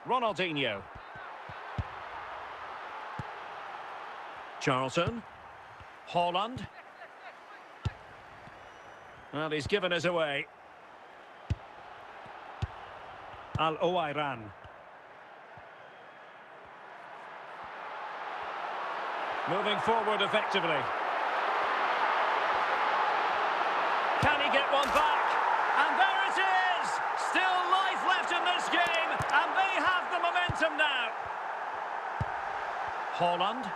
Ronaldinho. Charlton. Haaland. Well, he's given us away. Al-Owairan. Moving forward effectively. Can he get one back? And there it is! Still life left in this game, and they have the momentum now. Haaland.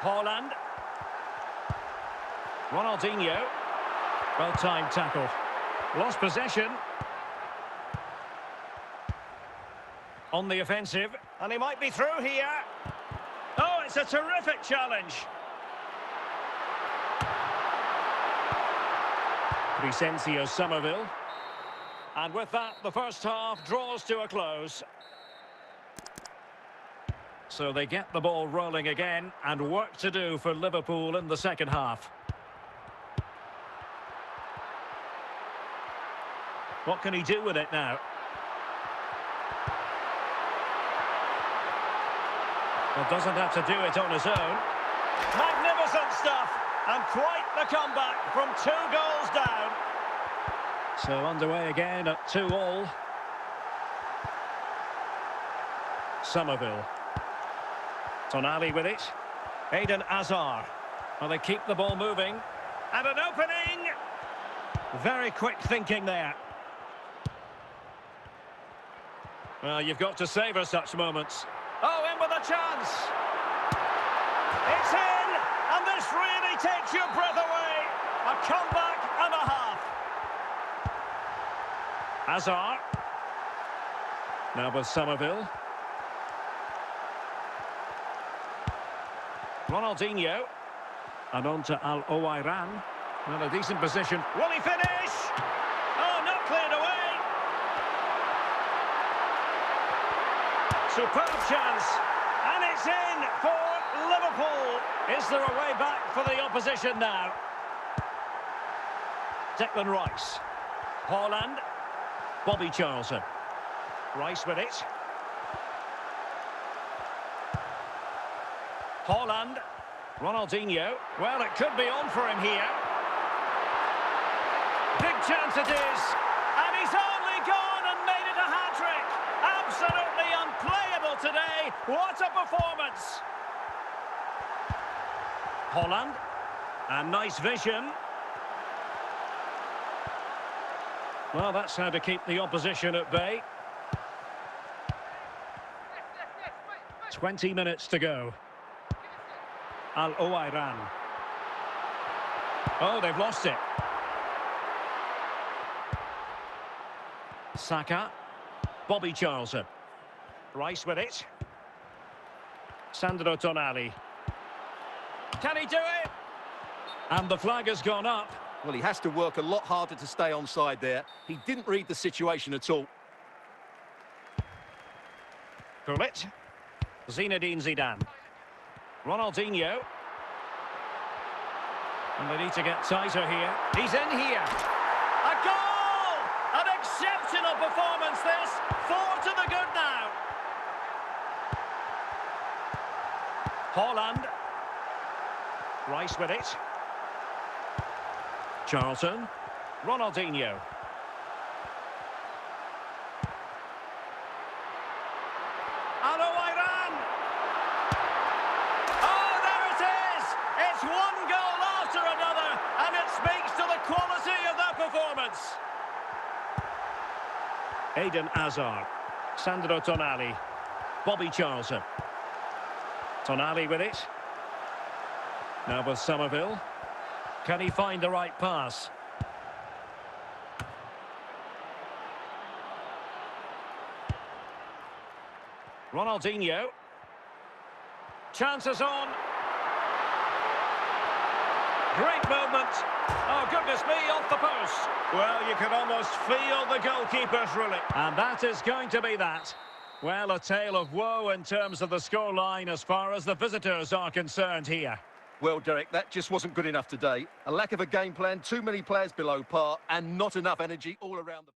Haaland. Ronaldinho. Well-timed tackle. Lost possession. On the offensive, and he might be through here. Oh, it's a terrific challenge. Crescencio Somerville. And with that, the first half draws to a close. So they get the ball rolling again, and work to do for Liverpool in the second half. What can he do with it now? Well, doesn't have to do it on his own. Magnificent stuff, and quite the comeback from 2 goals down. So underway again at 2-2. Somerville. Tonali with it. Eden Hazard. Well, they keep the ball moving. And an opening! Very quick thinking there. Well, you've got to savour such moments. Oh, in with a chance! It's in! takes your breath away. A comeback and a half. Hazard. Now with Somerville. Ronaldinho. And on to Al-Owairan. Well, a decent position. Will he finish? Oh, not cleared away. Superb chance. And it's in for Liverpool. Is there a way back for the opposition now? Declan Rice. Haaland. Bobby Charlton. Rice with it. Haaland. Ronaldinho. Well, it could be on for him here. Big chance it is. And he's only gone and made it a hat-trick. Absolutely unplayable today. What a performance. Haaland. And nice vision. Well, that's how to keep the opposition at bay. 20 minutes to go. Al-Owairan. Oh, they've lost it. Saka. Bobby Charlton. Rice with it. Sandro Tonali. Can he do it? And the flag has gone up. Well, he has to work a lot harder to stay onside there. He didn't read the situation at all. Gullit. Zinedine Zidane. Ronaldinho. And they need to get tighter here. He's in here. A goal! An exceptional performance this. 4 to the good now. Haaland. Rice with it. Charlton. Ronaldinho. Al-Owairan. Oh, there it is! It's one goal after another, and it speaks to the quality of that performance. Eden Hazard. Sandro Tonali. Bobby Charlton. Tonali with it. Now with Somerville. Can he find the right pass? Ronaldinho. Chances on. Great movement. Oh, goodness me, off the post. Well, you can almost feel the goalkeeper's ruling. And that is going to be that. Well, a tale of woe in terms of the scoreline as far as the visitors are concerned here. Well, Derek, that just wasn't good enough today. A lack of a game plan, too many players below par, and not enough energy all around the...